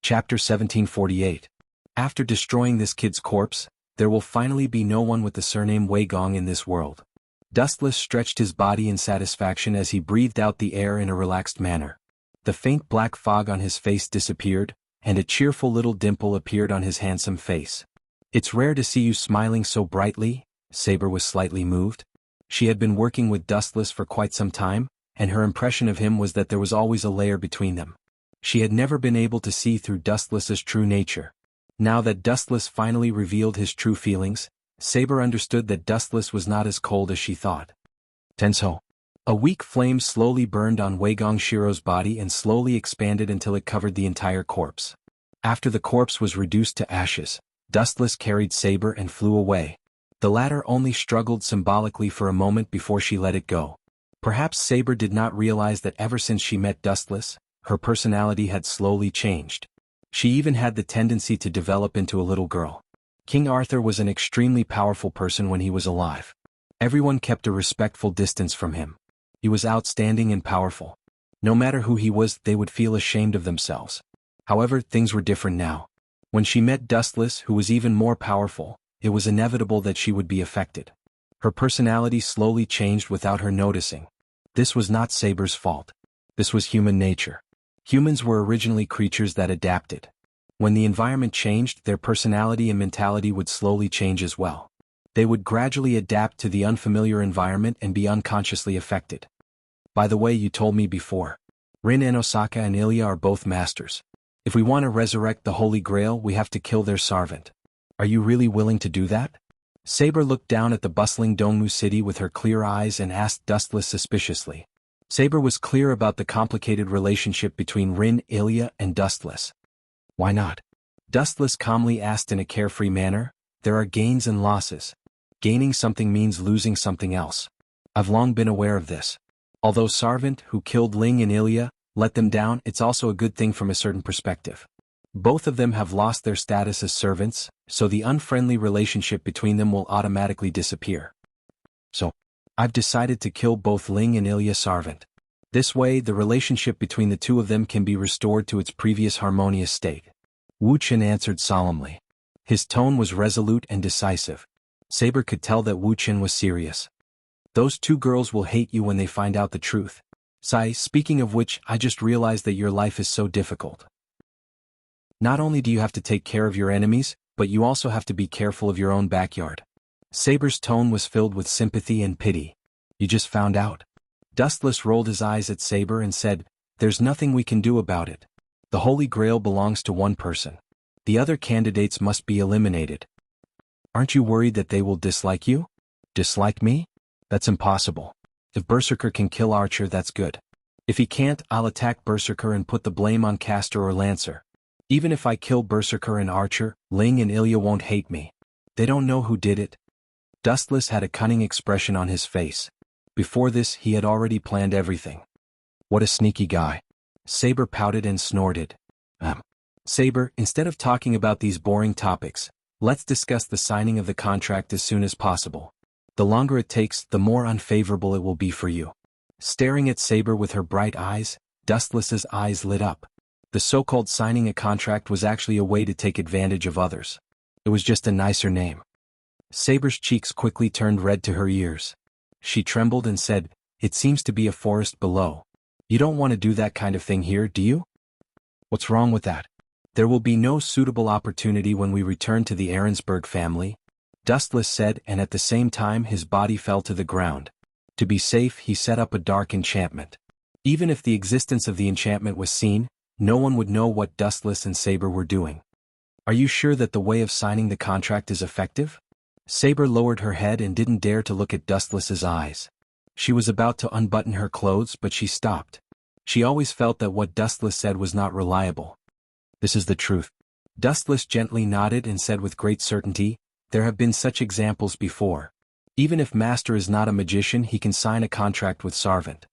Chapter 1748. After destroying this kid's corpse, there will finally be no one with the surname Wei Gong in this world. Dustless stretched his body in satisfaction as he breathed out the air in a relaxed manner. The faint black fog on his face disappeared, and a cheerful little dimple appeared on his handsome face. "It's rare to see you smiling so brightly," Saber was slightly moved. She had been working with Dustless for quite some time, and her impression of him was that there was always a layer between them. She had never been able to see through Dustless's true nature. Now that Dustless finally revealed his true feelings, Saber understood that Dustless was not as cold as she thought. Tenso. A weak flame slowly burned on Wei Gongshiro's body and slowly expanded until it covered the entire corpse. After the corpse was reduced to ashes, Dustless carried Saber and flew away. The latter only struggled symbolically for a moment before she let it go. Perhaps Saber did not realize that ever since she met Dustless, her personality had slowly changed. She even had the tendency to develop into a little girl. King Arthur was an extremely powerful person when he was alive. Everyone kept a respectful distance from him. He was outstanding and powerful. No matter who he was, they would feel ashamed of themselves. However, things were different now. When she met Dustless, who was even more powerful, it was inevitable that she would be affected. Her personality slowly changed without her noticing. This was not Saber's fault. This was human nature. Humans were originally creatures that adapted. When the environment changed, their personality and mentality would slowly change as well. They would gradually adapt to the unfamiliar environment and be unconsciously affected. By the way, you told me before. Rin and Osaka and Ilya are both masters. If we want to resurrect the Holy Grail, we have to kill their servant. Are you really willing to do that? Saber looked down at the bustling Dongmu city with her clear eyes and asked Dustless suspiciously. Saber was clear about the complicated relationship between Rin, Ilya, and Dustless. Why not? Dustless calmly asked in a carefree manner. There are gains and losses. Gaining something means losing something else. I've long been aware of this. Although Sarvant, who killed Ling and Ilya, let them down, it's also a good thing from a certain perspective. Both of them have lost their status as servants, so the unfriendly relationship between them will automatically disappear. So, I've decided to kill both Ling and Ilya Sarvant. This way, the relationship between the two of them can be restored to its previous harmonious state. Wu Chen answered solemnly. His tone was resolute and decisive. Saber could tell that Wu Chen was serious. Those two girls will hate you when they find out the truth. Sai, speaking of which, I just realized that your life is so difficult. Not only do you have to take care of your enemies, but you also have to be careful of your own backyard. Saber's tone was filled with sympathy and pity. You just found out? Dustless rolled his eyes at Saber and said, There's nothing we can do about it. The Holy Grail belongs to one person. The other candidates must be eliminated. Aren't you worried that they will dislike you? Dislike me? That's impossible. If Berserker can kill Archer, that's good. If he can't, I'll attack Berserker and put the blame on Caster or Lancer. Even if I kill Berserker and Archer, Ling and Ilya won't hate me. They don't know who did it. Dustless had a cunning expression on his face. Before this, he had already planned everything. What a sneaky guy. Saber pouted and snorted. Saber, instead of talking about these boring topics, let's discuss the signing of the contract as soon as possible. The longer it takes, the more unfavorable it will be for you. Staring at Saber with her bright eyes, Dustless's eyes lit up. The so-called signing a contract was actually a way to take advantage of others. It was just a nicer name. Saber's cheeks quickly turned red to her ears. She trembled and said, It seems to be a forest below. You don't want to do that kind of thing here, do you? What's wrong with that? There will be no suitable opportunity when we return to the Ahrensburg family, Dustless said, and at the same time his body fell to the ground. To be safe, he set up a dark enchantment. Even if the existence of the enchantment was seen, no one would know what Dustless and Saber were doing. Are you sure that the way of signing the contract is effective? Saber lowered her head and didn't dare to look at Dustless's eyes. She was about to unbutton her clothes, but she stopped. She always felt that what Dustless said was not reliable. This is the truth. Dustless gently nodded and said with great certainty, There have been such examples before. Even if Master is not a magician, he can sign a contract with Sarvant.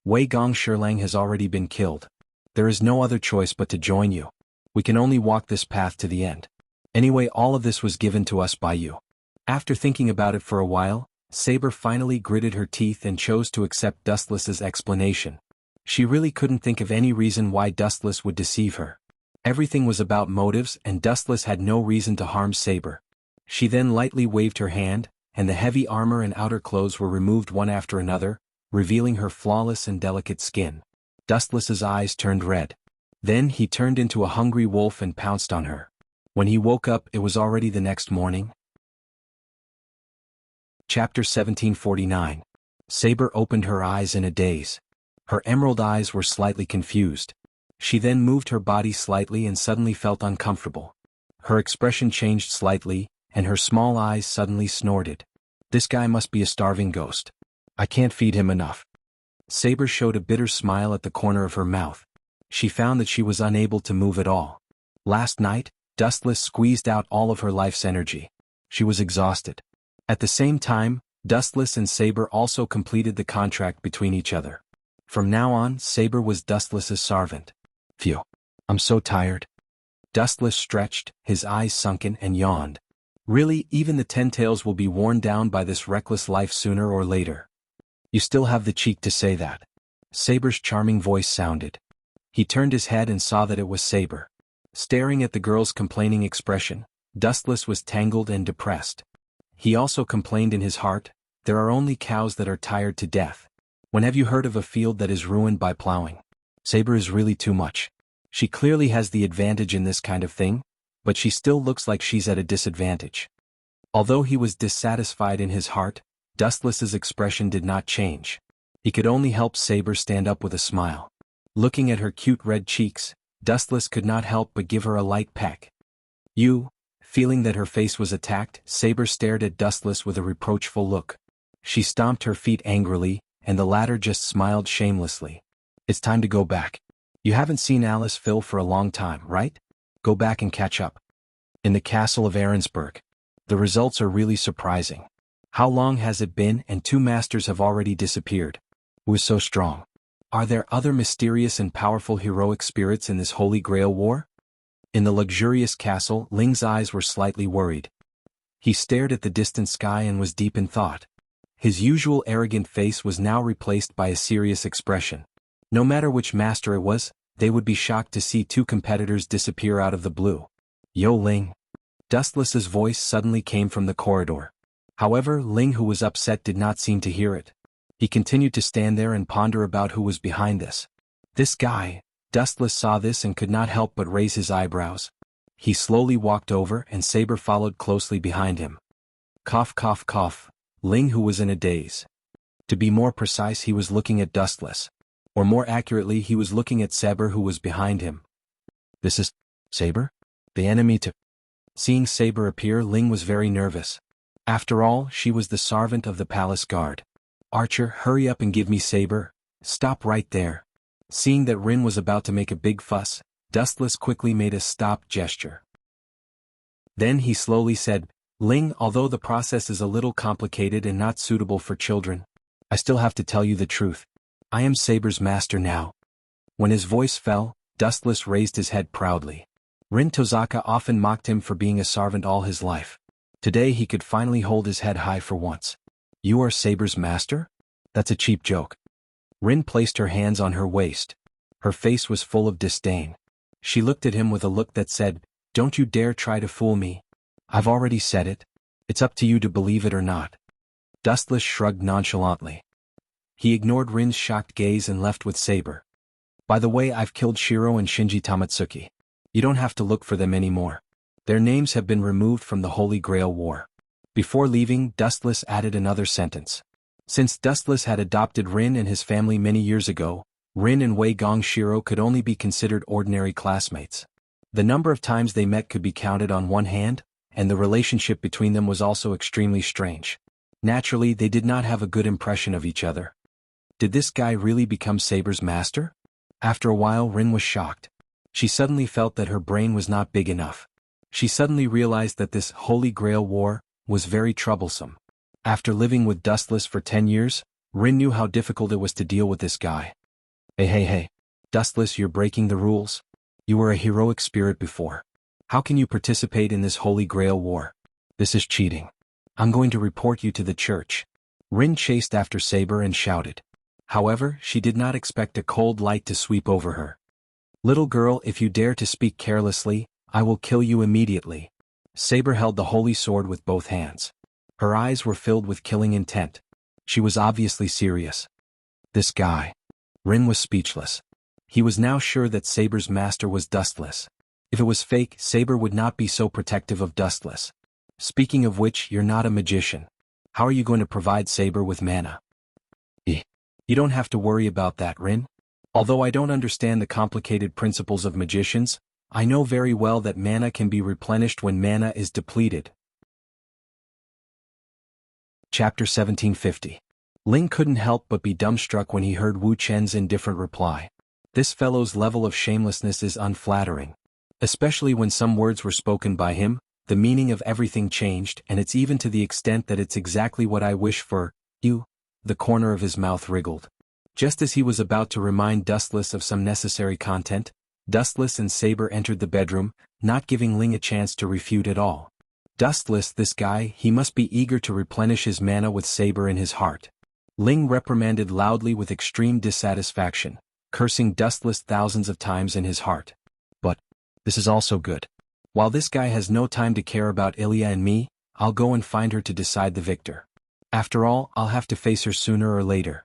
Wei Gongshilang has already been killed. There is no other choice but to join you. We can only walk this path to the end. Anyway, all of this was given to us by you. After thinking about it for a while, Saber finally gritted her teeth and chose to accept Dustless's explanation. She really couldn't think of any reason why Dustless would deceive her. Everything was about motives and Dustless had no reason to harm Saber. She then lightly waved her hand, and the heavy armor and outer clothes were removed one after another, revealing her flawless and delicate skin. Dustless's eyes turned red. Then he turned into a hungry wolf and pounced on her. When he woke up, it was already the next morning. Chapter 1749. Saber opened her eyes in a daze. Her emerald eyes were slightly confused. She then moved her body slightly and suddenly felt uncomfortable. Her expression changed slightly, and her small eyes suddenly snorted. This guy must be a starving ghost. I can't feed him enough. Saber showed a bitter smile at the corner of her mouth. She found that she was unable to move at all. Last night, Dustless squeezed out all of her life's energy. She was exhausted. At the same time, Dustless and Saber also completed the contract between each other. From now on, Saber was Dustless's servant. Phew. I'm so tired. Dustless stretched, his eyes sunken, and yawned. Really, even the 10 tails will be worn down by this reckless life sooner or later. You still have the cheek to say that. Saber's charming voice sounded. He turned his head and saw that it was Saber. Staring at the girl's complaining expression, Dustless was tangled and depressed. He also complained in his heart, there are only cows that are tired to death. When have you heard of a field that is ruined by plowing? Saber is really too much. She clearly has the advantage in this kind of thing, but she still looks like she's at a disadvantage. Although he was dissatisfied in his heart, Dustless's expression did not change. He could only help Saber stand up with a smile. Looking at her cute red cheeks, Dustless could not help but give her a light peck. You, feeling that her face was attacked, Saber stared at Dustless with a reproachful look. She stomped her feet angrily, and the latter just smiled shamelessly. It's time to go back. You haven't seen Alice Phil for a long time, right? Go back and catch up. In the castle of Ahrensburg. The results are really surprising. How long has it been and 2 masters have already disappeared? Who is so strong? Are there other mysterious and powerful heroic spirits in this Holy Grail war? In the luxurious castle, Ling's eyes were slightly worried. He stared at the distant sky and was deep in thought. His usual arrogant face was now replaced by a serious expression. No matter which master it was, they would be shocked to see 2 competitors disappear out of the blue. Yo Ling. Dustless's voice suddenly came from the corridor. However, Ling, who was upset, did not seem to hear it. He continued to stand there and ponder about who was behind this. This guy. Dustless saw this and could not help but raise his eyebrows. He slowly walked over and Saber followed closely behind him. Cough cough cough. Ling, who was in a daze. To be more precise, he was looking at Dustless. Or more accurately, he was looking at Saber, who was behind him. This is Saber? The enemy to... Seeing Saber appear, Ling was very nervous. After all, she was the servant of the palace guard. Archer, hurry up and give me Saber. Stop right there. Seeing that Rin was about to make a big fuss, Dustless quickly made a stop gesture. Then he slowly said, Ling, although the process is a little complicated and not suitable for children, I still have to tell you the truth. I am Saber's master now. When his voice fell, Dustless raised his head proudly. Rin Tozaka often mocked him for being a servant all his life. Today he could finally hold his head high for once. You are Saber's master? That's a cheap joke. Rin placed her hands on her waist. Her face was full of disdain. She looked at him with a look that said, Don't you dare try to fool me. I've already said it. It's up to you to believe it or not. Dustless shrugged nonchalantly. He ignored Rin's shocked gaze and left with Saber. By the way, I've killed Shiro and Shinji Tamatsuki. You don't have to look for them anymore. Their names have been removed from the Holy Grail War. Before leaving, Dustless added another sentence. Since Dustless had adopted Rin and his family many years ago, Rin and Wei Gong Shiro could only be considered ordinary classmates. The number of times they met could be counted on one hand, and the relationship between them was also extremely strange. Naturally, they did not have a good impression of each other. Did this guy really become Saber's master? After a while, Rin was shocked. She suddenly felt that her brain was not big enough. She suddenly realized that this Holy Grail War was very troublesome. After living with Dustless for 10 years, Rin knew how difficult it was to deal with this guy. Hey. Dustless, you're breaking the rules. You were a heroic spirit before. How can you participate in this Holy Grail War? This is cheating. I'm going to report you to the church. Rin chased after Saber and shouted. However, she did not expect a cold light to sweep over her. Little girl, if you dare to speak carelessly, I will kill you immediately. Saber held the holy sword with both hands. Her eyes were filled with killing intent. She was obviously serious. This guy. Rin was speechless. He was now sure that Saber's master was Dustless. If it was fake, Saber would not be so protective of Dustless. Speaking of which, you're not a magician. How are you going to provide Saber with mana? You don't have to worry about that, Rin. Although I don't understand the complicated principles of magicians, I know very well that mana can be replenished when mana is depleted. Chapter 1750. Ling couldn't help but be dumbstruck when he heard Wu Chen's indifferent reply. This fellow's level of shamelessness is unflattering. Especially when some words were spoken by him, the meaning of everything changed, and it's even to the extent that it's exactly what I wish for, you. The corner of his mouth wriggled. Just as he was about to remind Dustless of some necessary content, Dustless and Saber entered the bedroom, not giving Ling a chance to refute at all. Dustless, this guy, he must be eager to replenish his mana with Saber in his heart. Ling reprimanded loudly with extreme dissatisfaction, cursing Dustless thousands of times in his heart. But this is also good. While this guy has no time to care about Ilya and me, I'll go and find her to decide the victor. After all, I'll have to face her sooner or later.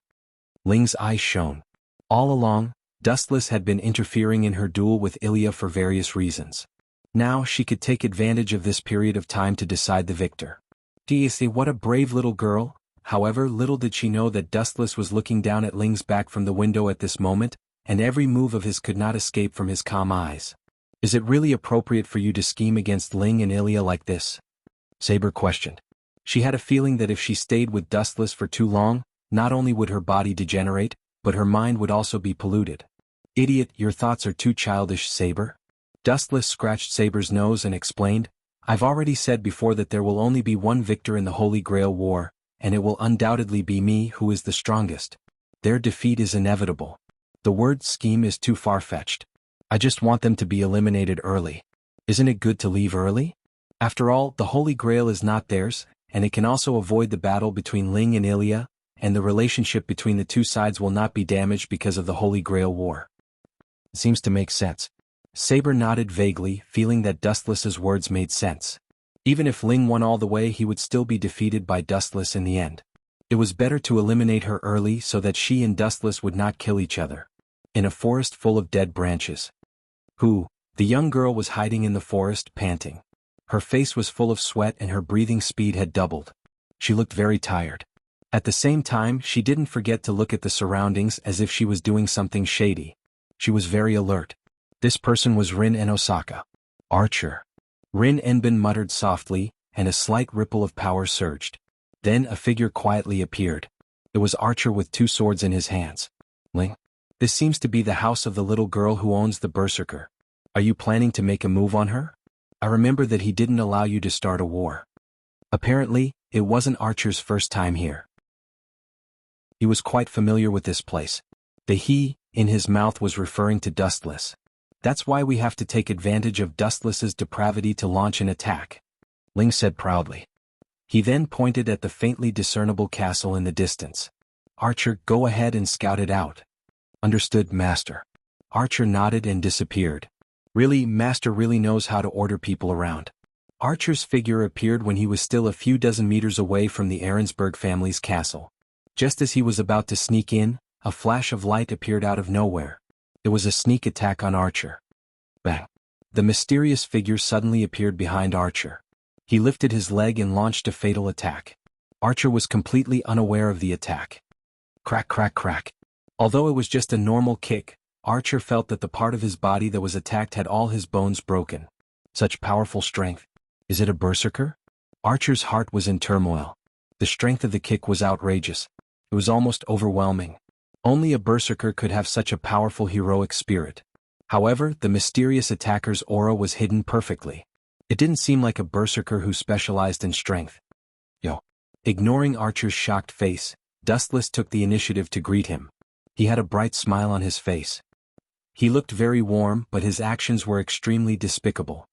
Ling's eyes shone. All along, Dustless had been interfering in her duel with Ilya for various reasons. Now she could take advantage of this period of time to decide the victor. Do you see what a brave little girl? However, little did she know that Dustless was looking down at Ling's back from the window at this moment, and every move of his could not escape from his calm eyes. Is it really appropriate for you to scheme against Ling and Ilya like this? Saber questioned. She had a feeling that if she stayed with Dustless for too long, not only would her body degenerate, but her mind would also be polluted. Idiot, your thoughts are too childish, Saber. Dustless scratched Saber's nose and explained, I've already said before that there will only be one victor in the Holy Grail War, and it will undoubtedly be me who is the strongest. Their defeat is inevitable. The word scheme is too far-fetched. I just want them to be eliminated early. Isn't it good to leave early? After all, the Holy Grail is not theirs, and it can also avoid the battle between Ling and Ilya, and the relationship between the two sides will not be damaged because of the Holy Grail War. It seems to make sense. Saber nodded vaguely, feeling that Dustless's words made sense. Even if Ling won all the way, he would still be defeated by Dustless in the end. It was better to eliminate her early so that she and Dustless would not kill each other. In a forest full of dead branches. The young girl was hiding in the forest, panting. Her face was full of sweat and her breathing speed had doubled. She looked very tired. At the same time, she didn't forget to look at the surroundings as if she was doing something shady. She was very alert. This person was Rin en Osaka. Archer. Rin Enbin muttered softly, and a slight ripple of power surged. Then a figure quietly appeared. It was Archer with two swords in his hands. Ling. This seems to be the house of the little girl who owns the Berserker. Are you planning to make a move on her? I remember that he didn't allow you to start a war. Apparently, it wasn't Archer's first time here. He was quite familiar with this place. The he in his mouth was referring to Dustless. That's why we have to take advantage of Dustless's depravity to launch an attack. Ling said proudly. He then pointed at the faintly discernible castle in the distance. Archer, go ahead and scout it out. Understood, Master. Archer nodded and disappeared. Really, Master really knows how to order people around. Archer's figure appeared when he was still a few dozen meters away from the Ahrensberg family's castle. Just as he was about to sneak in, a flash of light appeared out of nowhere. It was a sneak attack on Archer. Bang! The mysterious figure suddenly appeared behind Archer. He lifted his leg and launched a fatal attack. Archer was completely unaware of the attack. Crack, crack, crack. Although it was just a normal kick, Archer felt that the part of his body that was attacked had all his bones broken. Such powerful strength. Is it a berserker? Archer's heart was in turmoil. The strength of the kick was outrageous. It was almost overwhelming. Only a berserker could have such a powerful heroic spirit. However, the mysterious attacker's aura was hidden perfectly. It didn't seem like a berserker who specialized in strength. Ignoring Archer's shocked face, Dustless took the initiative to greet him. He had a bright smile on his face. He looked very warm, but his actions were extremely despicable.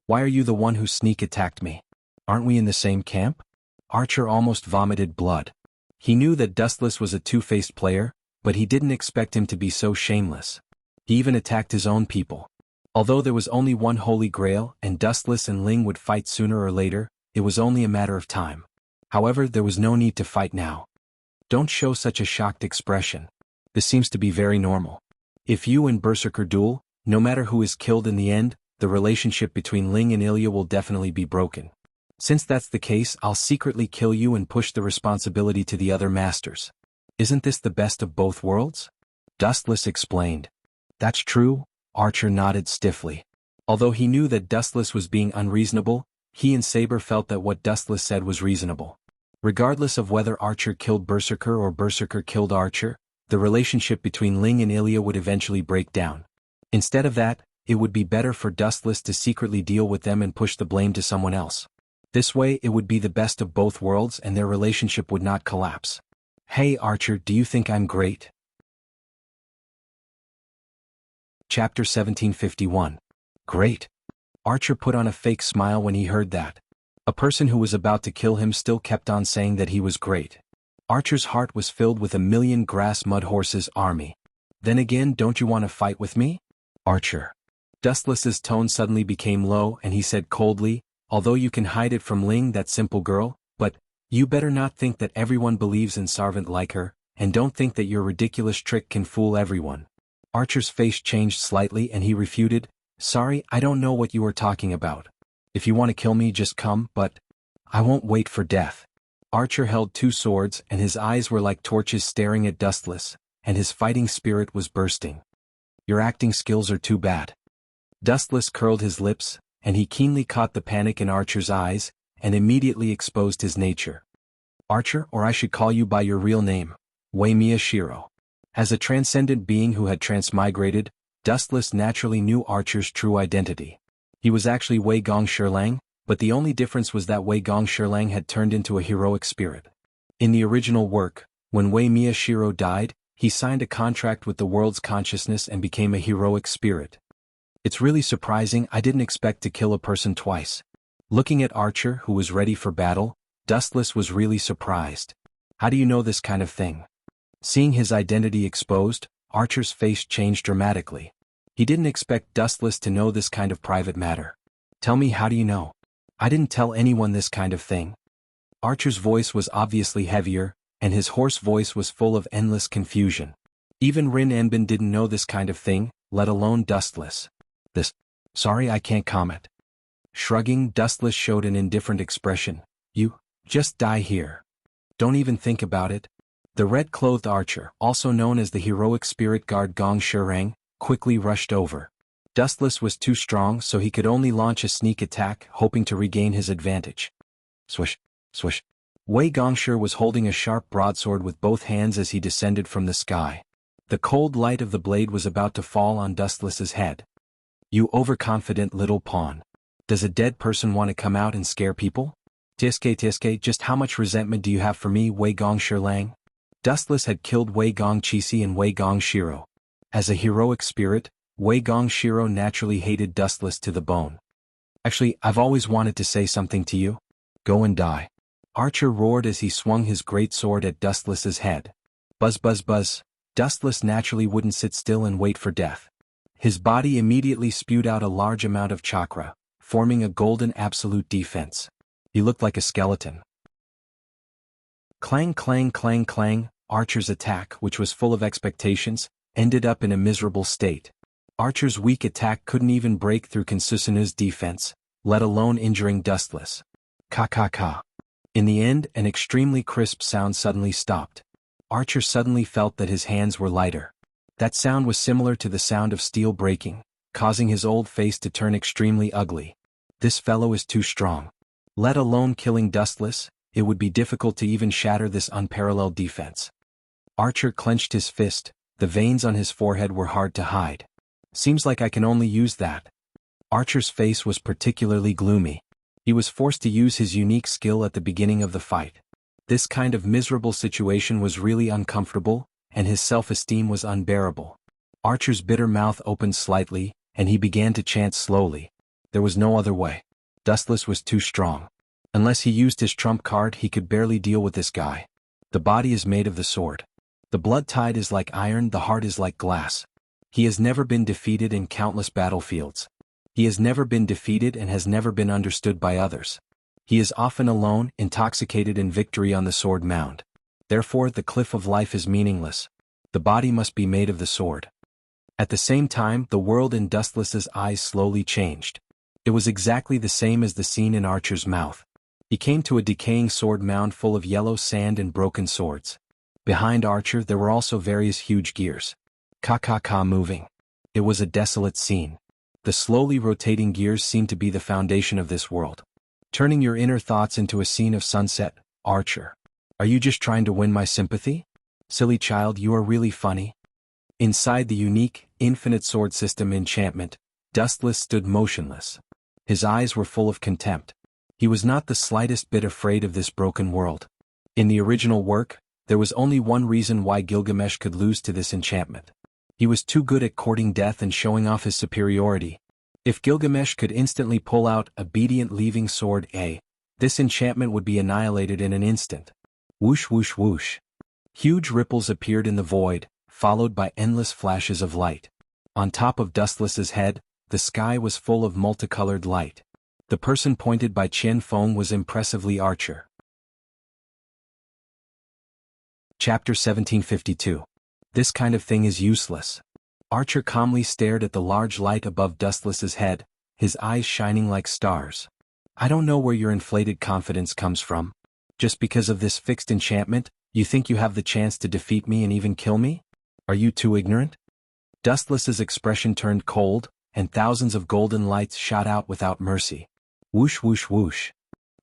Why are you the one who sneak attacked me? Aren't we in the same camp? Archer almost vomited blood. He knew that Dustless was a two-faced player, but he didn't expect him to be so shameless. He even attacked his own people. Although there was only one Holy Grail and Dustless and Ling would fight sooner or later, it was only a matter of time. However, there was no need to fight now. Don't show such a shocked expression. This seems to be very normal. If you and Berserker duel, no matter who is killed in the end, the relationship between Ling and Ilya will definitely be broken. Since that's the case, I'll secretly kill you and push the responsibility to the other masters. Isn't this the best of both worlds? Dustless explained. That's true, Archer nodded stiffly. Although he knew that Dustless was being unreasonable, he and Saber felt that what Dustless said was reasonable. Regardless of whether Archer killed Berserker or Berserker killed Archer, the relationship between Ling and Ilya would eventually break down. Instead of that, it would be better for Dustless to secretly deal with them and push the blame to someone else. This way it would be the best of both worlds and their relationship would not collapse. Hey Archer, do you think I'm great? Chapter 1751. Great. Archer put on a fake smile when he heard that. A person who was about to kill him still kept on saying that he was great. Archer's heart was filled with a million grass mud horses army. Then again, don't you want to fight with me? Archer. Dustless's tone suddenly became low and he said coldly, although you can hide it from Ling, that simple girl, but you better not think that everyone believes in Sarvant like her, and don't think that your ridiculous trick can fool everyone. Archer's face changed slightly and he refuted, sorry, I don't know what you are talking about. If you want to kill me, just come, but I won't wait for death. Archer held two swords and his eyes were like torches staring at Dustless, and his fighting spirit was bursting. Your acting skills are too bad. Dustless curled his lips, and he keenly caught the panic in Archer's eyes, and immediately exposed his nature. Archer, or I should call you by your real name, Wei Miyashiro. As a transcendent being who had transmigrated, Dustless naturally knew Archer's true identity. He was actually Wei Gong Shirlang, but the only difference was that Wei Gong Shirlang had turned into a heroic spirit. In the original work, when Wei Miyashiro died, he signed a contract with the world's consciousness and became a heroic spirit. It's really surprising, I didn't expect to kill a person twice. Looking at Archer, who was ready for battle, Dustless was really surprised. How do you know this kind of thing? Seeing his identity exposed, Archer's face changed dramatically. He didn't expect Dustless to know this kind of private matter. Tell me, how do you know? I didn't tell anyone this kind of thing. Archer's voice was obviously heavier, and his hoarse voice was full of endless confusion. Even Rin Enbin didn't know this kind of thing, let alone Dustless. Sorry, I can't comment. Shrugging, Dustless showed an indifferent expression. You, just die here. Don't even think about it. The red-clothed archer, also known as the heroic spirit guard Gong Shirang, quickly rushed over. Dustless was too strong, so he could only launch a sneak attack, hoping to regain his advantage. Swish, swish. Wei Gongshir was holding a sharp broadsword with both hands as he descended from the sky. The cold light of the blade was about to fall on Dustless's head. You overconfident little pawn. Does a dead person want to come out and scare people? Tiske, just how much resentment do you have for me, Wei Gongshir Lang? Dustless had killed Wei Gong Qixi and Wei Gong Shiro. As a heroic spirit, Wei Gong Shiro naturally hated Dustless to the bone. Actually, I've always wanted to say something to you. Go and die. Archer roared as he swung his great sword at Dustless's head. Buzz buzz buzz. Dustless naturally wouldn't sit still and wait for death. His body immediately spewed out a large amount of chakra, forming a golden absolute defense. He looked like a skeleton. Clang clang clang clang, Archer's attack, which was full of expectations, ended up in a miserable state. Archer's weak attack couldn't even break through Kansusanu's defense, let alone injuring Dustless. Ka ka ka. In the end, an extremely crisp sound suddenly stopped. Archer suddenly felt that his hands were lighter. That sound was similar to the sound of steel breaking, causing his old face to turn extremely ugly. This fellow is too strong. Let alone killing Dustless, it would be difficult to even shatter this unparalleled defense. Archer clenched his fist, the veins on his forehead were hard to hide. Seems like I can only use that. Archer's face was particularly gloomy. He was forced to use his unique skill at the beginning of the fight. This kind of miserable situation was really uncomfortable, and his self-esteem was unbearable. Archer's bitter mouth opened slightly, and he began to chant slowly. There was no other way. Dustless was too strong. Unless he used his trump card, he could barely deal with this guy. The body is made of the sword. The blood tide is like iron, the heart is like glass. He has never been defeated in countless battlefields. He has never been defeated and has never been understood by others. He is often alone, intoxicated in victory on the sword mound. Therefore the cliff of life is meaningless. The body must be made of the sword. At the same time, the world in Dustless's eyes slowly changed. It was exactly the same as the scene in Archer's mouth. He came to a decaying sword mound full of yellow sand and broken swords. Behind Archer there were also various huge gears. Ka moving. It was a desolate scene. The slowly rotating gears seemed to be the foundation of this world. Turning your inner thoughts into a scene of sunset, Archer. Are you just trying to win my sympathy? Silly child, you are really funny. Inside the unique, infinite sword system enchantment, Dustless stood motionless. His eyes were full of contempt. He was not the slightest bit afraid of this broken world. In the original work, there was only one reason why Gilgamesh could lose to this enchantment. He was too good at courting death and showing off his superiority. If Gilgamesh could instantly pull out obedient leaving sword A, this enchantment would be annihilated in an instant. Whoosh whoosh whoosh. Huge ripples appeared in the void, followed by endless flashes of light. On top of Dustless's head, the sky was full of multicolored light. The person pointed by Qian Feng was impressively Archer. Chapter 1752. This kind of thing is useless. Archer calmly stared at the large light above Dustless's head, his eyes shining like stars. I don't know where your inflated confidence comes from. Just because of this fixed enchantment, you think you have the chance to defeat me and even kill me? Are you too ignorant? Dustless's expression turned cold, and thousands of golden lights shot out without mercy. Whoosh whoosh whoosh.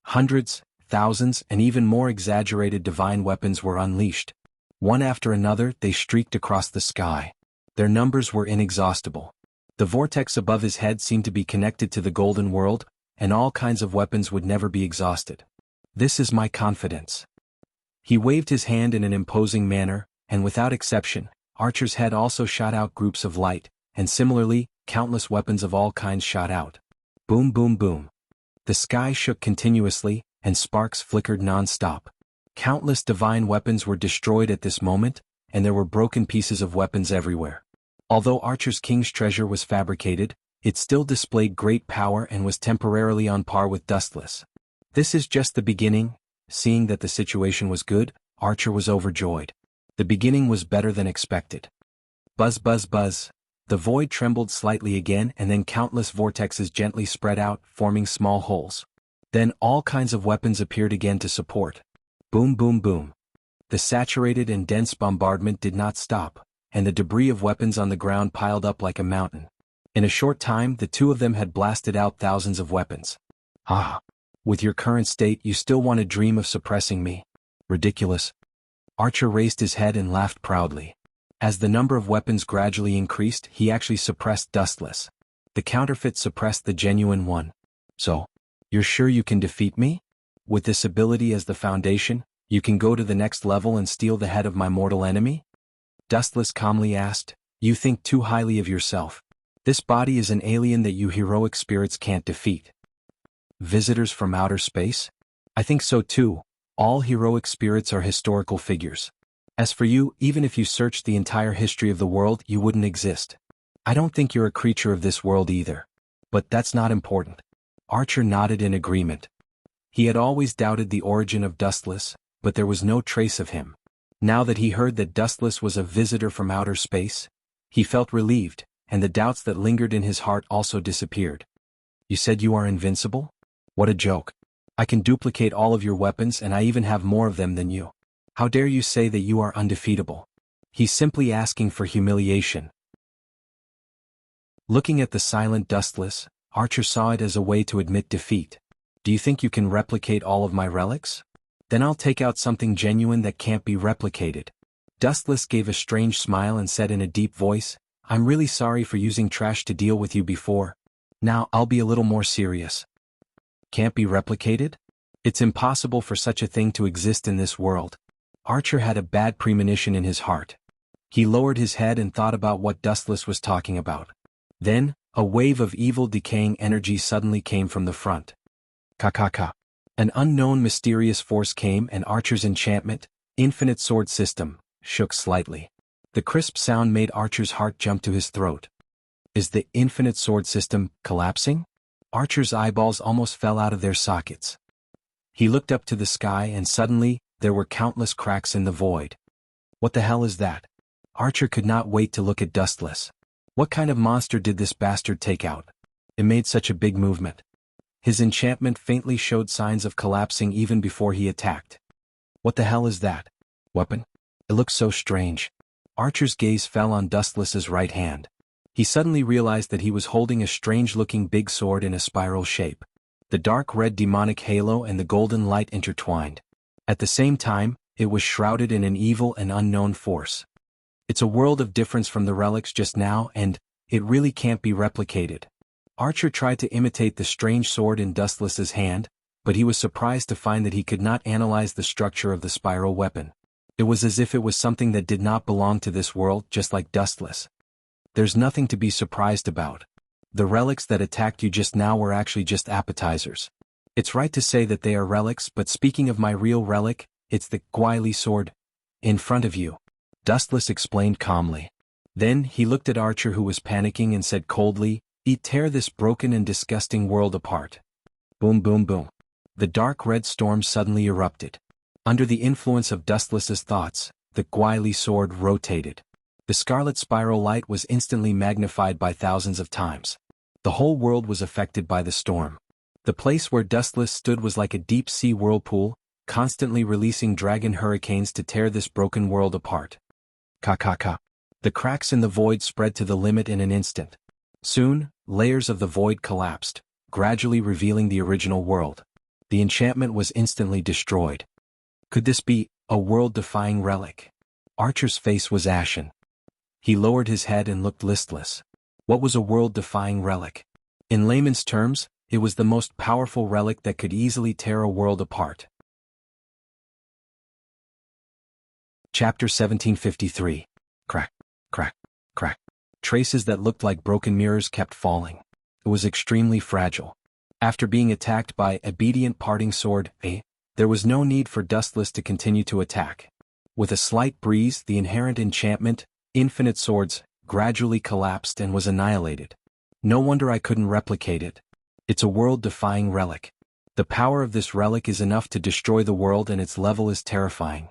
Hundreds, thousands, and even more exaggerated divine weapons were unleashed. One after another, they streaked across the sky. Their numbers were inexhaustible. The vortex above his head seemed to be connected to the golden world, and all kinds of weapons would never be exhausted. This is my confidence. He waved his hand in an imposing manner, and without exception, Archer's head also shot out groups of light, and similarly, countless weapons of all kinds shot out. Boom boom boom. The sky shook continuously, and sparks flickered non-stop. Countless divine weapons were destroyed at this moment, and there were broken pieces of weapons everywhere. Although Archer's king's treasure was fabricated, it still displayed great power and was temporarily on par with Dustless. This is just the beginning. Seeing that the situation was good, Archer was overjoyed. The beginning was better than expected. Buzz buzz buzz. The void trembled slightly again, and then countless vortexes gently spread out, forming small holes. Then all kinds of weapons appeared again to support. Boom boom boom. The saturated and dense bombardment did not stop, and the debris of weapons on the ground piled up like a mountain. In a short time the two of them had blasted out thousands of weapons. Ah! With your current state you still want to dream of suppressing me? Ridiculous. Archer raised his head and laughed proudly. As the number of weapons gradually increased, he actually suppressed Dustless. The counterfeit suppressed the genuine one. So, you're sure you can defeat me? With this ability as the foundation, you can go to the next level and steal the head of my mortal enemy? Dustless calmly asked, you think too highly of yourself. This body is an alien that you heroic spirits can't defeat. Visitors from outer space? I think so too. All heroic spirits are historical figures. As for you, even if you searched the entire history of the world, you wouldn't exist. I don't think you're a creature of this world either. But that's not important. Archer nodded in agreement. He had always doubted the origin of Dustless, but there was no trace of him. Now that he heard that Dustless was a visitor from outer space, he felt relieved, and the doubts that lingered in his heart also disappeared. You said you are invincible? What a joke. I can duplicate all of your weapons and I even have more of them than you. How dare you say that you are undefeatable? He's simply asking for humiliation. Looking at the silent Dustless, Archer saw it as a way to admit defeat. Do you think you can replicate all of my relics? Then I'll take out something genuine that can't be replicated. Dustless gave a strange smile and said in a deep voice, I'm really sorry for using trash to deal with you before. Now I'll be a little more serious. Can't be replicated? It's impossible for such a thing to exist in this world. Archer had a bad premonition in his heart. He lowered his head and thought about what Dustless was talking about. Then, a wave of evil decaying energy suddenly came from the front. Ka. An unknown mysterious force came and Archer's enchantment, infinite sword system, shook slightly. The crisp sound made Archer's heart jump to his throat. Is the infinite sword system collapsing? Archer's eyeballs almost fell out of their sockets. He looked up to the sky and suddenly, there were countless cracks in the void. What the hell is that? Archer could not wait to look at Dustless. What kind of monster did this bastard take out? It made such a big movement. His enchantment faintly showed signs of collapsing even before he attacked. What the hell is that? Weapon? It looks so strange. Archer's gaze fell on Dustless's right hand. He suddenly realized that he was holding a strange-looking big sword in a spiral shape. The dark red demonic halo and the golden light intertwined. At the same time, it was shrouded in an evil and unknown force. It's a world of difference from the relics just now, and it really can't be replicated. Archer tried to imitate the strange sword in Dustless's hand, but he was surprised to find that he could not analyze the structure of the spiral weapon. It was as if it was something that did not belong to this world, just like Dustless. There's nothing to be surprised about. The relics that attacked you just now were actually just appetizers. It's right to say that they are relics, but speaking of my real relic, it's the Guili sword in front of you. Dustless explained calmly. Then he looked at Archer, who was panicking, and said coldly, tear this broken and disgusting world apart. Boom, boom, boom. The dark red storm suddenly erupted. Under the influence of Dustless's thoughts, the Guili sword rotated. The scarlet spiral light was instantly magnified by thousands of times. The whole world was affected by the storm. The place where Dustless stood was like a deep-sea whirlpool, constantly releasing dragon hurricanes to tear this broken world apart. Ka. The cracks in the void spread to the limit in an instant. Soon, layers of the void collapsed, gradually revealing the original world. The enchantment was instantly destroyed. Could this be a world-defying relic? Archer's face was ashen. He lowered his head and looked listless. What was a world-defying relic? In layman's terms, it was the most powerful relic that could easily tear a world apart. Chapter 1753. Crack, crack, crack. Traces that looked like broken mirrors kept falling. It was extremely fragile. After being attacked by obedient parting sword, there was no need for Dustless to continue to attack. With a slight breeze, the inherent enchantment, Infinite Swords, gradually collapsed and was annihilated. No wonder I couldn't replicate it. It's a world-defying relic. The power of this relic is enough to destroy the world, and its level is terrifying.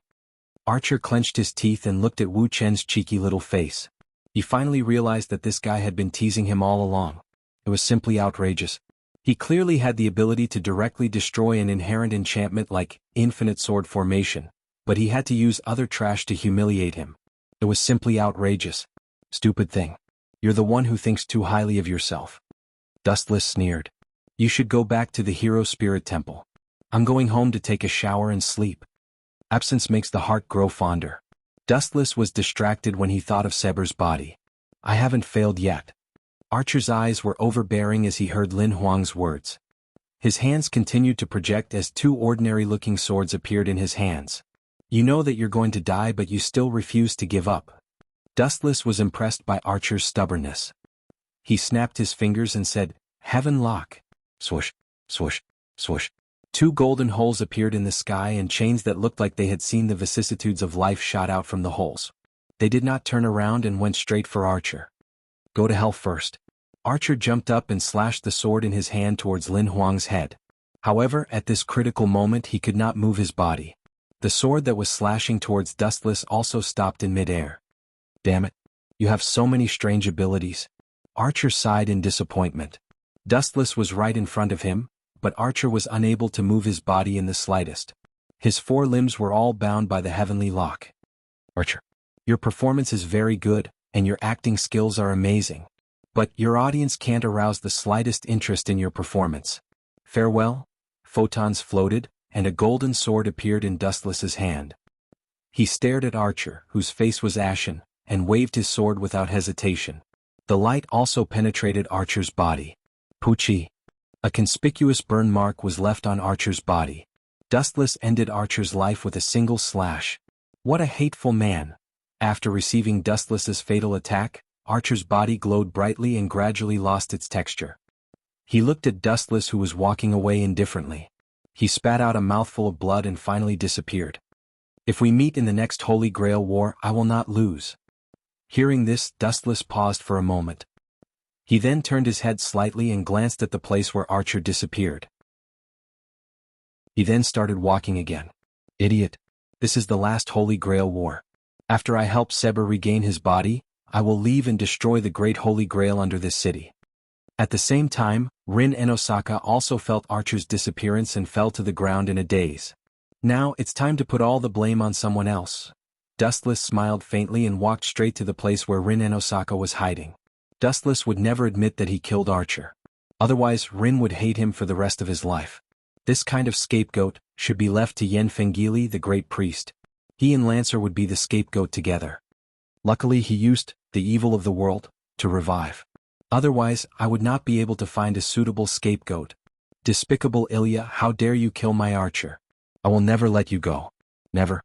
Archer clenched his teeth and looked at Wu Chen's cheeky little face. He finally realized that this guy had been teasing him all along. It was simply outrageous. He clearly had the ability to directly destroy an inherent enchantment like Infinite Sword Formation, but he had to use other trash to humiliate him. It was simply outrageous. Stupid thing. You're the one who thinks too highly of yourself. Dustless sneered. You should go back to the Hero Spirit Temple. I'm going home to take a shower and sleep. Absence makes the heart grow fonder. Dustless was distracted when he thought of Seber's body. I haven't failed yet. Archer's eyes were overbearing as he heard Lin Huang's words. His hands continued to project as two ordinary-looking swords appeared in his hands. You know that you're going to die, but you still refuse to give up. Dustless was impressed by Archer's stubbornness. He snapped his fingers and said, Heaven lock. Swoosh, swoosh, swoosh. Two golden holes appeared in the sky, and chains that looked like they had seen the vicissitudes of life shot out from the holes. They did not turn around and went straight for Archer. Go to hell first. Archer jumped up and slashed the sword in his hand towards Lin Huang's head. However, at this critical moment he could not move his body. The sword that was slashing towards Dustless also stopped in midair. Damn it. You have so many strange abilities. Archer sighed in disappointment. Dustless was right in front of him, but Archer was unable to move his body in the slightest. His four limbs were all bound by the heavenly lock. Archer, your performance is very good, and your acting skills are amazing. But your audience can't arouse the slightest interest in your performance. Farewell? Photons floated, and a golden sword appeared in Dustless's hand. He stared at Archer, whose face was ashen, and waved his sword without hesitation. The light also penetrated Archer's body. Poochie. A conspicuous burn mark was left on Archer's body. Dustless ended Archer's life with a single slash. What a hateful man. After receiving Dustless's fatal attack, Archer's body glowed brightly and gradually lost its texture. He looked at Dustless, who was walking away indifferently. He spat out a mouthful of blood and finally disappeared. If we meet in the next Holy Grail War, I will not lose. Hearing this, Dustless paused for a moment. He then turned his head slightly and glanced at the place where Archer disappeared. He then started walking again. Idiot. This is the last Holy Grail War. After I help Seber regain his body, I will leave and destroy the Great Holy Grail under this city. At the same time, Rin and Osaka also felt Archer's disappearance and fell to the ground in a daze. Now it's time to put all the blame on someone else. Dustless smiled faintly and walked straight to the place where Rin and Osaka was hiding. Dustless would never admit that he killed Archer. Otherwise, Rin would hate him for the rest of his life. This kind of scapegoat should be left to Yen Fengili, the great priest. He and Lancer would be the scapegoat together. Luckily he used the evil of the world to revive. Otherwise, I would not be able to find a suitable scapegoat. Despicable Ilya, how dare you kill my Archer? I will never let you go. Never.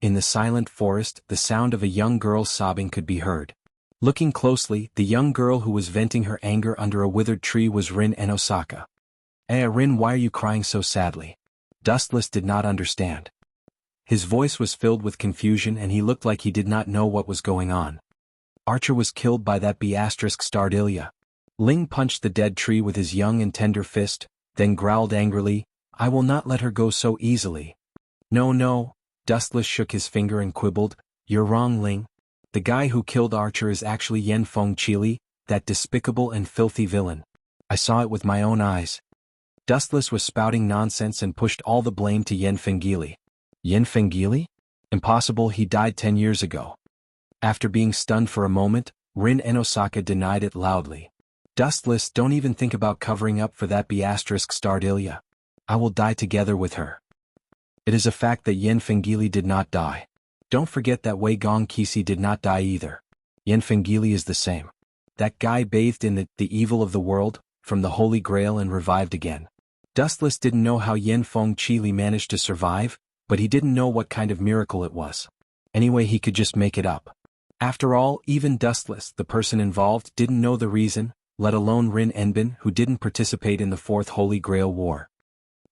In the silent forest, the sound of a young girl sobbing could be heard. Looking closely, the young girl who was venting her anger under a withered tree was Rin and Osaka. Rin, why are you crying so sadly? Dustless did not understand. His voice was filled with confusion and he looked like he did not know what was going on. Archer was killed by that B*****starred Ilya. Ling punched the dead tree with his young and tender fist, then growled angrily, I will not let her go so easily. No. Dustless shook his finger and quibbled, you're wrong, Ling. The guy who killed Archer is actually Yen Fengili, that despicable and filthy villain. I saw it with my own eyes. Dustless was spouting nonsense and pushed all the blame to Yen Fengili. Yen Fengili? Impossible, he died 10 years ago. After being stunned for a moment, Rin and Osaka denied it loudly. Dustless, don't even think about covering up for that B*****starred Ilya. I will die together with her. It is a fact that Yen Fengili did not die. Don't forget that Wei Gong Kisi did not die either. Yen Fengili is the same. That guy bathed in the evil of the world, from the Holy Grail and revived again. Dustless didn't know how Yen Fengili managed to survive, but he didn't know what kind of miracle it was. Anyway, he could just make it up. After all, even Dustless, the person involved, didn't know the reason, let alone Rin Enbin, who didn't participate in the Fourth Holy Grail War.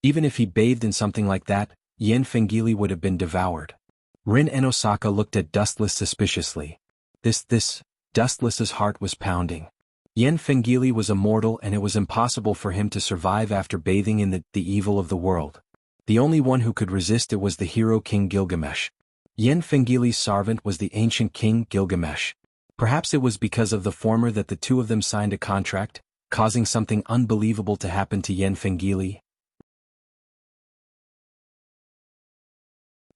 Even if he bathed in something like that, Yen Fengili would have been devoured. Rin and Osaka looked at Dustless suspiciously. Dustless's heart was pounding. Yen Fengili was immortal and it was impossible for him to survive after bathing in the evil of the world. The only one who could resist it was the hero King Gilgamesh. Yen Fengili's servant was the ancient King Gilgamesh. Perhaps it was because of the former that the two of them signed a contract, causing something unbelievable to happen to Yen Fengili.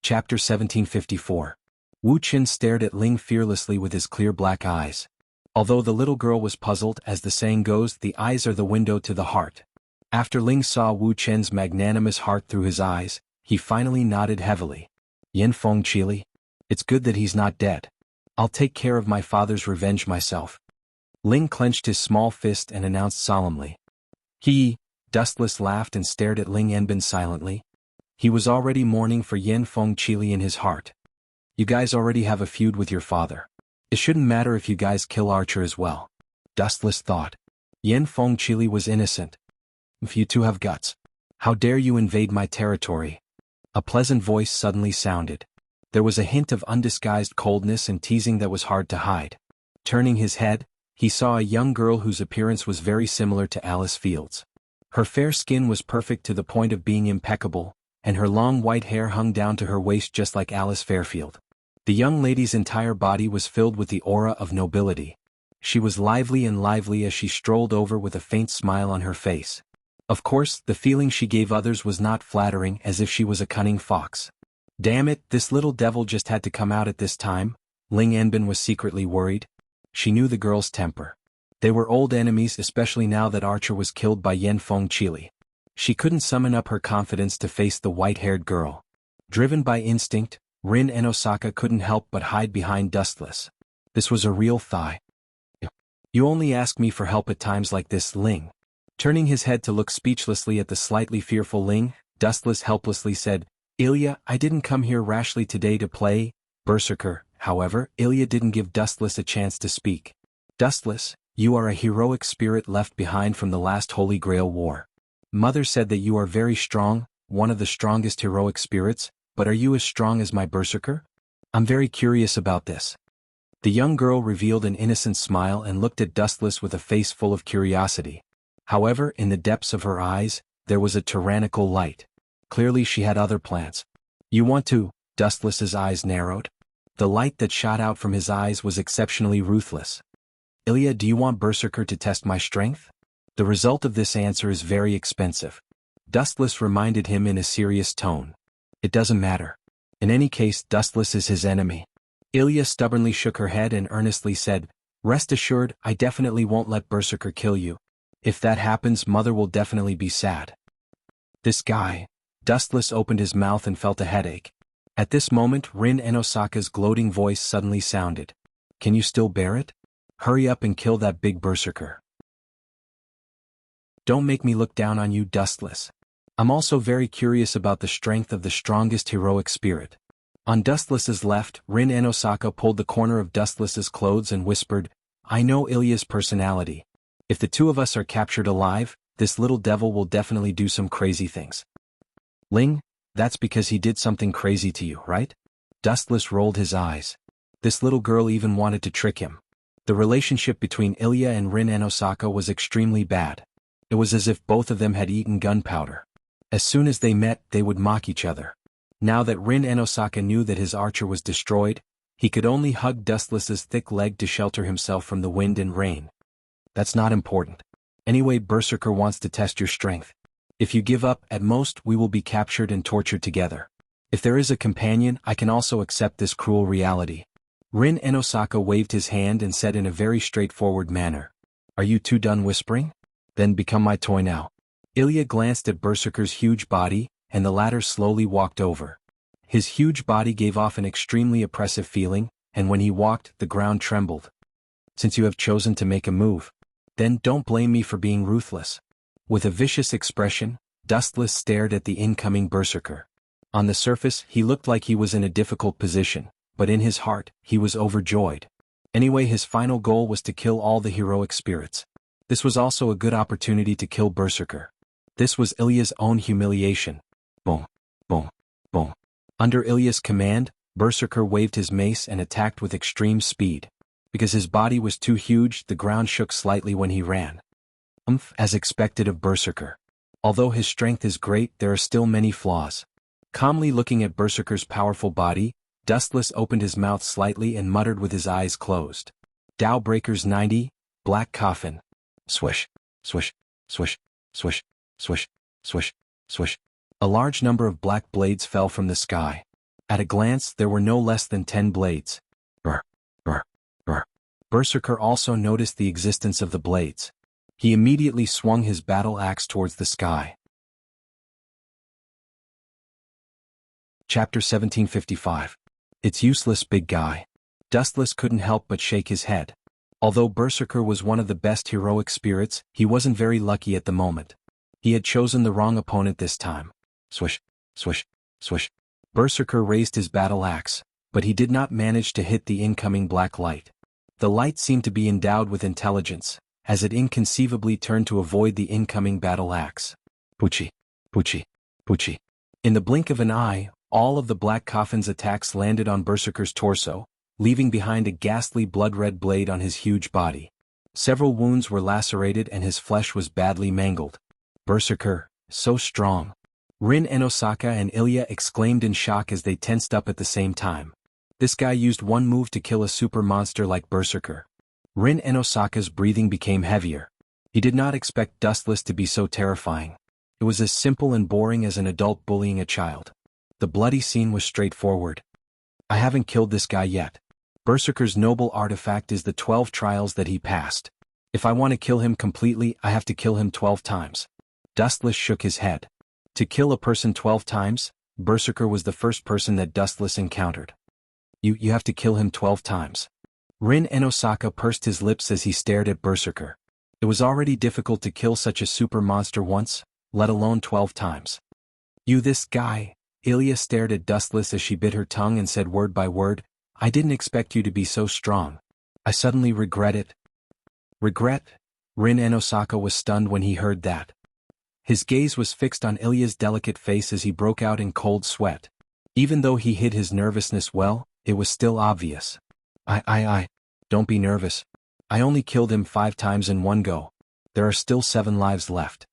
Chapter 1754. Wu Qin stared at Ling fearlessly with his clear black eyes. Although the little girl was puzzled, as the saying goes, the eyes are the window to the heart. After Ling saw Wu Qin's magnanimous heart through his eyes, he finally nodded heavily. Yen Fengili? It's good that he's not dead. I'll take care of my father's revenge myself. Ling clenched his small fist and announced solemnly. Dustless laughed and stared at Ling Enbin silently. He was already mourning for Yen Fengili in his heart. You guys already have a feud with your father. It shouldn't matter if you guys kill Archer as well. Dustless thought. Yen Fengili was innocent. If you two have guts, how dare you invade my territory? A pleasant voice suddenly sounded. There was a hint of undisguised coldness and teasing that was hard to hide. Turning his head, he saw a young girl whose appearance was very similar to Alice Field's. Her fair skin was perfect to the point of being impeccable, and her long white hair hung down to her waist just like Alice Fairfield. The young lady's entire body was filled with the aura of nobility. She was lively as she strolled over with a faint smile on her face. Of course, the feeling she gave others was not flattering, as if she was a cunning fox. Damn it, this little devil just had to come out at this time. Ling Enbin was secretly worried. She knew the girl's temper. They were old enemies, especially now that Archer was killed by Yen Fengili. She couldn't summon up her confidence to face the white-haired girl. Driven by instinct, Rin and Osaka couldn't help but hide behind Dustless. This was a real thigh. You only ask me for help at times like this, Ling. Turning his head to look speechlessly at the slightly fearful Ling, Dustless helplessly said, Ilya, I didn't come here rashly today to play Berserker. However, Ilya didn't give Dustless a chance to speak. Dustless, you are a heroic spirit left behind from the last Holy Grail War. Mother said that you are very strong, one of the strongest heroic spirits, but are you as strong as my Berserker? I'm very curious about this. The young girl revealed an innocent smile and looked at Dustless with a face full of curiosity. However, in the depths of her eyes, there was a tyrannical light. Clearly she had other plans. You want to? Dustless's eyes narrowed. The light that shot out from his eyes was exceptionally ruthless. Ilya, do you want Berserker to test my strength? The result of this answer is very expensive. Dustless reminded him in a serious tone. It doesn't matter. In any case, Dustless is his enemy. Ilya stubbornly shook her head and earnestly said, Rest assured, I definitely won't let Berserker kill you. If that happens, Mother will definitely be sad. This guy. Dustless opened his mouth and felt a headache. At this moment, Rin Enosaka's gloating voice suddenly sounded. Can you still bear it? Hurry up and kill that big Berserker. Don't make me look down on you, Dustless. I'm also very curious about the strength of the strongest heroic spirit. On Dustless's left, Rin Enosaka pulled the corner of Dustless's clothes and whispered, I know Ilya's personality. If the two of us are captured alive, this little devil will definitely do some crazy things. Ling, that's because he did something crazy to you, right? Dustless rolled his eyes. This little girl even wanted to trick him. The relationship between Ilya and Rin Enosaka was extremely bad. It was as if both of them had eaten gunpowder. As soon as they met, they would mock each other. Now that Rin Enosaka knew that his archer was destroyed, he could only hug Dustless's thick leg to shelter himself from the wind and rain. That's not important. Anyway, Berserker wants to test your strength. If you give up, at most, we will be captured and tortured together. If there is a companion, I can also accept this cruel reality. Rin Enosaka waved his hand and said in a very straightforward manner. Are you two done whispering? Then become my toy now. Ilya glanced at Berserker's huge body, and the latter slowly walked over. His huge body gave off an extremely oppressive feeling, and when he walked, the ground trembled. Since you have chosen to make a move, then don't blame me for being ruthless. With a vicious expression, Dustless stared at the incoming Berserker. On the surface, he looked like he was in a difficult position, but in his heart, he was overjoyed. Anyway, his final goal was to kill all the heroic spirits. This was also a good opportunity to kill Berserker. This was Ilya's own humiliation. Boom, boom, boom. Under Ilya's command, Berserker waved his mace and attacked with extreme speed. Because his body was too huge, the ground shook slightly when he ran. As expected of Berserker. Although his strength is great, there are still many flaws. Calmly looking at Berserker's powerful body, Dustless opened his mouth slightly and muttered with his eyes closed. Tao Breakers 90, Black Coffin. Swish, swish, swish, swish, swish, swish, swish. A large number of black blades fell from the sky. At a glance, there were no less than 10 blades. Brr, brr, brr. Berserker also noticed the existence of the blades. He immediately swung his battle axe towards the sky. Chapter 1755. It's useless, big guy. Dustless couldn't help but shake his head. Although Berserker was one of the best heroic spirits, he wasn't very lucky at the moment. He had chosen the wrong opponent this time. Swish, swish, swish. Berserker raised his battle axe, but he did not manage to hit the incoming black light. The light seemed to be endowed with intelligence, as it inconceivably turned to avoid the incoming battle axe. Poochie, poochie, poochie. In the blink of an eye, all of the Black Coffin's attacks landed on Berserker's torso, leaving behind a ghastly blood-red blade on his huge body. Several wounds were lacerated and his flesh was badly mangled. Berserker, so strong. Rin Enosaka and Ilya exclaimed in shock as they tensed up at the same time. This guy used one move to kill a super monster like Berserker. Rin Enosaka's breathing became heavier. He did not expect Dustless to be so terrifying. It was as simple and boring as an adult bullying a child. The bloody scene was straightforward. I haven't killed this guy yet. Berserker's noble artifact is the 12 trials that he passed. If I want to kill him completely, I have to kill him 12 times. Dustless shook his head. To kill a person 12 times, Berserker was the first person that Dustless encountered. You have to kill him 12 times. Rin Enosaka pursed his lips as he stared at Berserker. It was already difficult to kill such a super monster once, let alone 12 times. This guy. Ilya stared at Dustless as she bit her tongue and said word by word, I didn't expect you to be so strong. I suddenly regret it. Regret? Rin Enosaka was stunned when he heard that. His gaze was fixed on Ilya's delicate face as he broke out in cold sweat. Even though he hid his nervousness well, it was still obvious. I. Don't be nervous. I only killed him 5 times in one go. There are still 7 lives left.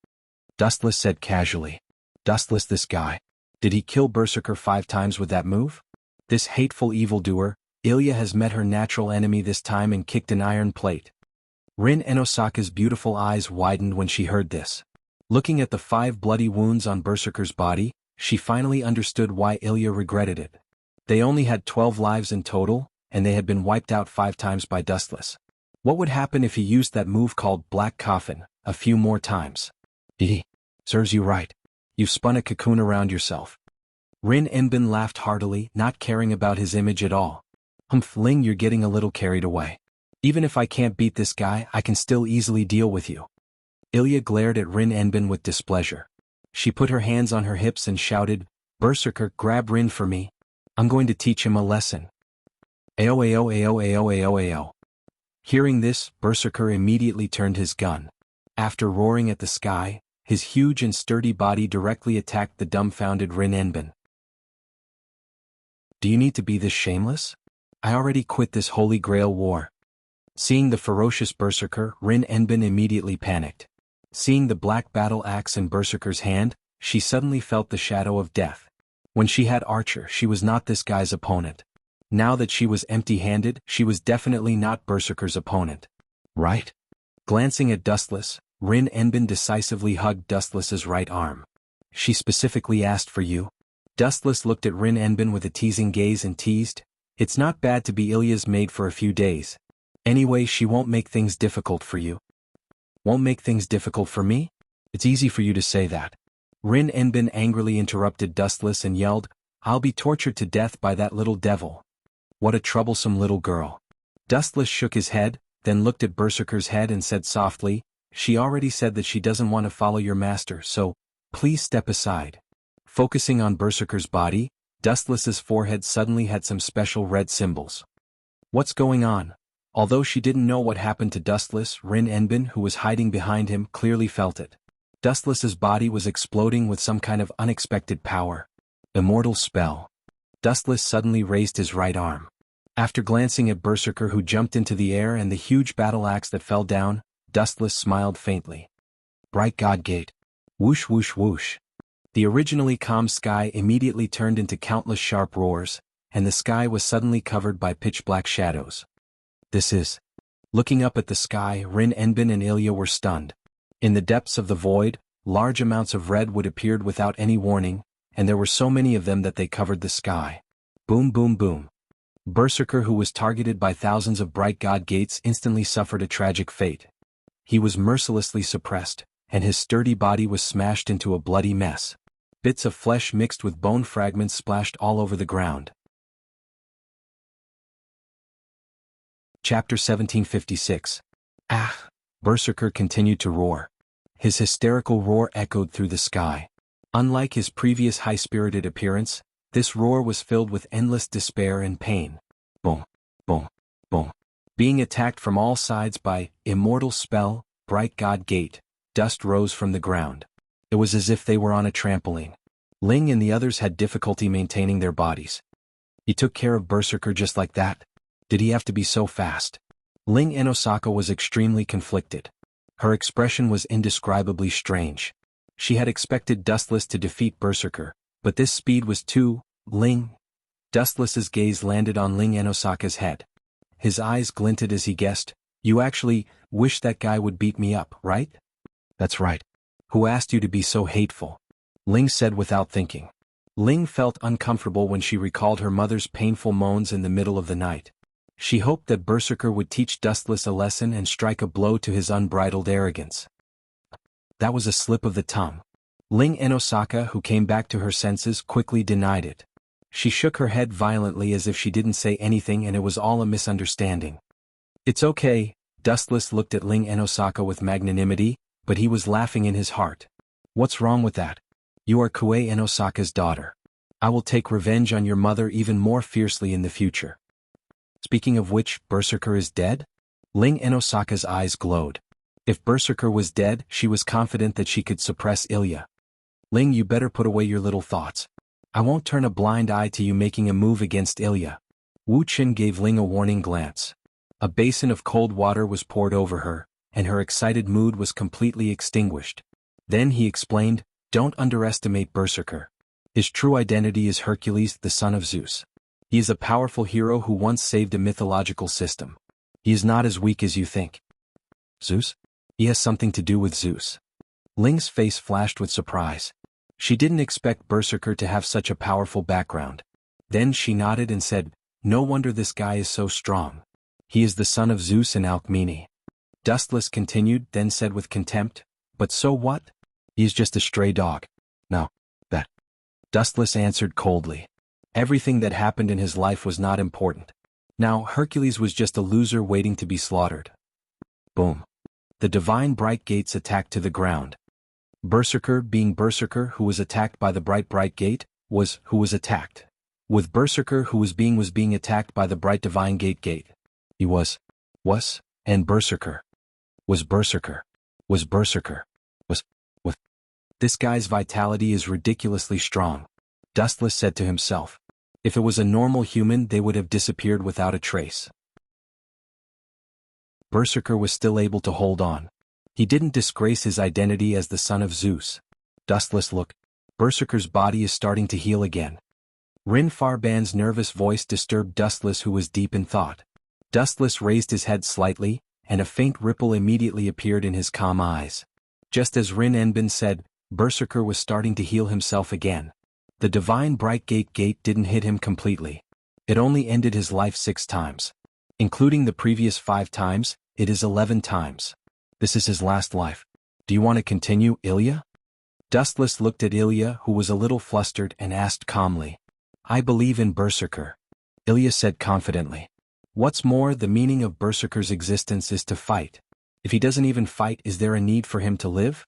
Dustless said casually. Dustless, this guy. Did he kill Berserker 5 times with that move? This hateful evildoer, Ilya has met her natural enemy this time and kicked an iron plate. Rin Enosaka's beautiful eyes widened when she heard this. Looking at the 5 bloody wounds on Berserker's body, she finally understood why Ilya regretted it. They only had 12 lives in total, and they had been wiped out 5 times by Dustless. What would happen if he used that move called Black Coffin a few more times? Serves you right. You've spun a cocoon around yourself. Rin Enbin laughed heartily, not caring about his image at all. Ling, you're getting a little carried away. Even if I can't beat this guy, I can still easily deal with you. Ilya glared at Rin Enbin with displeasure. She put her hands on her hips and shouted, Berserker, grab Rin for me. I'm going to teach him a lesson. Ao. Hearing this, Berserker immediately turned his gun. After roaring at the sky, his huge and sturdy body directly attacked the dumbfounded Rin Enbin. Do you need to be this shameless? I already quit this Holy Grail war. Seeing the ferocious Berserker, Rin Enbin immediately panicked. Seeing the black battle axe in Berserker's hand, she suddenly felt the shadow of death. When she had Archer, she was not this guy's opponent. Now that she was empty-handed, she was definitely not Berserker's opponent. Right? Glancing at Dustless, Rin Enbin decisively hugged Dustless's right arm. She specifically asked for you. Dustless looked at Rin Enbin with a teasing gaze and teased, It's not bad to be Ilya's maid for a few days. Anyway, she won't make things difficult for you. Won't make things difficult for me? It's easy for you to say that. Rin Enbin angrily interrupted Dustless and yelled, I'll be tortured to death by that little devil. What a troublesome little girl. Dustless shook his head, then looked at Berserker's head and said softly, She already said that she doesn't want to follow your master, so, please step aside. Focusing on Berserker's body, Dustless's forehead suddenly had some special red symbols. What's going on? Although she didn't know what happened to Dustless, Rin Enbin, who was hiding behind him, clearly felt it. Dustless's body was exploding with some kind of unexpected power. Immortal spell. Dustless suddenly raised his right arm. After glancing at Berserker, who jumped into the air, and the huge battle axe that fell down, Dustless smiled faintly. Bright God Gate. Whoosh whoosh whoosh. The originally calm sky immediately turned into countless sharp roars, and the sky was suddenly covered by pitch-black shadows. This is. Looking up at the sky, Rin Enbin and Ilya were stunned. In the depths of the void, large amounts of red wood appeared without any warning, and there were so many of them that they covered the sky. Boom boom boom. Berserker, who was targeted by thousands of bright god gates, instantly suffered a tragic fate. He was mercilessly suppressed, and his sturdy body was smashed into a bloody mess. Bits of flesh mixed with bone fragments splashed all over the ground. Chapter 1756. Ah! Berserker continued to roar. His hysterical roar echoed through the sky. Unlike his previous high-spirited appearance, this roar was filled with endless despair and pain. Boom, boom, boom. Being attacked from all sides by immortal spell, bright god gate, dust rose from the ground. It was as if they were on a trampoline. Ling and the others had difficulty maintaining their bodies. He took care of Berserker just like that? Did he have to be so fast? Ling Enosaka was extremely conflicted. Her expression was indescribably strange. She had expected Dustless to defeat Berserker, but this speed was too. Ling. Dustless's gaze landed on Ling Enosaka's head. His eyes glinted as he guessed, You actually wish that guy would beat me up, right? That's right. Who asked you to be so hateful? Ling said without thinking. Ling felt uncomfortable when she recalled her mother's painful moans in the middle of the night. She hoped that Berserker would teach Dustless a lesson and strike a blow to his unbridled arrogance. That was a slip of the tongue. Ling Enosaka, who came back to her senses, quickly denied it. She shook her head violently as if she didn't say anything and it was all a misunderstanding. It's okay. Dustless looked at Ling Enosaka with magnanimity, but he was laughing in his heart. What's wrong with that? You are Kue Enosaka's daughter. I will take revenge on your mother even more fiercely in the future. Speaking of which, Berserker is dead? Ling Enosaka's eyes glowed. If Berserker was dead, she was confident that she could suppress Ilya. Ling, you better put away your little thoughts. I won't turn a blind eye to you making a move against Ilya. Wu Qin gave Ling a warning glance. A basin of cold water was poured over her, and her excited mood was completely extinguished. Then he explained, "Don't underestimate Berserker. His true identity is Hercules, the son of Zeus. He is a powerful hero who once saved a mythological system. He is not as weak as you think." Zeus? He has something to do with Zeus. Ling's face flashed with surprise. She didn't expect Berserker to have such a powerful background. Then she nodded and said, "No wonder this guy is so strong. He is the son of Zeus and Alcmene." Dustless continued, then said with contempt, "But so what? He is just a stray dog." "No, that." Dustless answered coldly. Everything that happened in his life was not important. Now Hercules was just a loser waiting to be slaughtered. Boom. The divine bright gates attacked to the ground. Berserker, being Berserker who was attacked by the bright gate, was who was attacked. With Berserker who was being attacked by the bright divine gate. He was, and Berserker. Was. This guy's vitality is ridiculously strong, Dustless said to himself. If it was a normal human, they would have disappeared without a trace. Berserker was still able to hold on. He didn't disgrace his identity as the son of Zeus. Dustless looked. Berserker's body is starting to heal again. Rin Farban's nervous voice disturbed Dustless, who was deep in thought. Dustless raised his head slightly, and a faint ripple immediately appeared in his calm eyes. Just as Rin Enbin said, Berserker was starting to heal himself again. The divine bright gate didn't hit him completely. It only ended his life 6 times. Including the previous 5 times, it is 11 times. This is his last life. Do you want to continue, Ilya? Dustless looked at Ilya, who was a little flustered, and asked calmly. I believe in Berserker, Ilya said confidently. What's more, the meaning of Berserker's existence is to fight. If he doesn't even fight, is there a need for him to live?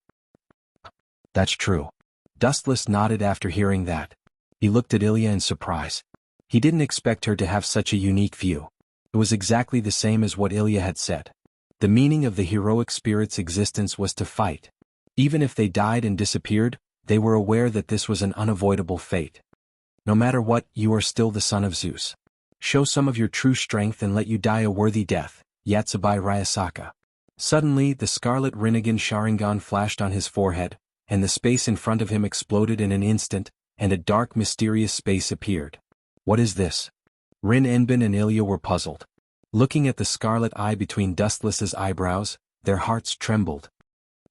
That's true. Dustless nodded after hearing that. He looked at Ilya in surprise. He didn't expect her to have such a unique view. It was exactly the same as what Ilya had said. The meaning of the heroic spirit's existence was to fight. Even if they died and disappeared, they were aware that this was an unavoidable fate. No matter what, you are still the son of Zeus. Show some of your true strength and let you die a worthy death, Yatsubai Ryasaka. Suddenly, the scarlet Rinnegan Sharingan flashed on his forehead, and the space in front of him exploded in an instant, and a dark mysterious space appeared. What is this? Rin Enbin and Ilya were puzzled. Looking at the scarlet eye between Dustless's eyebrows, their hearts trembled.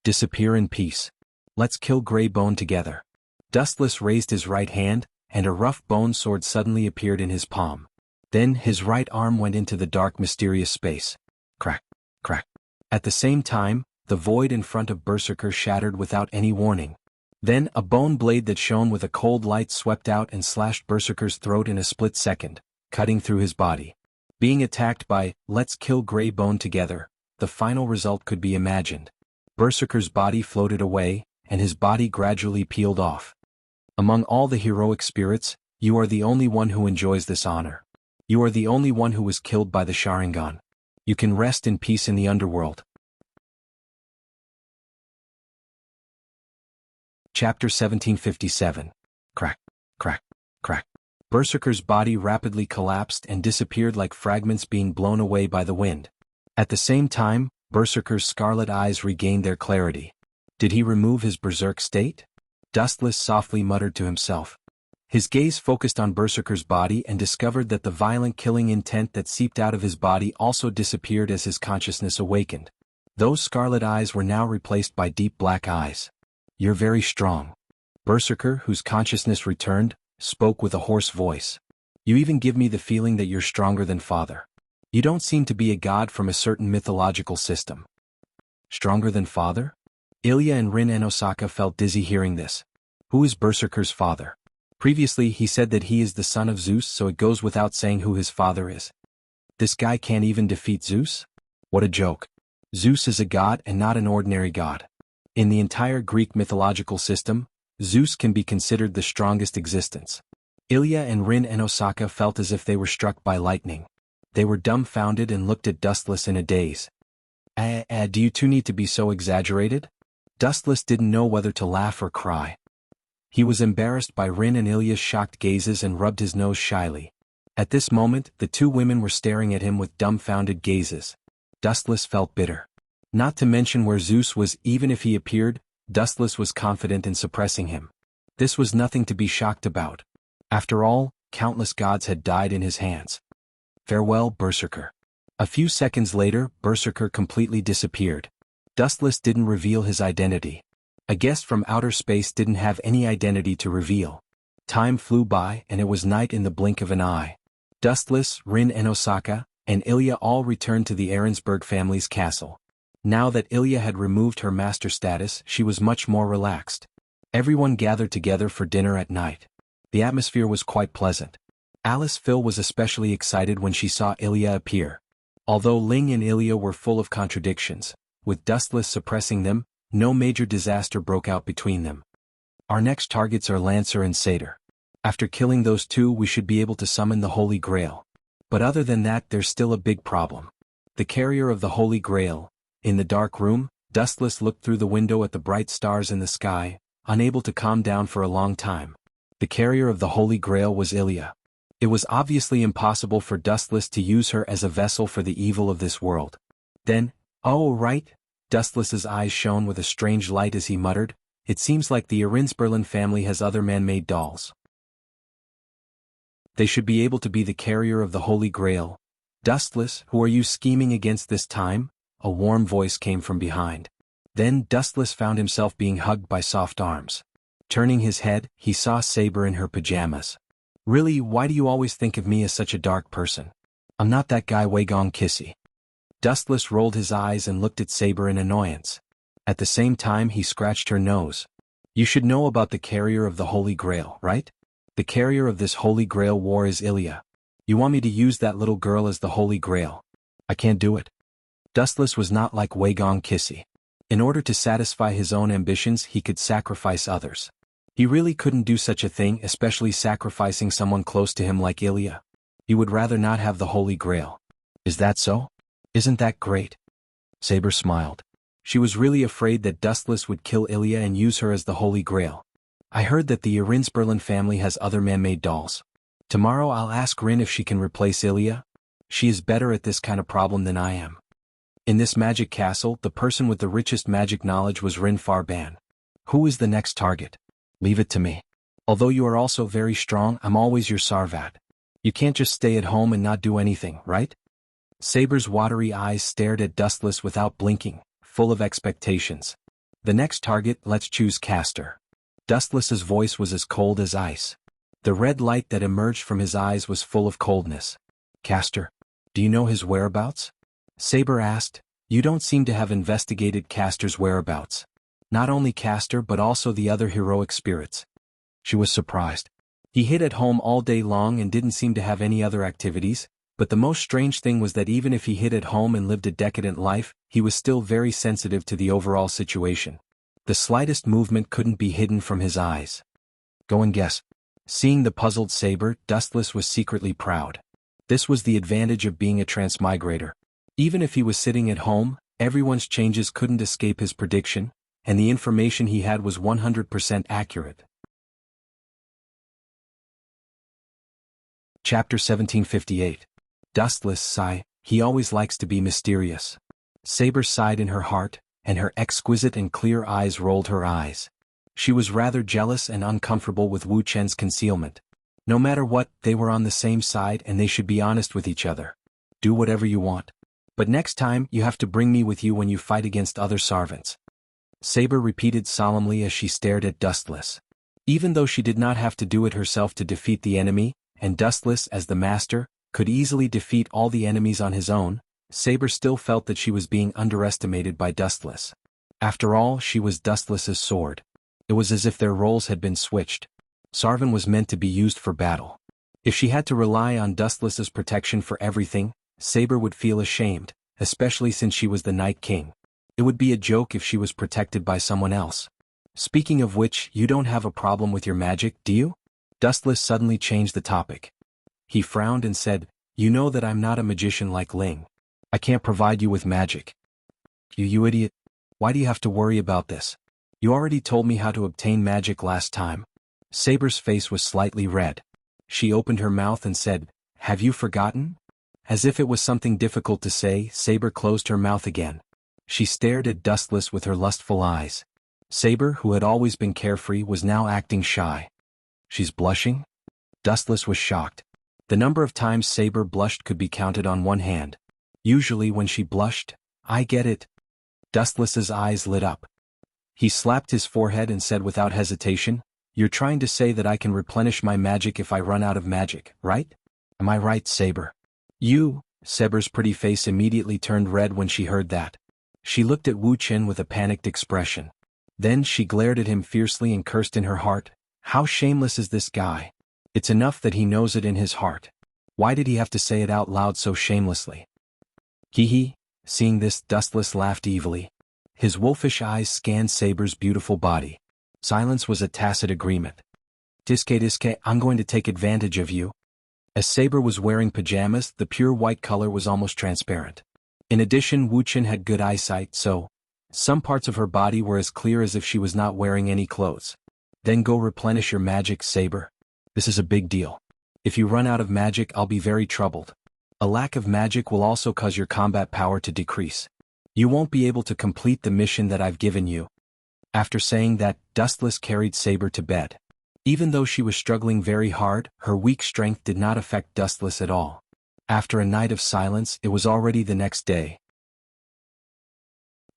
Disappear in peace. Let's kill Grey Bone together. Dustless raised his right hand, and a rough bone sword suddenly appeared in his palm. Then his right arm went into the dark mysterious space. Crack, crack. At the same time, the void in front of Berserker shattered without any warning. Then a bone blade that shone with a cold light swept out and slashed Berserker's throat in a split second, cutting through his body. Being attacked by, let's kill Grey Bone together, the final result could be imagined. Berserker's body floated away, and his body gradually peeled off. Among all the heroic spirits, you are the only one who enjoys this honor. You are the only one who was killed by the Sharingan. You can rest in peace in the underworld. Chapter 1757. Crack, crack, crack. Berserker's body rapidly collapsed and disappeared like fragments being blown away by the wind. At the same time, Berserker's scarlet eyes regained their clarity. Did he remove his berserk state? Dustless softly muttered to himself. His gaze focused on Berserker's body and discovered that the violent killing intent that seeped out of his body also disappeared as his consciousness awakened. Those scarlet eyes were now replaced by deep black eyes. You're very strong. Berserker, whose consciousness returned, spoke with a hoarse voice. You even give me the feeling that you're stronger than Father. You don't seem to be a god from a certain mythological system. Stronger than Father? Ilya and Rin Enosaka felt dizzy hearing this. Who is Berserker's father? Previously he said that he is the son of Zeus, so it goes without saying who his father is. This guy can't even defeat Zeus? What a joke. Zeus is a god and not an ordinary god. In the entire Greek mythological system, Zeus can be considered the strongest existence. Ilya and Rin Enosaka felt as if they were struck by lightning. They were dumbfounded and looked at Dustless in a daze. Do you two need to be so exaggerated? Dustless didn't know whether to laugh or cry. He was embarrassed by Rin and Ilya's shocked gazes and rubbed his nose shyly. At this moment, the two women were staring at him with dumbfounded gazes. Dustless felt bitter. Not to mention where Zeus was. Even if he appeared, Dustless was confident in suppressing him. This was nothing to be shocked about. After all, countless gods had died in his hands. Farewell, Berserker. A few seconds later, Berserker completely disappeared. Dustless didn't reveal his identity. A guest from outer space didn't have any identity to reveal. Time flew by and it was night in the blink of an eye. Dustless, Rin and Osaka, and Ilya all returned to the Ahrensburg family's castle. Now that Ilya had removed her master status, she was much more relaxed. Everyone gathered together for dinner at night. The atmosphere was quite pleasant. Alice Phil was especially excited when she saw Ilya appear. Although Ling and Ilya were full of contradictions, with Dustless suppressing them, no major disaster broke out between them. Our next targets are Lancer and Satyr. After killing those two, we should be able to summon the Holy Grail. But other than that, there's still a big problem. The carrier of the Holy Grail. In the dark room, Dustless looked through the window at the bright stars in the sky, unable to calm down for a long time. The carrier of the Holy Grail was Ilya. It was obviously impossible for Dustless to use her as a vessel for the evil of this world. Then, oh right, Dustless's eyes shone with a strange light as he muttered, it seems like the Ahrensburg family has other man-made dolls. They should be able to be the carrier of the Holy Grail. Dustless, who are you scheming against this time? A warm voice came from behind. Then Dustless found himself being hugged by soft arms. Turning his head, he saw Saber in her pajamas. Really, why do you always think of me as such a dark person? I'm not that guy Weigong Kissy. Dustless rolled his eyes and looked at Saber in annoyance. At the same time he scratched her nose. You should know about the carrier of the Holy Grail, right? The carrier of this Holy Grail war is Ilya. You want me to use that little girl as the Holy Grail? I can't do it. Dustless was not like Weigong Kissy. In order to satisfy his own ambitions he could sacrifice others. He really couldn't do such a thing, especially sacrificing someone close to him like Ilya. He would rather not have the Holy Grail. Is that so? Isn't that great? Saber smiled. She was really afraid that Dustless would kill Ilya and use her as the Holy Grail. I heard that the Ahrensburg family has other man-made dolls. Tomorrow I'll ask Rin if she can replace Ilya. She is better at this kind of problem than I am. In this magic castle, the person with the richest magic knowledge was Rin Farban. Who is the next target? Leave it to me. Although you are also very strong, I'm always your Sarvat. You can't just stay at home and not do anything, right? Saber's watery eyes stared at Dustless without blinking, full of expectations. The next target, let's choose Castor. Dustless's voice was as cold as ice. The red light that emerged from his eyes was full of coldness. Castor? Do you know his whereabouts? Saber asked. You don't seem to have investigated Castor's whereabouts. Not only Castor but also the other heroic spirits. She was surprised. He hid at home all day long and didn't seem to have any other activities, but the most strange thing was that even if he hid at home and lived a decadent life, he was still very sensitive to the overall situation. The slightest movement couldn't be hidden from his eyes. Go and guess. Seeing the puzzled Saber, Dustless was secretly proud. This was the advantage of being a transmigrator. Even if he was sitting at home, everyone's changes couldn't escape his prediction, and the information he had was 100% accurate. Chapter 1758. Dustless sigh, he always likes to be mysterious. Saber sighed in her heart, and her exquisite and clear eyes rolled her eyes. She was rather jealous and uncomfortable with Wu Chen's concealment. No matter what, they were on the same side and they should be honest with each other. Do whatever you want. But next time, you have to bring me with you when you fight against other Sarvants. Saber repeated solemnly as she stared at Dustless. Even though she did not have to do it herself to defeat the enemy, and Dustless, as the master, could easily defeat all the enemies on his own, Saber still felt that she was being underestimated by Dustless. After all, she was Dustless's sword. It was as if their roles had been switched. Sarvan was meant to be used for battle. If she had to rely on Dustless's protection for everything, Saber would feel ashamed, especially since she was the Night King. It would be a joke if she was protected by someone else. Speaking of which, you don't have a problem with your magic, do you? Dustless suddenly changed the topic. He frowned and said, You know that I'm not a magician like Ling. I can't provide you with magic. You idiot. Why do you have to worry about this? You already told me how to obtain magic last time. Saber's face was slightly red. She opened her mouth and said, have you forgotten? As if it was something difficult to say, Saber closed her mouth again. She stared at Dustless with her lustful eyes. Saber, who had always been carefree, was now acting shy. She's blushing? Dustless was shocked. The number of times Saber blushed could be counted on one hand. Usually when she blushed, I get it. Dustless's eyes lit up. He slapped his forehead and said without hesitation, "You're trying to say that I can replenish my magic if I run out of magic, right? Am I right, Saber?" Saber's pretty face immediately turned red when she heard that. She looked at Wuxia with a panicked expression. Then she glared at him fiercely and cursed in her heart, "How shameless is this guy? It's enough that he knows it in his heart. Why did he have to say it out loud so shamelessly?" Hee. Seeing this, Dustless laughed evilly. His wolfish eyes scanned Saber's beautiful body. Silence was a tacit agreement. Diske, I'm going to take advantage of you. As Saber was wearing pajamas, the pure white color was almost transparent. In addition, Wuxia had good eyesight, so some parts of her body were as clear as if she was not wearing any clothes. Then go replenish your magic, Saber. This is a big deal. If you run out of magic, I'll be very troubled. A lack of magic will also cause your combat power to decrease. You won't be able to complete the mission that I've given you. After saying that, Dustless carried Saber to bed. Even though she was struggling very hard, her weak strength did not affect Dustless at all. After a night of silence, it was already the next day.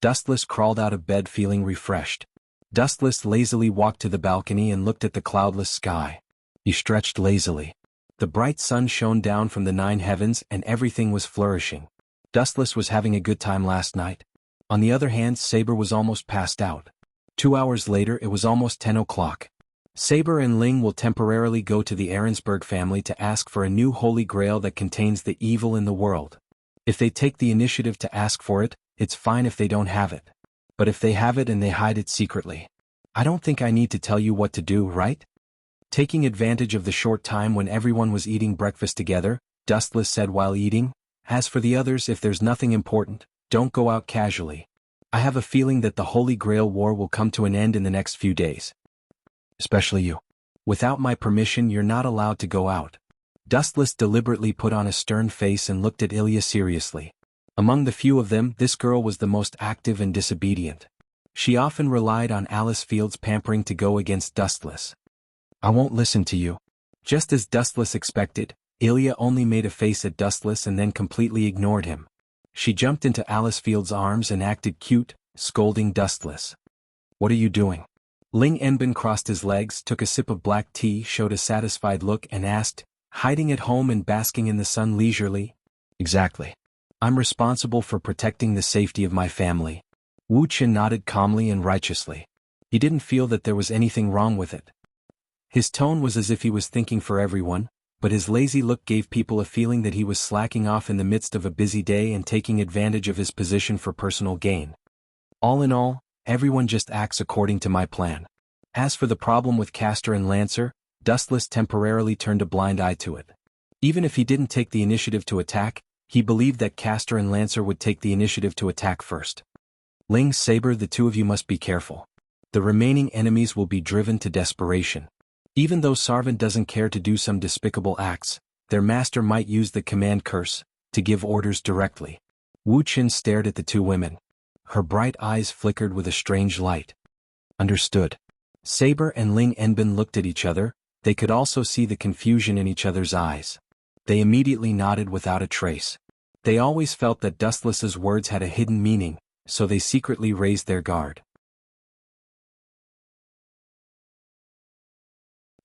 Dustless crawled out of bed feeling refreshed. Dustless lazily walked to the balcony and looked at the cloudless sky. He stretched lazily. The bright sun shone down from the 9 heavens and everything was flourishing. Dustless was having a good time last night. On the other hand, Saber was almost passed out. 2 hours later, it was almost 10 o'clock. Saber and Ling will temporarily go to the Ahrensberg family to ask for a new holy grail that contains the evil in the world. If they take the initiative to ask for it, it's fine if they don't have it. But if they have it and they hide it secretly, I don't think I need to tell you what to do, right? Taking advantage of the short time when everyone was eating breakfast together, Dustless said while eating, "As for the others, if there's nothing important, don't go out casually. I have a feeling that the Holy Grail War will come to an end in the next few days. Especially you. Without my permission, you're not allowed to go out." Dustless deliberately put on a stern face and looked at Ilya seriously. Among the few of them, this girl was the most active and disobedient. She often relied on Alice Field's pampering to go against Dustless. "I won't listen to you." Just as Dustless expected, Ilya only made a face at Dustless and then completely ignored him. She jumped into Alice Field's arms and acted cute, scolding Dustless. "What are you doing?" Ling Enbin crossed his legs, took a sip of black tea, showed a satisfied look and asked, "Hiding at home and basking in the sun leisurely?" "Exactly. I'm responsible for protecting the safety of my family." Wuxia nodded calmly and righteously. He didn't feel that there was anything wrong with it. His tone was as if he was thinking for everyone, but his lazy look gave people a feeling that he was slacking off in the midst of a busy day and taking advantage of his position for personal gain. All in all, everyone just acts according to my plan. As for the problem with Castor and Lancer, Dustless temporarily turned a blind eye to it. Even if he didn't take the initiative to attack, he believed that Castor and Lancer would take the initiative to attack first. Ling, Saber, the two of you must be careful. The remaining enemies will be driven to desperation. Even though Sarvan doesn't care to do some despicable acts, their master might use the command curse to give orders directly. Wuxia stared at the two women. Her bright eyes flickered with a strange light. Understood. Saber and Ling Enbin looked at each other. They could also see the confusion in each other's eyes. They immediately nodded without a trace. They always felt that Dustless's words had a hidden meaning, so they secretly raised their guard.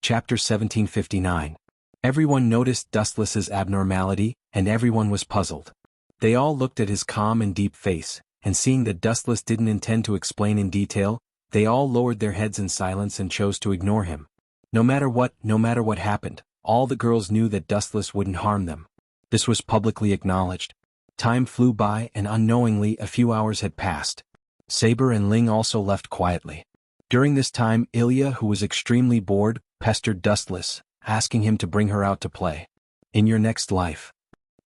Chapter 1759. Everyone noticed Dustless's abnormality, and everyone was puzzled. They all looked at his calm and deep face, and seeing that Dustless didn't intend to explain in detail, they all lowered their heads in silence and chose to ignore him. No matter what happened, all the girls knew that Dustless wouldn't harm them. This was publicly acknowledged. Time flew by and unknowingly a few hours had passed. Saber and Ling also left quietly. During this time, Ilya, who was extremely bored, pestered Dustless, asking him to bring her out to play. In your next life.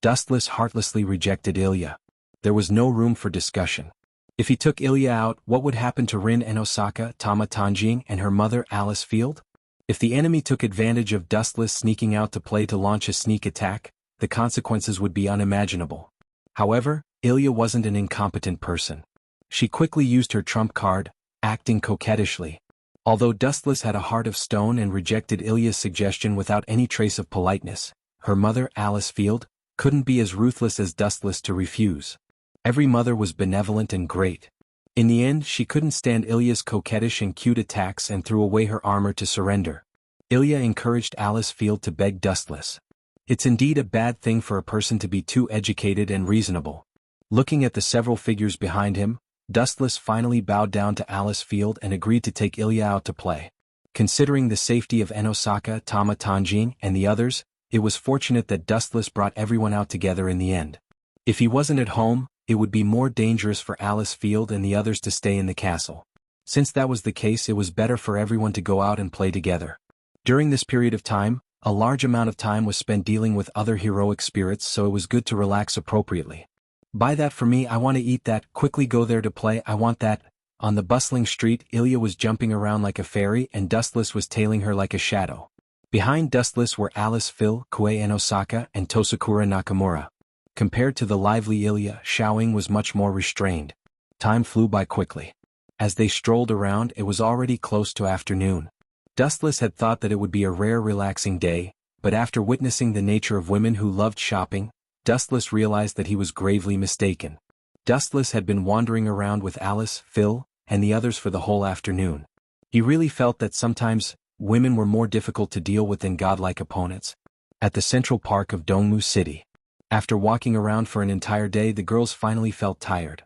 Dustless heartlessly rejected Ilya. There was no room for discussion. If he took Ilya out, what would happen to Rin and Osaka, Tama Tanjing, and her mother Alice Field? If the enemy took advantage of Dustless sneaking out to play to launch a sneak attack, the consequences would be unimaginable. However, Ilya wasn't an incompetent person. She quickly used her trump card, acting coquettishly. Although Dustless had a heart of stone and rejected Ilya's suggestion without any trace of politeness, her mother, Alice Field, couldn't be as ruthless as Dustless to refuse. Every mother was benevolent and great. In the end, she couldn't stand Ilya's coquettish and cute attacks and threw away her armor to surrender. Ilya encouraged Alice Field to beg Dustless. It's indeed a bad thing for a person to be too educated and reasonable. Looking at the several figures behind him, Dustless finally bowed down to Alice Field and agreed to take Ilya out to play. Considering the safety of Enosaka, Tama Tanjin, and the others, it was fortunate that Dustless brought everyone out together in the end. If he wasn't at home, it would be more dangerous for Alice Field and the others to stay in the castle. Since that was the case, it was better for everyone to go out and play together. During this period of time, a large amount of time was spent dealing with other heroic spirits, so it was good to relax appropriately. Buy that for me, I want to eat that, quickly go there to play, I want that. On the bustling street, Ilya was jumping around like a fairy and Dustless was tailing her like a shadow. Behind Dustless were Alice Phil, Kue Enosaka, and Tosakura Nakamura. Compared to the lively Ilya, Xiaoying was much more restrained. Time flew by quickly. As they strolled around, it was already close to afternoon. Dustless had thought that it would be a rare relaxing day, but after witnessing the nature of women who loved shopping, Dustless realized that he was gravely mistaken. Dustless had been wandering around with Alice, Phil, and the others for the whole afternoon. He really felt that sometimes, women were more difficult to deal with than godlike opponents. At the Central Park of Dongmu City. After walking around for an entire day, the girls finally felt tired.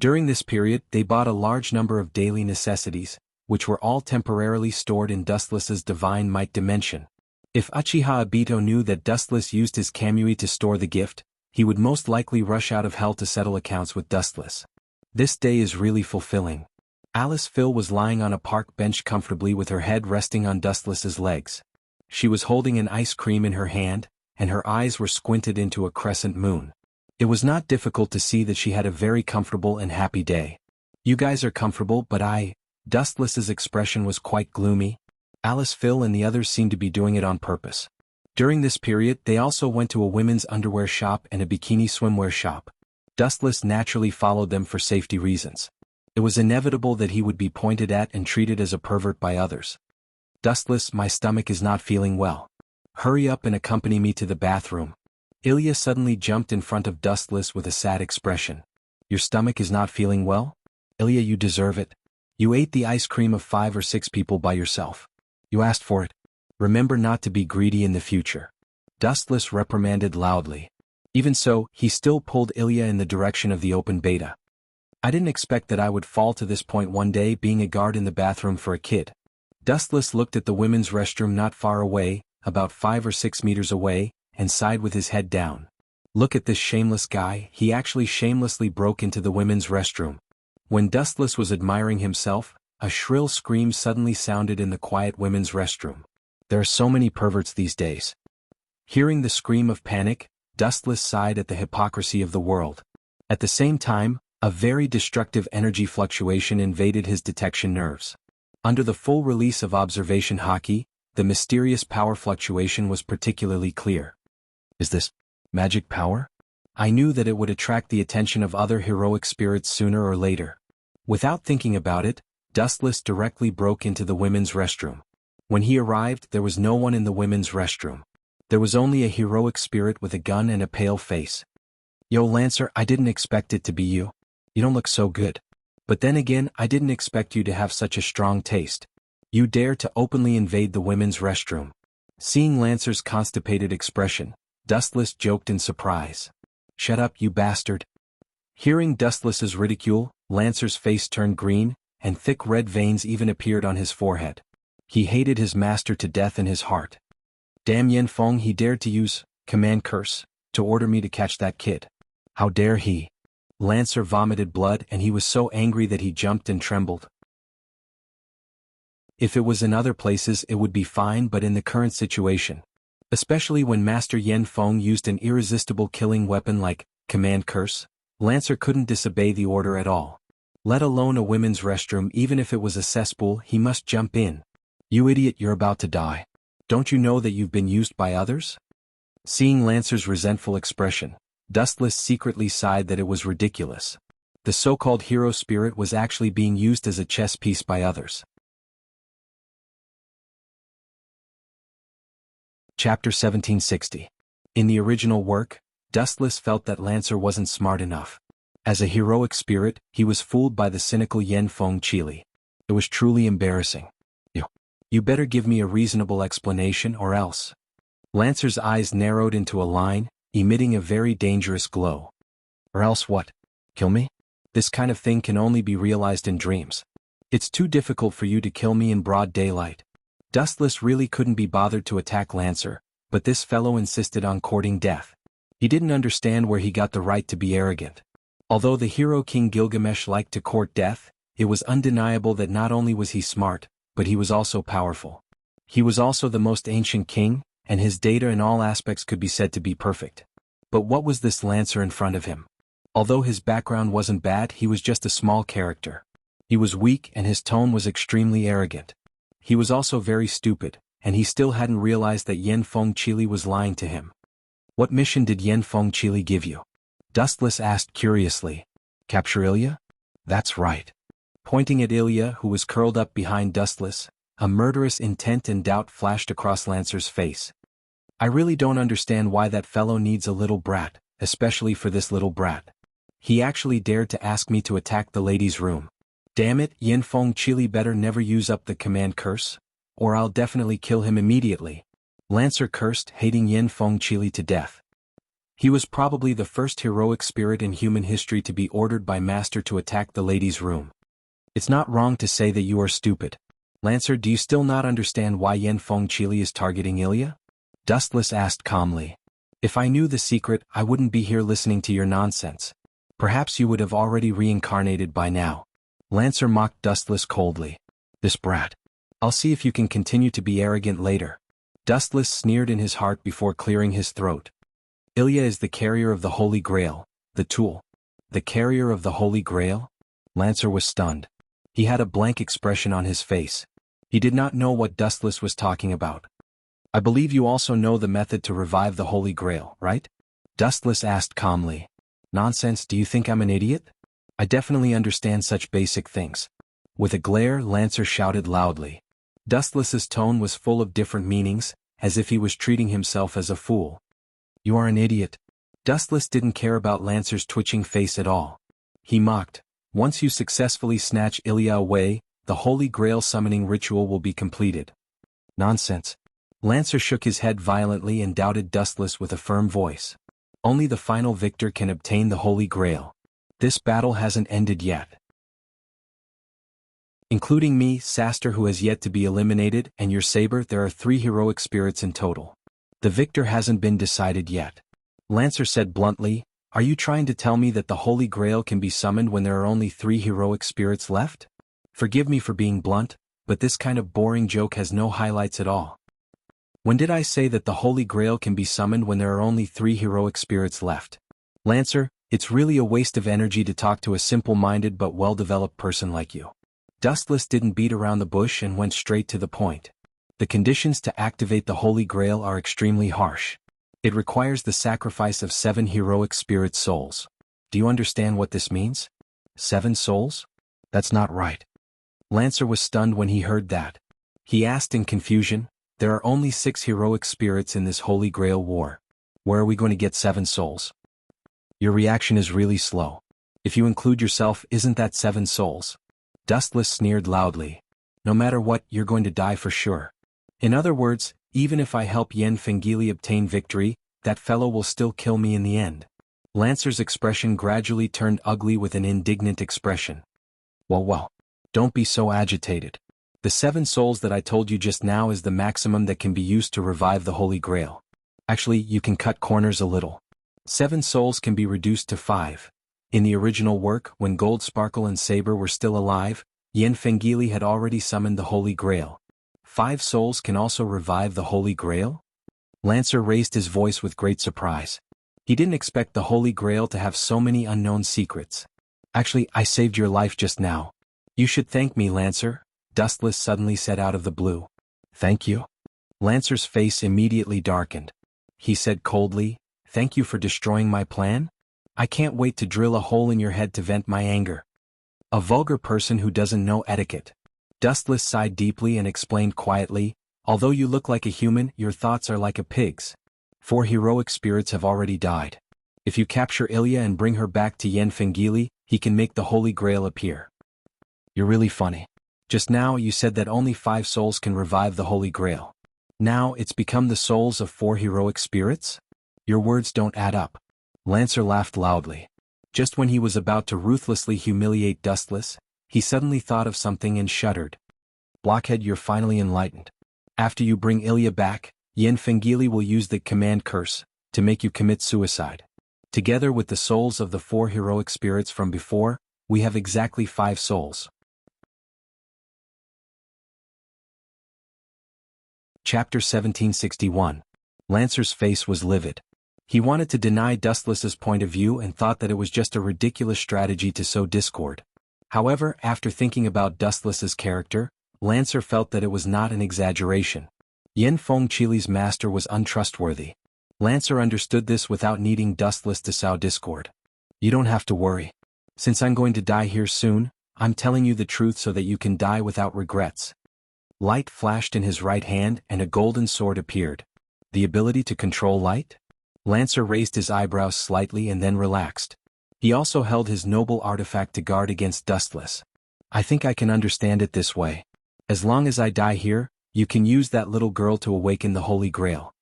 During this period, they bought a large number of daily necessities, which were all temporarily stored in Dustless's Divine Might dimension. If Uchiha Obito knew that Dustless used his Kamui to store the gift, he would most likely rush out of hell to settle accounts with Dustless. This day is really fulfilling. Alice Phil was lying on a park bench comfortably with her head resting on Dustless's legs. She was holding an ice cream in her hand, and her eyes were squinted into a crescent moon. It was not difficult to see that she had a very comfortable and happy day. You guys are comfortable, but Dustless's expression was quite gloomy. Alice Phil and the others seemed to be doing it on purpose. During this period, they also went to a women's underwear shop and a bikini swimwear shop. Dustless naturally followed them for safety reasons. It was inevitable that he would be pointed at and treated as a pervert by others. Dustless, my stomach is not feeling well. Hurry up and accompany me to the bathroom. Ilya suddenly jumped in front of Dustless with a sad expression. Your stomach is not feeling well? Ilya, you deserve it. You ate the ice cream of 5 or 6 people by yourself. You asked for it. Remember not to be greedy in the future. Dustless reprimanded loudly. Even so, he still pulled Ilya in the direction of the open beta. I didn't expect that I would fall to this point one day, being a guard in the bathroom for a kid. Dustless looked at the women's restroom not far away, about 5 or 6 meters away, and sighed with his head down. Look at this shameless guy, he actually shamelessly broke into the women's restroom. When Dustless was admiring himself, a shrill scream suddenly sounded in the quiet women's restroom. There are so many perverts these days. Hearing the scream of panic, Dustless sighed at the hypocrisy of the world. At the same time, a very destructive energy fluctuation invaded his detection nerves. Under the full release of observation haki, the mysterious power fluctuation was particularly clear. Is this magic power? I knew that it would attract the attention of other heroic spirits sooner or later. Without thinking about it, Dustless directly broke into the women's restroom. When he arrived, there was no one in the women's restroom. There was only a heroic spirit with a gun and a pale face. Yo, Lancer, I didn't expect it to be you. You don't look so good. But then again, I didn't expect you to have such a strong taste. You dare to openly invade the women's restroom. Seeing Lancer's constipated expression, Dustless joked in surprise. Shut up, you bastard. Hearing Dustless's ridicule, Lancer's face turned green, and thick red veins even appeared on his forehead. He hated his master to death in his heart. Damn Yanfeng, he dared to use command curse to order me to catch that kid. How dare he? Lancer vomited blood and he was so angry that he jumped and trembled. If it was in other places it would be fine, but in the current situation, especially when Master Yanfeng used an irresistible killing weapon like command curse, Lancer couldn't disobey the order at all. Let alone a women's restroom, even if it was a cesspool, he must jump in. You idiot, you're about to die. Don't you know that you've been used by others? Seeing Lancer's resentful expression, Dustless secretly sighed that it was ridiculous. The so-called hero spirit was actually being used as a chess piece by others. Chapter 1760. In the original work, Dustless felt that Lancer wasn't smart enough. As a heroic spirit, he was fooled by the cynical Yen Feng Qili. It was truly embarrassing. You better give me a reasonable explanation or else. Lancer's eyes narrowed into a line, emitting a very dangerous glow. Or else what? Kill me? This kind of thing can only be realized in dreams. It's too difficult for you to kill me in broad daylight. Dustless really couldn't be bothered to attack Lancer, but this fellow insisted on courting death. He didn't understand where he got the right to be arrogant. Although the hero King Gilgamesh liked to court death, it was undeniable that not only was he smart, but he was also powerful. He was also the most ancient king, and his data in all aspects could be said to be perfect. But what was this Lancer in front of him? Although his background wasn't bad, he was just a small character. He was weak and his tone was extremely arrogant. He was also very stupid, and he still hadn't realized that Yen Feng Qili was lying to him. What mission did Yen Feng Qili give you? Dustless asked curiously. Capture Ilya? That's right. Pointing at Ilya, who was curled up behind Dustless, a murderous intent and doubt flashed across Lancer's face. I really don't understand why that fellow needs a little brat, especially for this little brat. He actually dared to ask me to attack the ladies' room. Damn it, Yen Feng Qili better never use up the command curse, or I'll definitely kill him immediately. Lancer cursed, hating Yen Feng Qili to death. He was probably the first heroic spirit in human history to be ordered by Master to attack the ladies' room. It's not wrong to say that you are stupid. Lancer, do you still not understand why Yen Feng Qili is targeting Ilya? Dustless asked calmly. If I knew the secret, I wouldn't be here listening to your nonsense. Perhaps you would have already reincarnated by now. Lancer mocked Dustless coldly. This brat. I'll see if you can continue to be arrogant later. Dustless sneered in his heart before clearing his throat. Ilya is the carrier of the Holy Grail, the tool. The carrier of the Holy Grail? Lancer was stunned. He had a blank expression on his face. He did not know what Dustless was talking about. I believe you also know the method to revive the Holy Grail, right? Dustless asked calmly. Nonsense, do you think I'm an idiot? I definitely understand such basic things. With a glare, Lancer shouted loudly. Dustless's tone was full of different meanings, as if he was treating himself as a fool. You are an idiot. Dustless didn't care about Lancer's twitching face at all. He mocked. Once you successfully snatch Ilya away, the Holy Grail summoning ritual will be completed. Nonsense. Lancer shook his head violently and doubted Dustless with a firm voice. Only the final victor can obtain the Holy Grail. This battle hasn't ended yet. Including me, Saster, who has yet to be eliminated, and your saber, there are 3 heroic spirits in total. The victor hasn't been decided yet. Lancer said bluntly, are you trying to tell me that the Holy Grail can be summoned when there are only 3 heroic spirits left? Forgive me for being blunt, but this kind of boring joke has no highlights at all. When did I say that the Holy Grail can be summoned when there are only 3 heroic spirits left? Lancer, it's really a waste of energy to talk to a simple-minded but well-developed person like you. Dustless didn't beat around the bush and went straight to the point. The conditions to activate the Holy Grail are extremely harsh. It requires the sacrifice of 7 heroic spirit souls. Do you understand what this means? 7 souls? That's not right. Lancer was stunned when he heard that. He asked in confusion, there are only 6 heroic spirits in this Holy Grail war. Where are we going to get 7 souls? Your reaction is really slow. If you include yourself, isn't that 7 souls? Dustless sneered loudly. No matter what, you're going to die for sure. In other words, even if I help Yen Feng Qili obtain victory, that fellow will still kill me in the end. Lancer's expression gradually turned ugly with an indignant expression. Well, don't be so agitated. The 7 souls that I told you just now is the maximum that can be used to revive the Holy Grail. Actually, you can cut corners a little. 7 souls can be reduced to 5. In the original work, when Gold Sparkle and Saber were still alive, Yen Feng Qili had already summoned the Holy Grail. 5 souls can also revive the Holy Grail? Lancer raised his voice with great surprise. He didn't expect the Holy Grail to have so many unknown secrets. Actually, I saved your life just now. You should thank me, Lancer, Dustless suddenly said out of the blue. Thank you? Lancer's face immediately darkened. He said coldly, "Thank you for destroying my plan? I can't wait to drill a hole in your head to vent my anger." A vulgar person who doesn't know etiquette. Dustless sighed deeply and explained quietly, "Although you look like a human, your thoughts are like a pig's. 4 heroic spirits have already died. If you capture Ilya and bring her back to Yen Fengili, he can make the Holy Grail appear." "You're really funny. Just now you said that only 5 souls can revive the Holy Grail. Now it's become the souls of 4 heroic spirits? Your words don't add up." Lancer laughed loudly. Just when he was about to ruthlessly humiliate Dustless, he suddenly thought of something and shuddered. "Blockhead, you're finally enlightened. After you bring Ilya back, Yen Fengili will use the command curse to make you commit suicide. Together with the souls of the 4 heroic spirits from before, we have exactly 5 souls." Chapter 1761. Lancer's face was livid. He wanted to deny Dustless's point of view and thought that it was just a ridiculous strategy to sow discord. However, after thinking about Dustless's character, Lancer felt that it was not an exaggeration. Yen Fengili's master was untrustworthy. Lancer understood this without needing Dustless to sow discord. "You don't have to worry. Since I'm going to die here soon, I'm telling you the truth so that you can die without regrets." Light flashed in his right hand and a golden sword appeared. The ability to control light? Lancer raised his eyebrows slightly and then relaxed. He also held his noble artifact to guard against Dustless. "I think I can understand it this way. As long as I die here, you can use that little girl to awaken the Holy Grail.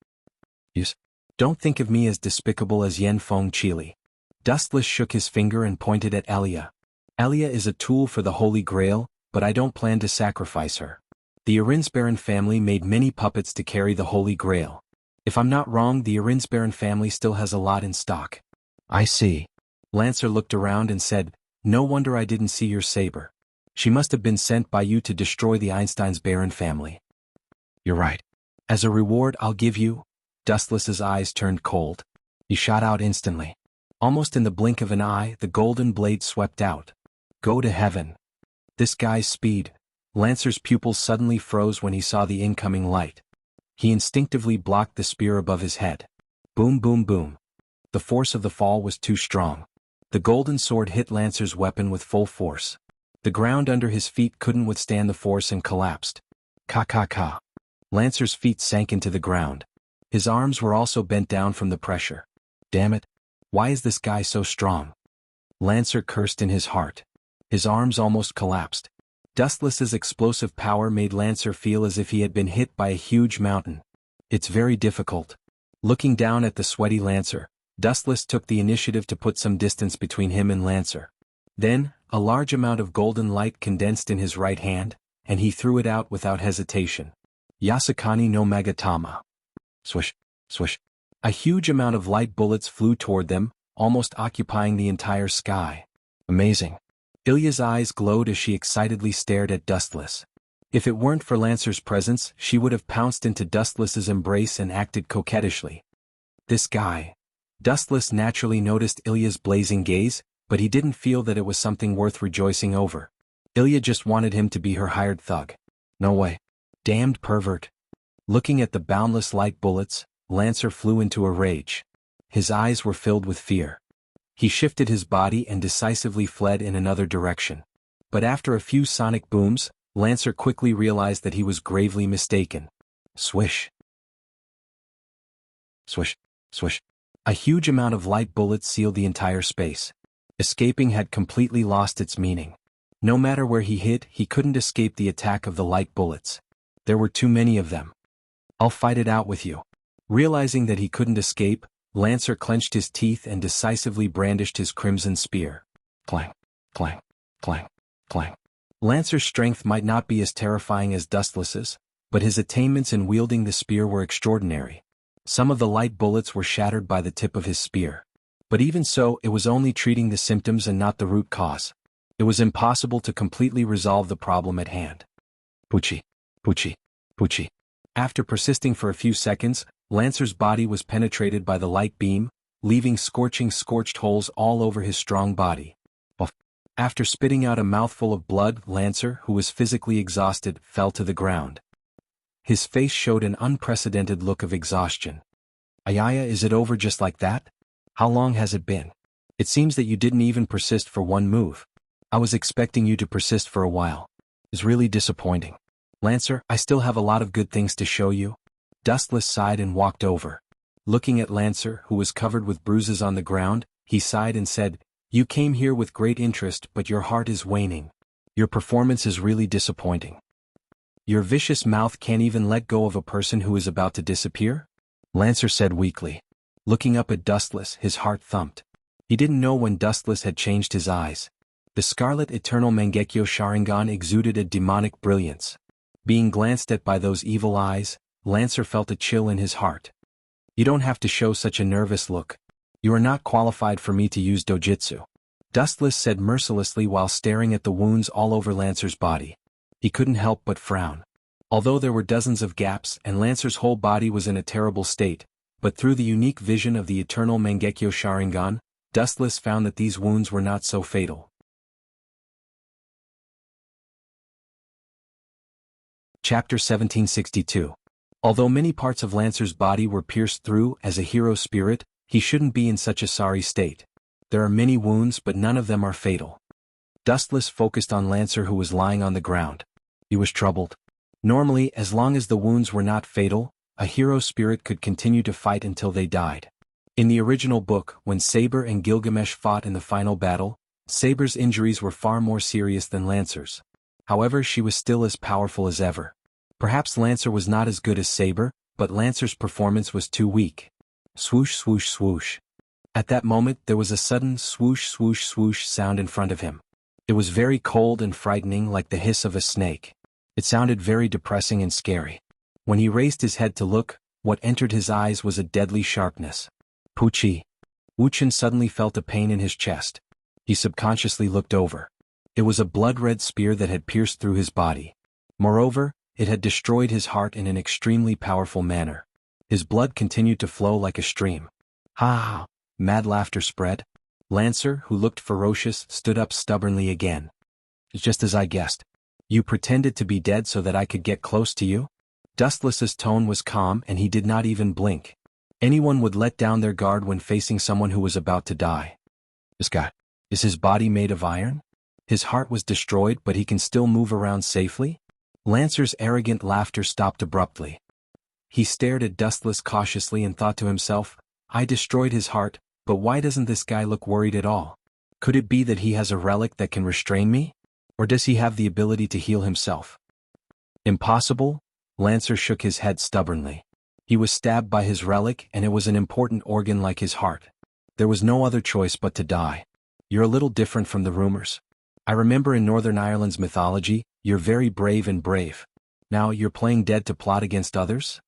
Yes. Don't think of me as despicable as Yen Fengili." Dustless shook his finger and pointed at Elia. "Elia is a tool for the Holy Grail, but I don't plan to sacrifice her. The Arinsbaron family made many puppets to carry the Holy Grail. If I'm not wrong, the Arinsbaron family still has a lot in stock." "I see." Lancer looked around and said, "No wonder I didn't see your saber. She must have been sent by you to destroy the Einstein's Baron family." "You're right. As a reward I'll give you—" Dustless's eyes turned cold. He shot out instantly. Almost in the blink of an eye, the golden blade swept out. "Go to heaven." This guy's speed. Lancer's pupils suddenly froze when he saw the incoming light. He instinctively blocked the spear above his head. Boom, boom, boom. The force of the fall was too strong. The golden sword hit Lancer's weapon with full force. The ground under his feet couldn't withstand the force and collapsed. Ka ka ka. Lancer's feet sank into the ground. His arms were also bent down from the pressure. "Damn it. Why is this guy so strong?" Lancer cursed in his heart. His arms almost collapsed. Dustless's explosive power made Lancer feel as if he had been hit by a huge mountain. "It's very difficult." Looking down at the sweaty Lancer, Dustless took the initiative to put some distance between him and Lancer. Then, a large amount of golden light condensed in his right hand, and he threw it out without hesitation. Yasukani no Magatama. Swish, swish. A huge amount of light bullets flew toward them, almost occupying the entire sky. Amazing. Ilya's eyes glowed as she excitedly stared at Dustless. If it weren't for Lancer's presence, she would have pounced into Dustless's embrace and acted coquettishly. This guy. Dustless naturally noticed Ilya's blazing gaze, but he didn't feel that it was something worth rejoicing over. Ilya just wanted him to be her hired thug. No way. Damned pervert. Looking at the boundless light bullets, Lancer flew into a rage. His eyes were filled with fear. He shifted his body and decisively fled in another direction. But after a few sonic booms, Lancer quickly realized that he was gravely mistaken. Swish. Swish, swish. A huge amount of light bullets sealed the entire space. Escaping had completely lost its meaning. No matter where he hid, he couldn't escape the attack of the light bullets. There were too many of them. "I'll fight it out with you." Realizing that he couldn't escape, Lancer clenched his teeth and decisively brandished his crimson spear. Clang, clang, clang, clang. Lancer's strength might not be as terrifying as Dustless's, but his attainments in wielding the spear were extraordinary. Some of the light bullets were shattered by the tip of his spear. But even so, it was only treating the symptoms and not the root cause. It was impossible to completely resolve the problem at hand. Poochie, poochie, poochie. After persisting for a few seconds, Lancer's body was penetrated by the light beam, leaving scorched holes all over his strong body. After spitting out a mouthful of blood, Lancer, who was physically exhausted, fell to the ground. His face showed an unprecedented look of exhaustion. Ayaya, is it over just like that? How long has it been? It seems that you didn't even persist for one move. I was expecting you to persist for a while. It's really disappointing. Lancer, I still have a lot of good things to show you. Dustless sighed and walked over. Looking at Lancer, who was covered with bruises on the ground, he sighed and said, You came here with great interest, but your heart is waning. Your performance is really disappointing. Your vicious mouth can't even let go of a person who is about to disappear? Lancer said weakly. Looking up at Dustless, his heart thumped. He didn't know when Dustless had changed his eyes. The Scarlet Eternal Mangekyo Sharingan exuded a demonic brilliance. Being glanced at by those evil eyes, Lancer felt a chill in his heart. You don't have to show such a nervous look. You are not qualified for me to use dojutsu. Dustless said mercilessly while staring at the wounds all over Lancer's body. He couldn't help but frown. Although there were dozens of gaps and Lancer's whole body was in a terrible state, but through the unique vision of the Eternal Mangekyo Sharingan, Dustless found that these wounds were not so fatal. Chapter 1762. Although many parts of Lancer's body were pierced through as a hero spirit, he shouldn't be in such a sorry state. There are many wounds but none of them are fatal. Dustless focused on Lancer who was lying on the ground. He was troubled. Normally, as long as the wounds were not fatal, a hero spirit could continue to fight until they died. In the original book, when Saber and Gilgamesh fought in the final battle, Saber's injuries were far more serious than Lancer's. However, she was still as powerful as ever. Perhaps Lancer was not as good as Saber, but Lancer's performance was too weak. Swoosh swoosh swoosh. At that moment there was a sudden swoosh swoosh swoosh sound in front of him. It was very cold and frightening like the hiss of a snake. It sounded very depressing and scary. When he raised his head to look, what entered his eyes was a deadly sharpness. Puchi. Wuchen suddenly felt a pain in his chest. He subconsciously looked over. It was a blood-red spear that had pierced through his body. Moreover, it had destroyed his heart in an extremely powerful manner. His blood continued to flow like a stream. Ha ha! Mad laughter spread. Lancer, who looked ferocious, stood up stubbornly again. It's just as I guessed. You pretended to be dead so that I could get close to you? Dustless's tone was calm and he did not even blink. Anyone would let down their guard when facing someone who was about to die. This guy, is his body made of iron? His heart was destroyed but he can still move around safely? Lancer's arrogant laughter stopped abruptly. He stared at Dustless cautiously and thought to himself, I destroyed his heart, but why doesn't this guy look worried at all? Could it be that he has a relic that can restrain me? Or does he have the ability to heal himself? Impossible? Lancer shook his head stubbornly. He was stabbed by his relic and it was an important organ like his heart. There was no other choice but to die. You're a little different from the rumors. I remember in Northern Ireland's mythology, you're very brave and brave. Now you're playing dead to plot against others?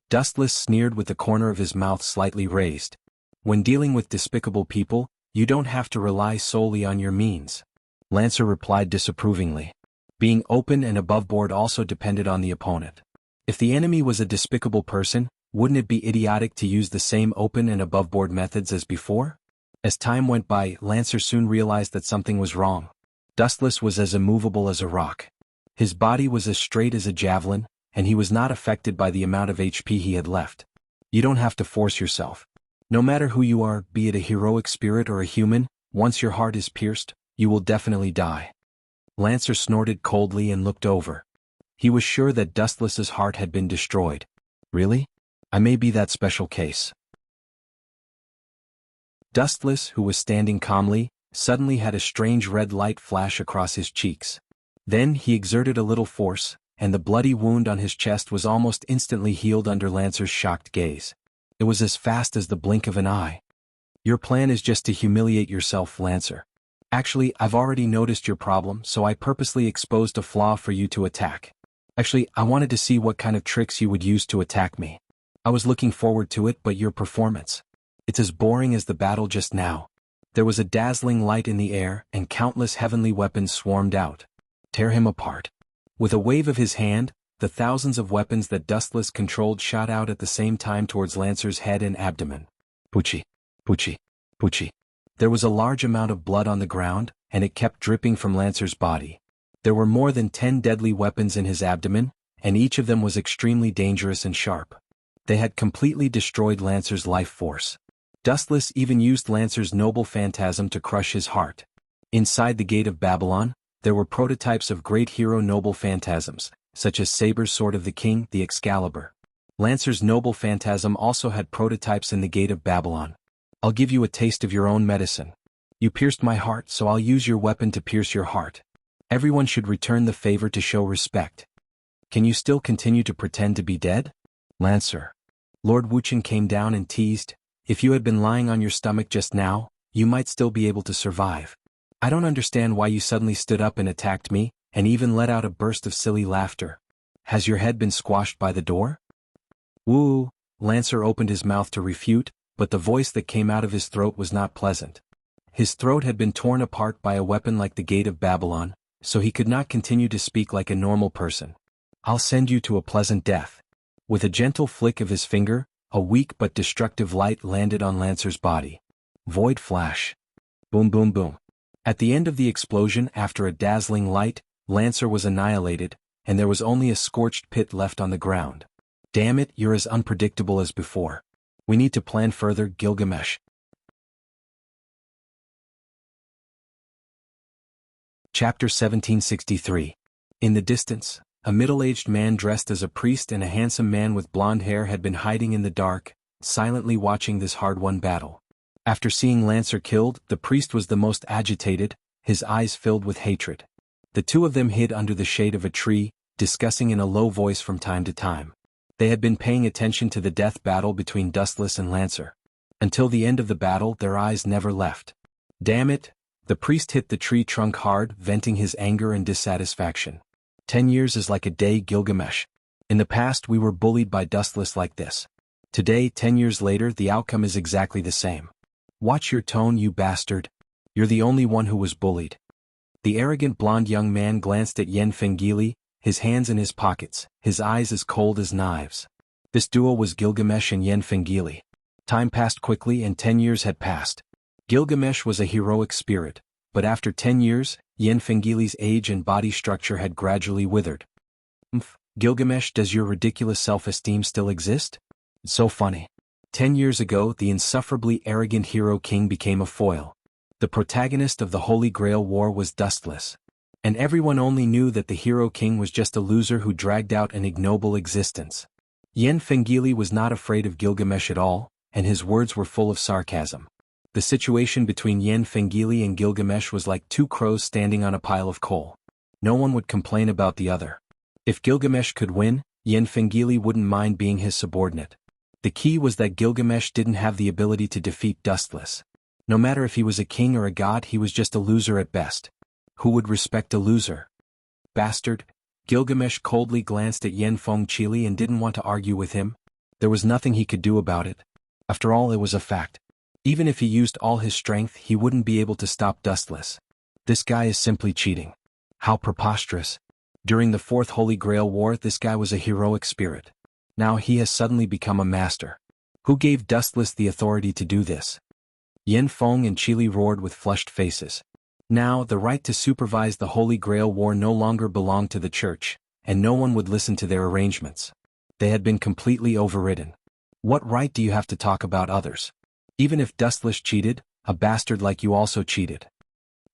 Dustless sneered with the corner of his mouth slightly raised. When dealing with despicable people, you don't have to rely solely on your means. Lancer replied disapprovingly. Being open and aboveboard also depended on the opponent. If the enemy was a despicable person, wouldn't it be idiotic to use the same open and aboveboard methods as before? As time went by, Lancer soon realized that something was wrong. Dustless was as immovable as a rock. His body was as straight as a javelin, and he was not affected by the amount of HP he had left. You don't have to force yourself. No matter who you are, be it a heroic spirit or a human, once your heart is pierced, you will definitely die. Lancer snorted coldly and looked over. He was sure that Dustless's heart had been destroyed. Really? I may be that special case. Dustless, who was standing calmly, suddenly had a strange red light flash across his cheeks. Then he exerted a little force, and the bloody wound on his chest was almost instantly healed under Lancer's shocked gaze. It was as fast as the blink of an eye. Your plan is just to humiliate yourself, Lancer. Actually, I've already noticed your problem, so I purposely exposed a flaw for you to attack. Actually, I wanted to see what kind of tricks you would use to attack me. I was looking forward to it, but your performance. It's as boring as the battle just now. There was a dazzling light in the air, and countless heavenly weapons swarmed out. Tear him apart. With a wave of his hand, the thousands of weapons that Dustless controlled shot out at the same time towards Lancer's head and abdomen. Puchi, puchi, puchi. There was a large amount of blood on the ground, and it kept dripping from Lancer's body. There were more than 10 deadly weapons in his abdomen, and each of them was extremely dangerous and sharp. They had completely destroyed Lancer's life force. Dustless even used Lancer's noble phantasm to crush his heart. Inside the Gate of Babylon, there were prototypes of great hero noble phantasms, such as Saber's Sword of the King, the Excalibur. Lancer's noble phantasm also had prototypes in the Gate of Babylon. I'll give you a taste of your own medicine. You pierced my heart, so I'll use your weapon to pierce your heart. Everyone should return the favor to show respect. Can you still continue to pretend to be dead? Lancer. Lord Wuxia came down and teased, if you had been lying on your stomach just now, you might still be able to survive. I don't understand why you suddenly stood up and attacked me, and even let out a burst of silly laughter. Has your head been squashed by the door? Woo! Lancer opened his mouth to refute, but the voice that came out of his throat was not pleasant. His throat had been torn apart by a weapon like the Gate of Babylon, so he could not continue to speak like a normal person. I'll send you to a pleasant death. With a gentle flick of his finger, a weak but destructive light landed on Lancer's body. Void flash. Boom boom boom. At the end of the explosion, after a dazzling light, Lancer was annihilated, and there was only a scorched pit left on the ground. Damn it, you're as unpredictable as before. We need to plan further, Gilgamesh. Chapter 1763. In the distance, a middle-aged man dressed as a priest and a handsome man with blonde hair had been hiding in the dark, silently watching this hard-won battle. After seeing Lancer killed, the priest was the most agitated, his eyes filled with hatred. The two of them hid under the shade of a tree, discussing in a low voice from time to time. They had been paying attention to the death battle between Dustless and Lancer. Until the end of the battle, their eyes never left. Damn it! The priest hit the tree trunk hard, venting his anger and dissatisfaction. 10 years is like a day, Gilgamesh. In the past we were bullied by Dustless like this. Today, 10 years later, the outcome is exactly the same. Watch your tone, you bastard. You're the only one who was bullied. The arrogant blonde young man glanced at Yen Fengili, his hands in his pockets, his eyes as cold as knives. This duo was Gilgamesh and Yen Fengili. Time passed quickly and 10 years had passed. Gilgamesh was a heroic spirit, but after 10 years, Yen Fengili's age and body structure had gradually withered. Gilgamesh, does your ridiculous self-esteem still exist? It's so funny. 10 years ago, the insufferably arrogant hero king became a foil. The protagonist of the Holy Grail War was Dustless. And everyone only knew that the hero king was just a loser who dragged out an ignoble existence. Yen Fengili was not afraid of Gilgamesh at all, and his words were full of sarcasm. The situation between Yen Fengili and Gilgamesh was like two crows standing on a pile of coal. No one would complain about the other. If Gilgamesh could win, Yen Fengili wouldn't mind being his subordinate. The key was that Gilgamesh didn't have the ability to defeat Dustless. No matter if he was a king or a god, he was just a loser at best. Who would respect a loser? Bastard! Gilgamesh coldly glanced at Yen Fengili and didn't want to argue with him. There was nothing he could do about it. After all, it was a fact. Even if he used all his strength, he wouldn't be able to stop Dustless. This guy is simply cheating. How preposterous. During the Fourth Holy Grail War, this guy was a heroic spirit. Now he has suddenly become a master. Who gave Dustless the authority to do this? Yen Feng and Chili roared with flushed faces. Now, the right to supervise the Holy Grail War no longer belonged to the church, and no one would listen to their arrangements. They had been completely overridden. What right do you have to talk about others? Even if Dustless cheated, a bastard like you also cheated.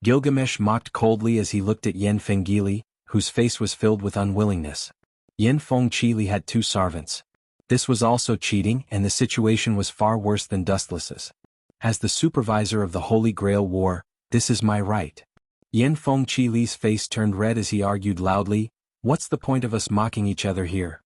Gilgamesh mocked coldly as he looked at Yen Fengili, whose face was filled with unwillingness. Yen Fengili had two servants. This was also cheating, and the situation was far worse than Dustless's. As the supervisor of the Holy Grail War, this is my right. Yen Fengili's face turned red as he argued loudly, what's the point of us mocking each other here?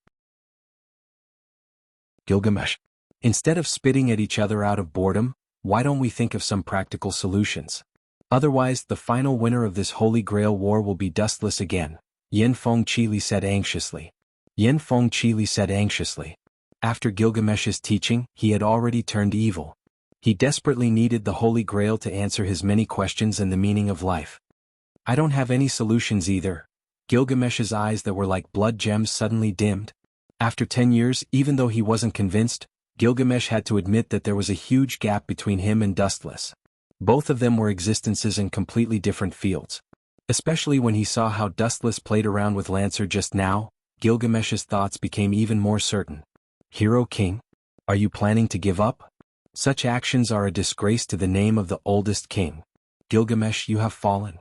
Gilgamesh. Instead of spitting at each other out of boredom, why don't we think of some practical solutions? Otherwise, the final winner of this Holy Grail War will be Dustless again, Yen Fengili said anxiously. Yen Fengili said anxiously. After Gilgamesh's teaching, he had already turned evil. He desperately needed the Holy Grail to answer his many questions and the meaning of life. I don't have any solutions either. Gilgamesh's eyes that were like blood gems suddenly dimmed. After 10 years, even though he wasn't convinced, Gilgamesh had to admit that there was a huge gap between him and Dustless. Both of them were existences in completely different fields. Especially when he saw how Dustless played around with Lancer just now, Gilgamesh's thoughts became even more certain. Hero King? Are you planning to give up? Such actions are a disgrace to the name of the oldest king. Gilgamesh, you have fallen.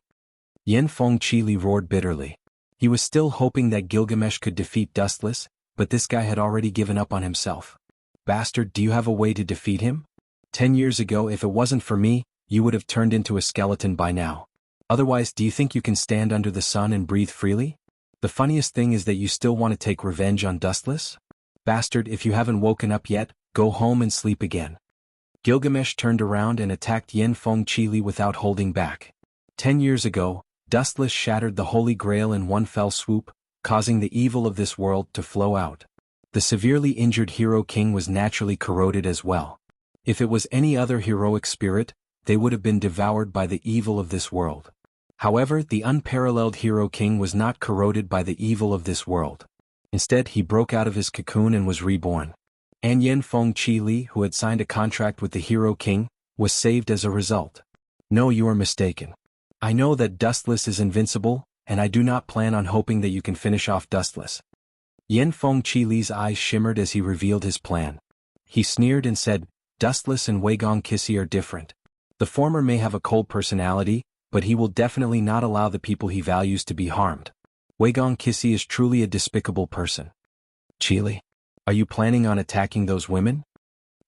Yanfeng Chili roared bitterly. He was still hoping that Gilgamesh could defeat Dustless, but this guy had already given up on himself. Bastard, do you have a way to defeat him? 10 years ago, if it wasn't for me, you would have turned into a skeleton by now. Otherwise, do you think you can stand under the sun and breathe freely? The funniest thing is that you still want to take revenge on Dustless? Bastard, if you haven't woken up yet, go home and sleep again. Gilgamesh turned around and attacked Yanfeng Chili without holding back. 10 years ago, Dustless shattered the Holy Grail in one fell swoop, causing the evil of this world to flow out. The severely injured Hero King was naturally corroded as well. If it was any other heroic spirit, they would have been devoured by the evil of this world. However, the unparalleled Hero King was not corroded by the evil of this world. Instead, he broke out of his cocoon and was reborn. And Yanfeng Chili, who had signed a contract with the Hero King, was saved as a result. No, you are mistaken. I know that Dustless is invincible, and I do not plan on hoping that you can finish off Dustless. Yanfeng Chili's eyes shimmered as he revealed his plan. He sneered and said, Dustless and Weigong Kissy are different. The former may have a cold personality, but he will definitely not allow the people he values to be harmed. Weigong Kissy is truly a despicable person. Chili, are you planning on attacking those women?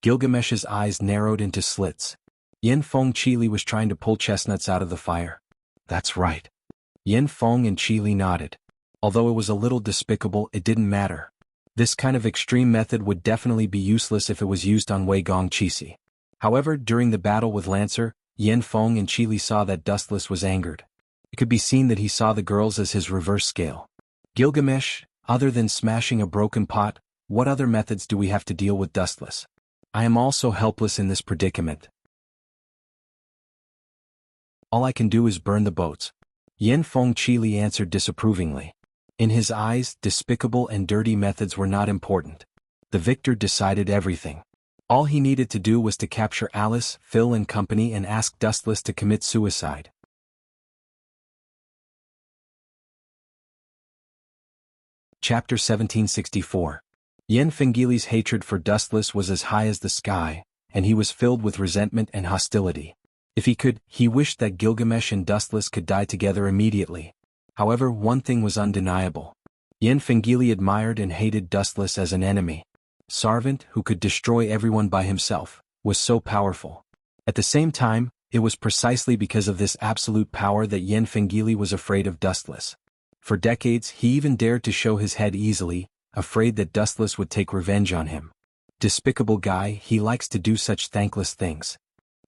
Gilgamesh's eyes narrowed into slits. Yanfeng Chili was trying to pull chestnuts out of the fire. That's right. Yanfeng and Chili nodded. Although it was a little despicable, it didn't matter. This kind of extreme method would definitely be useless if it was used on Weigong Kissy. However, during the battle with Lancer, Yanfeng and Chili saw that Dustless was angered. It could be seen that he saw the girls as his reverse scale. Gilgamesh, other than smashing a broken pot, what other methods do we have to deal with Dustless? I am also helpless in this predicament. All I can do is burn the boats. Yanfeng Chili answered disapprovingly. In his eyes, despicable and dirty methods were not important. The victor decided everything. All he needed to do was to capture Alice, Phil and company and ask Dustless to commit suicide. Chapter 1764. Yanfeng hatred for Dustless was as high as the sky, and he was filled with resentment and hostility. If he could, he wished that Gilgamesh and Dustless could die together immediately. However, one thing was undeniable. Yanfeng admired and hated Dustless as an enemy. Sarvant, who could destroy everyone by himself, was so powerful. At the same time, it was precisely because of this absolute power that Yanfeng was afraid of Dustless. For decades, he even dared to show his head easily, afraid that Dustless would take revenge on him. Despicable guy, he likes to do such thankless things.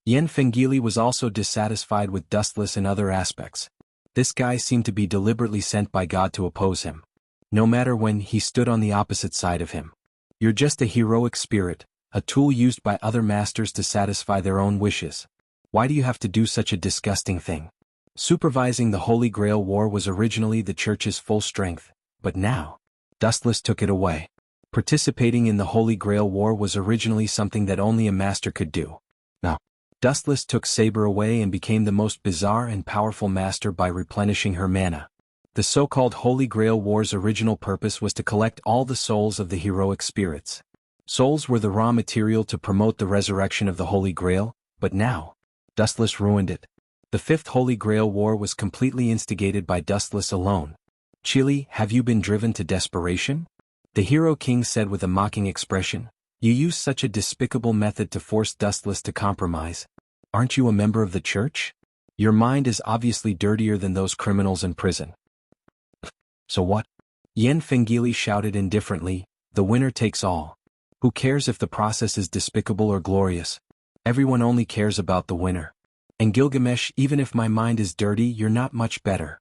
Yanfeng was also dissatisfied with Dustless in other aspects. This guy seemed to be deliberately sent by God to oppose him. No matter when, he stood on the opposite side of him. You're just a heroic spirit, a tool used by other masters to satisfy their own wishes. Why do you have to do such a disgusting thing? Supervising the Holy Grail War was originally the Church's full strength, but now, Dustless took it away. Participating in the Holy Grail War was originally something that only a master could do. Now, Dustless took Saber away and became the most bizarre and powerful master by replenishing her mana. The so-called Holy Grail War's original purpose was to collect all the souls of the heroic spirits. Souls were the raw material to promote the resurrection of the Holy Grail, but now, Dustless ruined it. The Fifth Holy Grail War was completely instigated by Dustless alone. Chili, have you been driven to desperation? The Hero King said with a mocking expression. You use such a despicable method to force Dustless to compromise. Aren't you a member of the Church? Your mind is obviously dirtier than those criminals in prison. So what? Yanfeng shouted indifferently, the winner takes all. Who cares if the process is despicable or glorious? Everyone only cares about the winner. And Gilgamesh, even if my mind is dirty, you're not much better.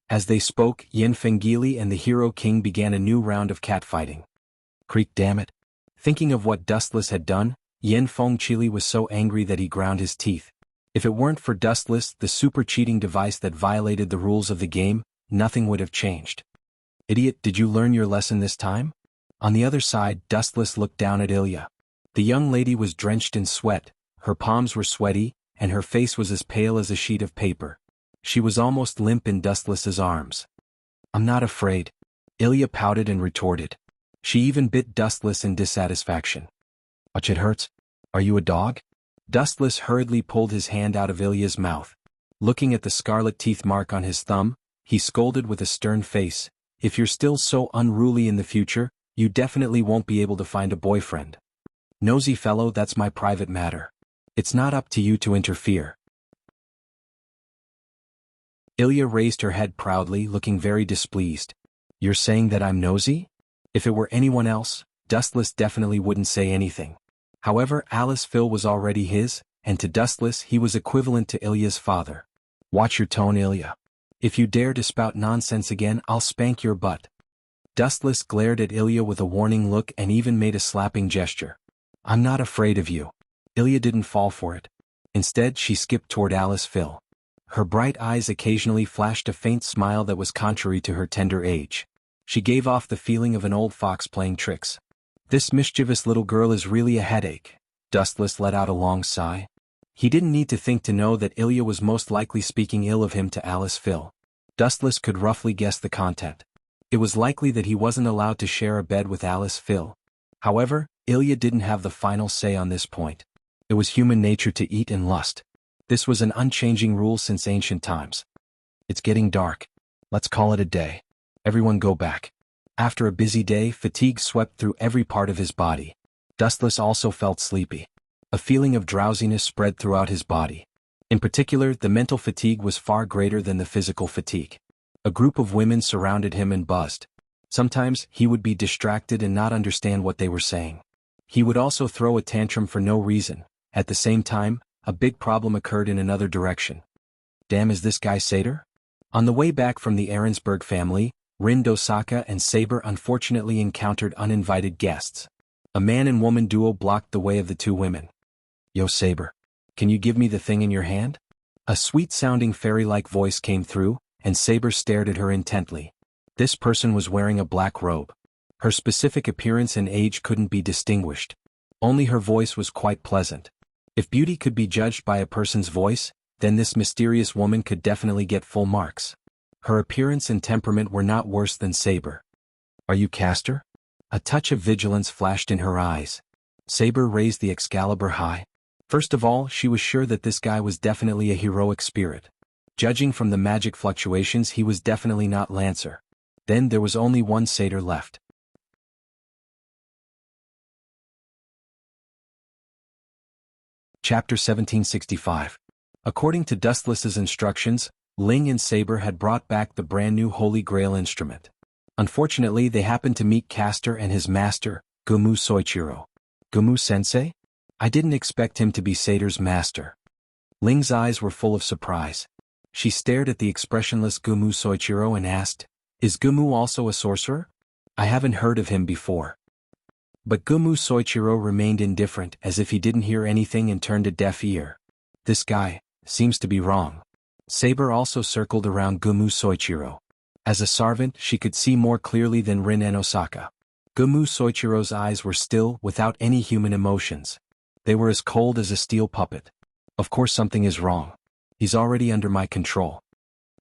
As they spoke, Yanfeng and the Hero King began a new round of catfighting. Creak, damn it. Thinking of what Dustless had done, Yanfeng was so angry that he ground his teeth. If it weren't for Dustless, the super cheating device that violated the rules of the game, nothing would have changed. Idiot, did you learn your lesson this time? On the other side, Dustless looked down at Ilya. The young lady was drenched in sweat, her palms were sweaty, and her face was as pale as a sheet of paper. She was almost limp in Dustless's arms. I'm not afraid. Ilya pouted and retorted. She even bit Dustless in dissatisfaction. "Ouch, it hurts. Are you a dog?" Dustless hurriedly pulled his hand out of Ilya's mouth. Looking at the scarlet teeth mark on his thumb, he scolded with a stern face, "If you're still so unruly in the future, you definitely won't be able to find a boyfriend. Nosy fellow, that's my private matter. It's not up to you to interfere." Ilya raised her head proudly, looking very displeased. "You're saying that I'm nosy?" If it were anyone else, Dustless definitely wouldn't say anything. However, Alice Phil was already his, and to Dustless he was equivalent to Ilya's father. "Watch your tone, Ilya. If you dare to spout nonsense again, I'll spank your butt." Dustless glared at Ilya with a warning look and even made a slapping gesture. "I'm not afraid of you." Ilya didn't fall for it. Instead, she skipped toward Alice Phil. Her bright eyes occasionally flashed a faint smile that was contrary to her tender age. She gave off the feeling of an old fox playing tricks. "This mischievous little girl is really a headache." Dustless let out a long sigh. He didn't need to think to know that Ilya was most likely speaking ill of him to Alice Phil. Dustless could roughly guess the content. It was likely that he wasn't allowed to share a bed with Alice Phil. However, Ilya didn't have the final say on this point. It was human nature to eat and lust. This was an unchanging rule since ancient times. "It's getting dark. Let's call it a day. Everyone go back." After a busy day, fatigue swept through every part of his body. Dustless also felt sleepy. A feeling of drowsiness spread throughout his body. In particular, the mental fatigue was far greater than the physical fatigue. A group of women surrounded him and buzzed. Sometimes, he would be distracted and not understand what they were saying. He would also throw a tantrum for no reason. At the same time, a big problem occurred in another direction. "Damn, is this guy Satyr?" On the way back from the Ahrensburg family, Rin Dosaka and Saber unfortunately encountered uninvited guests. A man and woman duo blocked the way of the two women. "Yo Saber, can you give me the thing in your hand?" A sweet-sounding fairy-like voice came through, and Saber stared at her intently. This person was wearing a black robe. Her specific appearance and age couldn't be distinguished. Only her voice was quite pleasant. If beauty could be judged by a person's voice, then this mysterious woman could definitely get full marks. Her appearance and temperament were not worse than Saber. "Are you Castor?" A touch of vigilance flashed in her eyes. Saber raised the Excalibur high. First of all, she was sure that this guy was definitely a heroic spirit. Judging from the magic fluctuations, he was definitely not Lancer. Then there was only one satyr left. Chapter 1765. According to Dustless's instructions, Ling and Saber had brought back the brand new Holy Grail instrument. Unfortunately, they happened to meet Castor and his master, Gumu Soichiro. "Gumu-sensei? I didn't expect him to be Satyr's master." Ling's eyes were full of surprise. She stared at the expressionless Gumu Soichiro and asked, "Is Gumu also a sorcerer? I haven't heard of him before." But Gumu Soichiro remained indifferent, as if he didn't hear anything, and turned a deaf ear. "This guy seems to be wrong." Saber also circled around Gumu Soichiro. As a servant, she could see more clearly than Rin and Osaka. Gumu Soichiro's eyes were still, without any human emotions. They were as cold as a steel puppet. "Of course something is wrong. He's already under my control."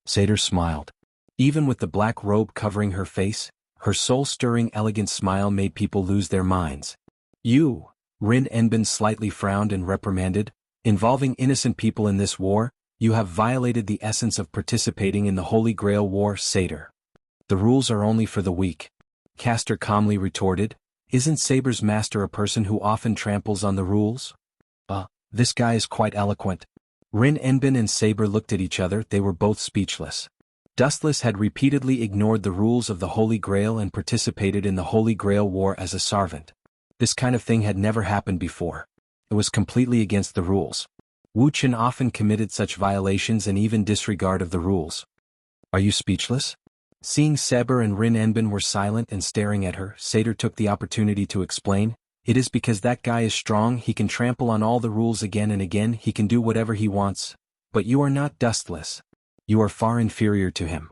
Satyr smiled. Even with the black robe covering her face, her soul-stirring elegant smile made people lose their minds. "You," Rin Enbin slightly frowned and reprimanded, "involving innocent people in this war, you have violated the essence of participating in the Holy Grail War, Satyr. The rules are only for the weak." Castor calmly retorted, "Isn't Saber's master a person who often tramples on the rules?" This guy is quite eloquent." Rin Enbin and Saber looked at each other. They were both speechless. Dustless had repeatedly ignored the rules of the Holy Grail and participated in the Holy Grail War as a servant. This kind of thing had never happened before. It was completely against the rules. Wuxia often committed such violations and even disregard of the rules. "Are you speechless?" Seeing Saber and Rin Enbin were silent and staring at her, Satyr took the opportunity to explain, "It is because that guy is strong. He can trample on all the rules again and again. He can do whatever he wants. But you are not Dustless. You are far inferior to him."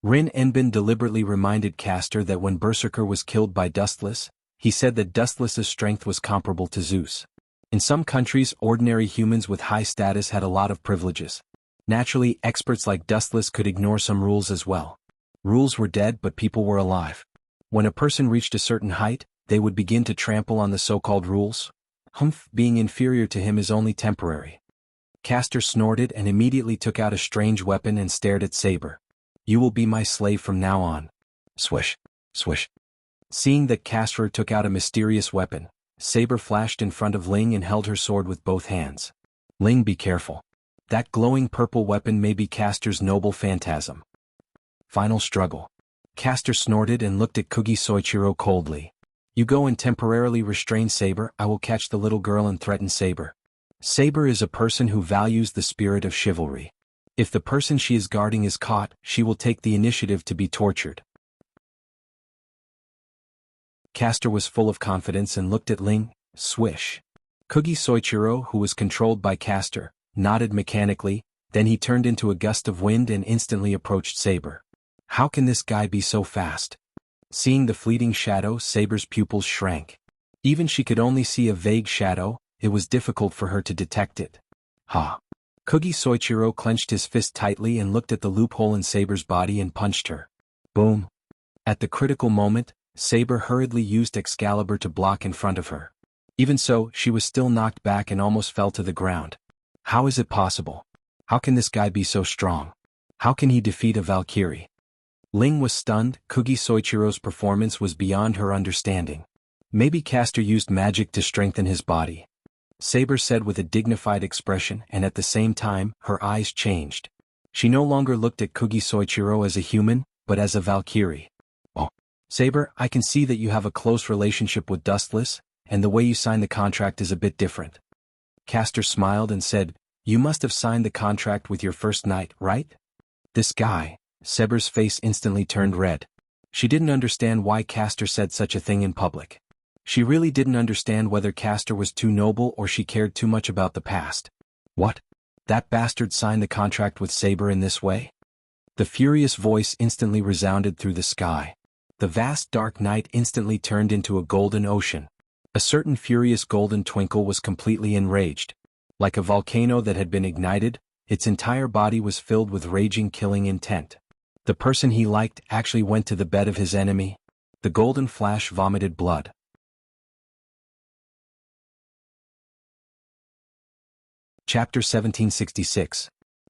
Rin Enbin deliberately reminded Castor that when Berserker was killed by Dustless, he said that Dustless's strength was comparable to Zeus. In some countries, ordinary humans with high status had a lot of privileges. Naturally, experts like Dustless could ignore some rules as well. Rules were dead but people were alive. When a person reached a certain height, they would begin to trample on the so-called rules. Being inferior to him is only temporary. Castor snorted and immediately took out a strange weapon and stared at Saber. You will be my slave from now on. Swish, swish. Seeing that Castor took out a mysterious weapon, Saber flashed in front of Ling and held her sword with both hands. Ling, be careful. That glowing purple weapon may be Castor's noble phantasm. Final struggle. Castor snorted and looked at Kugi Soichiro coldly. You go and temporarily restrain Saber, I will catch the little girl and threaten Saber. Saber is a person who values the spirit of chivalry. If the person she is guarding is caught, she will take the initiative to be tortured. Castor was full of confidence and looked at Ling. Swish. Kugi Soichiro, who was controlled by Castor, nodded mechanically, then he turned into a gust of wind and instantly approached Saber. How can this guy be so fast? Seeing the fleeting shadow, Saber's pupils shrank. Even she could only see a vague shadow, it was difficult for her to detect it. Ha! Kugi Soichiro clenched his fist tightly and looked at the loophole in Saber's body and punched her. Boom! At the critical moment, Saber hurriedly used Excalibur to block in front of her. Even so, she was still knocked back and almost fell to the ground. How is it possible? How can this guy be so strong? How can he defeat a Valkyrie? Ling was stunned. Kugi Soichiro's performance was beyond her understanding. Maybe Castor used magic to strengthen his body. Saber said with a dignified expression, and at the same time, her eyes changed. She no longer looked at Kugi Soichiro as a human, but as a Valkyrie. Oh. Saber, I can see that you have a close relationship with Dustless, and the way you signed the contract is a bit different. Castor smiled and said, You must have signed the contract with your first knight, right? This guy. Saber's face instantly turned red. She didn't understand why Castor said such a thing in public. She really didn't understand whether Castor was too noble or she cared too much about the past. What? That bastard signed the contract with Saber in this way? The furious voice instantly resounded through the sky. The vast dark night instantly turned into a golden ocean. A certain furious golden twinkle was completely enraged. Like a volcano that had been ignited, its entire body was filled with raging killing intent. The person he liked actually went to the bed of his enemy. The golden flash vomited blood. Chapter 1766.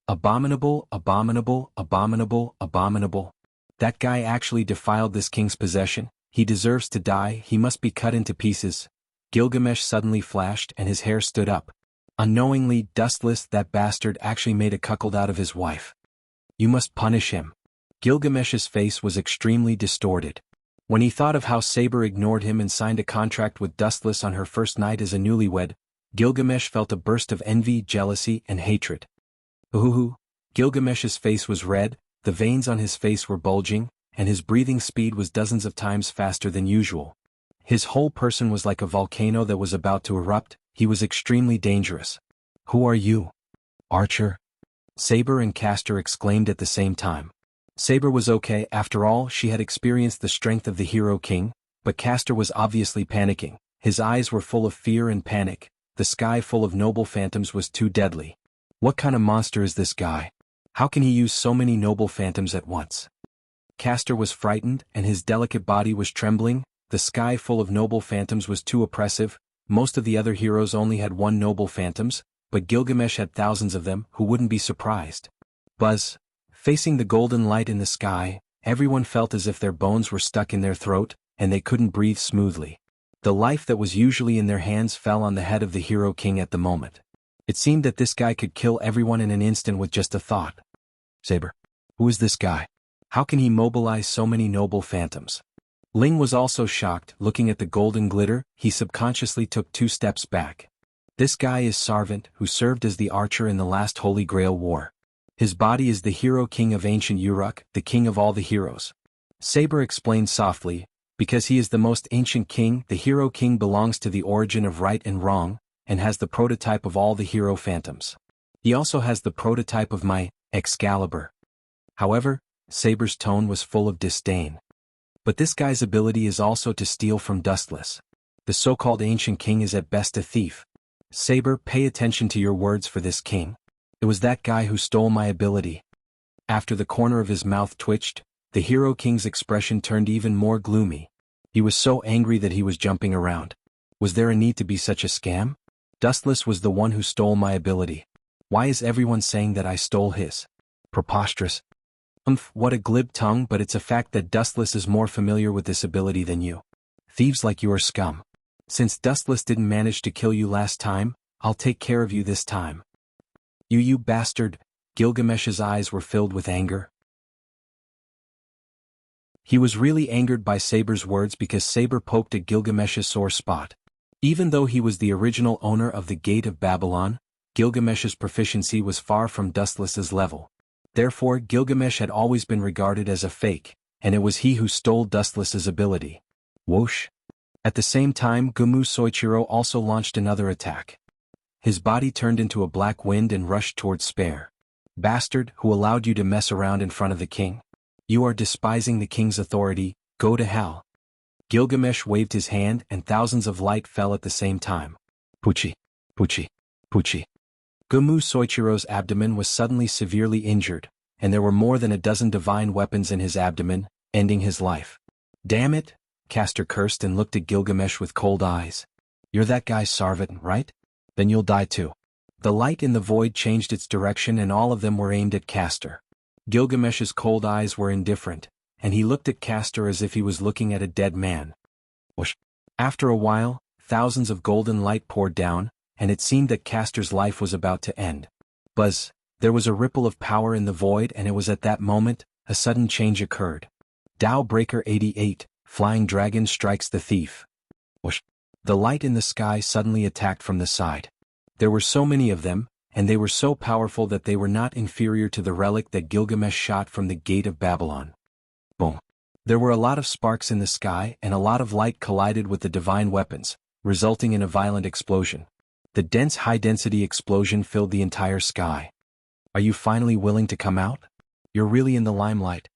Abominable, abominable, abominable, abominable. That guy actually defiled this king's possession. He deserves to die, he must be cut into pieces. Gilgamesh suddenly flashed and his hair stood up. Unknowingly, Dustless, that bastard, actually made a cuckold out of his wife. You must punish him. Gilgamesh's face was extremely distorted. When he thought of how Saber ignored him and signed a contract with Dustless on her first night as a newlywed, Gilgamesh felt a burst of envy, jealousy, and hatred. Ooh! Gilgamesh's face was red, the veins on his face were bulging, and his breathing speed was dozens of times faster than usual. His whole person was like a volcano that was about to erupt. He was extremely dangerous. Who are you? Archer? Saber and Castor exclaimed at the same time. Saber was okay, after all, she had experienced the strength of the Hero King, but Castor was obviously panicking. His eyes were full of fear and panic. The sky full of noble phantoms was too deadly. What kind of monster is this guy? How can he use so many noble phantoms at once? Castor was frightened, and his delicate body was trembling. The sky full of noble phantoms was too oppressive. Most of the other heroes only had one noble phantoms, but Gilgamesh had thousands of them. Who wouldn't be surprised? Buzz. Facing the golden light in the sky, everyone felt as if their bones were stuck in their throat, and they couldn't breathe smoothly. The life that was usually in their hands fell on the head of the Hero King at the moment. It seemed that this guy could kill everyone in an instant with just a thought. Saber. Who is this guy? How can he mobilize so many noble phantoms? Ling was also shocked. Looking at the golden glitter, he subconsciously took 2 steps back. This guy is Sarvant, who served as the archer in the last Holy Grail War. His body is the Hero King of ancient Uruk, the king of all the heroes. Saber explained softly, because he is the most ancient king, the Hero King belongs to the origin of right and wrong, and has the prototype of all the hero phantoms. He also has the prototype of my Excalibur. However, Saber's tone was full of disdain. But this guy's ability is also to steal from Dustless. The so-called ancient king is at best a thief. Saber, pay attention to your words for this king. It was that guy who stole my ability. After the corner of his mouth twitched, the Hero King's expression turned even more gloomy. He was so angry that he was jumping around. Was there a need to be such a scam? Dustless was the one who stole my ability. Why is everyone saying that I stole his? Preposterous. What a glib tongue, but it's a fact that Dustless is more familiar with this ability than you. Thieves like you are scum. Since Dustless didn't manage to kill you last time, I'll take care of you this time. You bastard. Gilgamesh's eyes were filled with anger. He was really angered by Saber's words because Saber poked at Gilgamesh's sore spot. Even though he was the original owner of the Gate of Babylon, Gilgamesh's proficiency was far from Dustless's level. Therefore Gilgamesh had always been regarded as a fake, and it was he who stole Dustless's ability. Whoosh! At the same time Gumu Soichiro also launched another attack. His body turned into a black wind and rushed towards Spare. Bastard, who allowed you to mess around in front of the king? You are despising the king's authority, go to hell. Gilgamesh waved his hand and thousands of light fell at the same time. Puchi! Puchi! Puchi! Gumu Soichiro's abdomen was suddenly severely injured, and there were more than a dozen divine weapons in his abdomen, ending his life. Damn it! Castor cursed and looked at Gilgamesh with cold eyes. You're that guy Sarvat, right? Then you'll die too. The light in the void changed its direction and all of them were aimed at Castor. Gilgamesh's cold eyes were indifferent, and he looked at Castor as if he was looking at a dead man. Whoosh! After a while, thousands of golden light poured down, and it seemed that Castor's life was about to end. Buzz! There was a ripple of power in the void and it was at that moment, a sudden change occurred. Tao Breaker 88, Flying Dragon strikes the thief. Whoosh! The light in the sky suddenly attacked from the side. There were so many of them, and they were so powerful that they were not inferior to the relic that Gilgamesh shot from the Gate of Babylon. Boom! There were a lot of sparks in the sky and a lot of light collided with the divine weapons, resulting in a violent explosion. The dense high-density explosion filled the entire sky. Are you finally willing to come out? You're really in the limelight.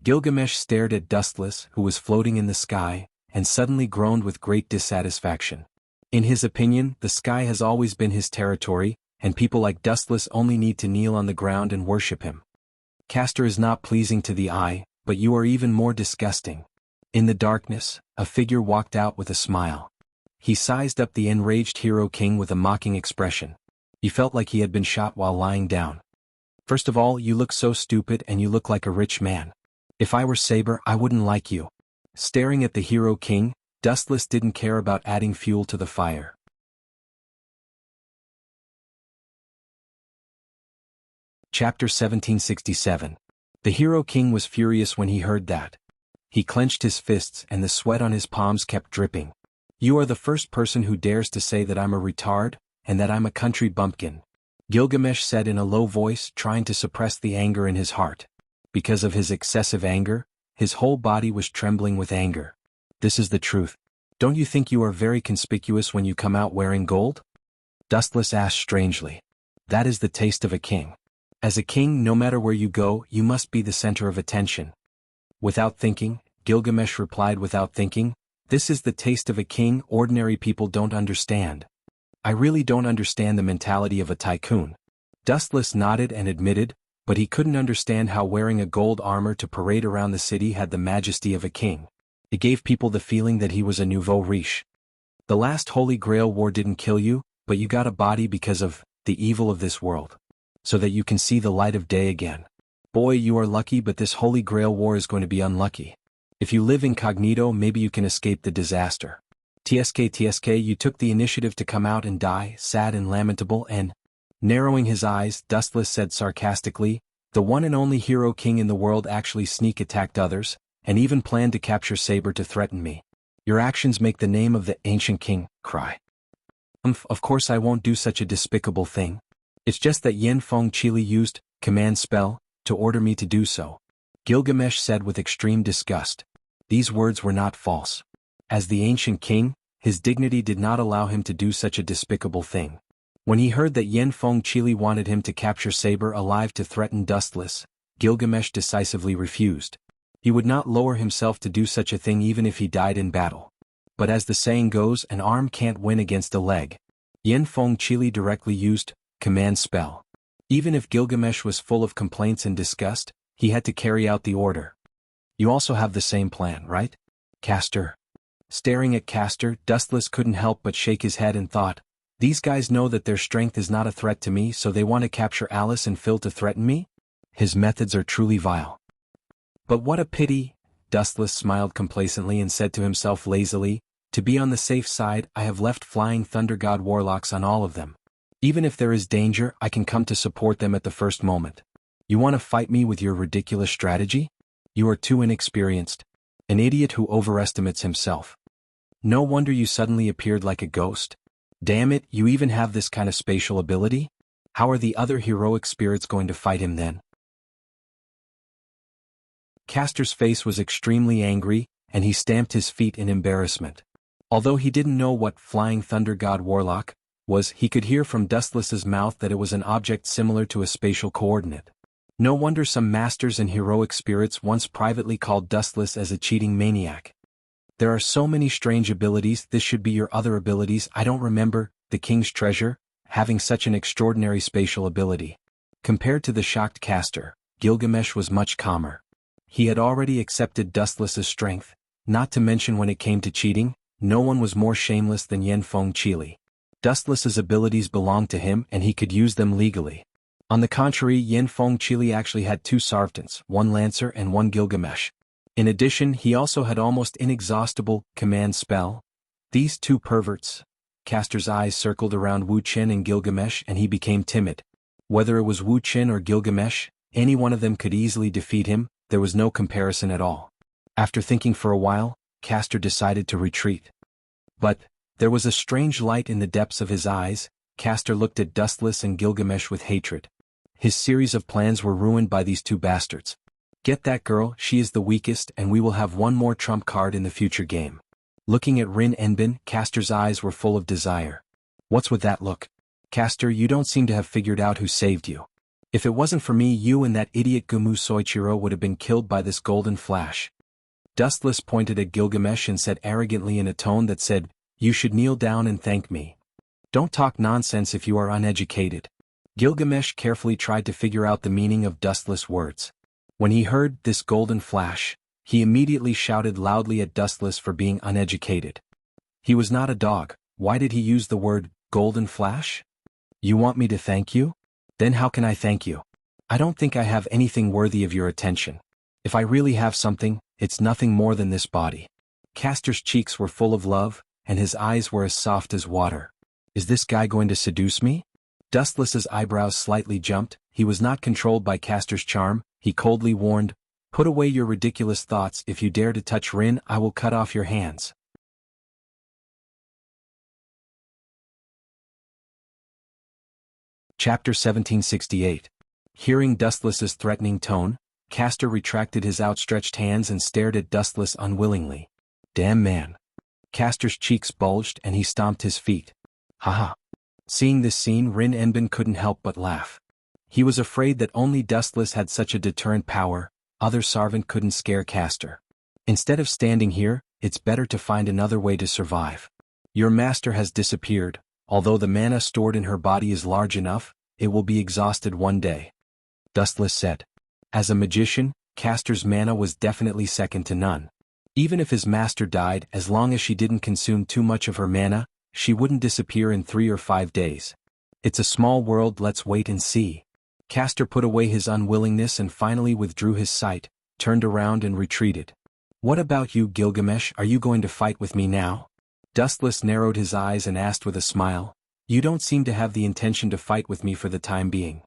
Gilgamesh stared at Dustless, who was floating in the sky, and suddenly groaned with great dissatisfaction. In his opinion, the sky has always been his territory, and people like Dustless only need to kneel on the ground and worship him. Castor is not pleasing to the eye, but you are even more disgusting. In the darkness, a figure walked out with a smile. He sized up the enraged Hero King with a mocking expression. He felt like he had been shot while lying down. First of all, you look so stupid and you look like a rich man. If I were Saber, I wouldn't like you. Staring at the Hero King, Dustless didn't care about adding fuel to the fire. Chapter 1767. The Hero King was furious when he heard that. He clenched his fists and the sweat on his palms kept dripping. You are the first person who dares to say that I'm a retard, and that I'm a country bumpkin. Gilgamesh said in a low voice, trying to suppress the anger in his heart. Because of his excessive anger, his whole body was trembling with anger. This is the truth. Don't you think you are very conspicuous when you come out wearing gold? Dustless asked strangely. That is the taste of a king. As a king, no matter where you go, you must be the center of attention. Without thinking, Gilgamesh replied without thinking, this is the taste of a king ordinary people don't understand. I really don't understand the mentality of a tycoon. Dustless nodded and admitted, but he couldn't understand how wearing a gold armor to parade around the city had the majesty of a king. It gave people the feeling that he was a nouveau riche. The last Holy Grail war didn't kill you, but you got a body because of the evil of this world. So that you can see the light of day again. Boy, you are lucky, but this Holy Grail war is going to be unlucky. If you live incognito, maybe you can escape the disaster. TSK, you took the initiative to come out and die, sad and lamentable, and... Narrowing his eyes, Dustless said sarcastically, the one and only Hero King in the world actually sneak attacked others, and even planned to capture Saber to threaten me. Your actions make the name of the ancient king cry. Of course I won't do such a despicable thing. It's just that Yen Feng Chili used command spell to order me to do so. Gilgamesh said with extreme disgust. These words were not false. As the ancient king, his dignity did not allow him to do such a despicable thing. When he heard that Yen Feng Chili wanted him to capture Saber alive to threaten Dustless, Gilgamesh decisively refused. He would not lower himself to do such a thing even if he died in battle. But as the saying goes, an arm can't win against a leg. Yen Feng Chili directly used command spell. Even if Gilgamesh was full of complaints and disgust, he had to carry out the order. You also have the same plan, right? Castor. Staring at Castor, Dustless couldn't help but shake his head and thought, these guys know that their strength is not a threat to me, so they want to capture Alice and Phil to threaten me? His methods are truly vile. But what a pity, Dustless smiled complacently and said to himself lazily, to be on the safe side, I have left Flying Thunder God warlocks on all of them. Even if there is danger, I can come to support them at the first moment. You want to fight me with your ridiculous strategy? You are too inexperienced. An idiot who overestimates himself. No wonder you suddenly appeared like a ghost. Damn it, you even have this kind of spatial ability? How are the other heroic spirits going to fight him then? Castor's face was extremely angry, and he stamped his feet in embarrassment. Although he didn't know what Flying Thunder God Warlock was, he could hear from Dustless's mouth that it was an object similar to a spatial coordinate. No wonder some masters and heroic spirits once privately called Dustless as a cheating maniac. There are so many strange abilities, this should be your other abilities, I don't remember, the king's treasure, having such an extraordinary spatial ability. Compared to the shocked Castor, Gilgamesh was much calmer. He had already accepted Dustless's strength, not to mention when it came to cheating, no one was more shameless than Yanfeng Chili. Dustless's abilities belonged to him and he could use them legally. On the contrary, Yanfeng Chili actually had two Sarvtans, one Lancer and one Gilgamesh. In addition, he also had almost inexhaustible command spell. These two perverts. Castor's eyes circled around Wu Qin and Gilgamesh and he became timid. Whether it was Wu Qin or Gilgamesh, any one of them could easily defeat him, there was no comparison at all. After thinking for a while, Castor decided to retreat. But there was a strange light in the depths of his eyes. Castor looked at Dustless and Gilgamesh with hatred. His series of plans were ruined by these two bastards. Get that girl, she is the weakest and we will have one more trump card in the future game. Looking at Rin Enbin, Castor's eyes were full of desire. What's with that look? Castor, you don't seem to have figured out who saved you. If it wasn't for me, you and that idiot Gumu Soichiro would have been killed by this golden flash. Dustless pointed at Gilgamesh and said arrogantly in a tone that said, you should kneel down and thank me. Don't talk nonsense if you are uneducated. Gilgamesh carefully tried to figure out the meaning of Dustless' words. When he heard this golden flash, he immediately shouted loudly at Dustless for being uneducated. He was not a dog, why did he use the word golden flash? You want me to thank you? Then how can I thank you? I don't think I have anything worthy of your attention. If I really have something, it's nothing more than this body. Castor's cheeks were full of love, and his eyes were as soft as water. Is this guy going to seduce me? Dustless's eyebrows slightly jumped, he was not controlled by Castor's charm, he coldly warned, put away your ridiculous thoughts, if you dare to touch Rin, I will cut off your hands. Chapter 1768. Hearing Dustless's threatening tone, Castor retracted his outstretched hands and stared at Dustless unwillingly. Damn man. Castor's cheeks bulged and he stomped his feet. Haha. Seeing this scene, Rin Enbin couldn't help but laugh. He was afraid that only Dustless had such a deterrent power, other Sarvant couldn't scare Castor. Instead of standing here, it's better to find another way to survive. Your master has disappeared, although the mana stored in her body is large enough, it will be exhausted one day. Dustless said. As a magician, Castor's mana was definitely second to none. Even if his master died, as long as she didn't consume too much of her mana, she wouldn't disappear in 3 or 5 days. It's a small world, let's wait and see. Castor put away his unwillingness and finally withdrew his sight, turned around and retreated. What about you, Gilgamesh, are you going to fight with me now? Dustless narrowed his eyes and asked with a smile. You don't seem to have the intention to fight with me for the time being.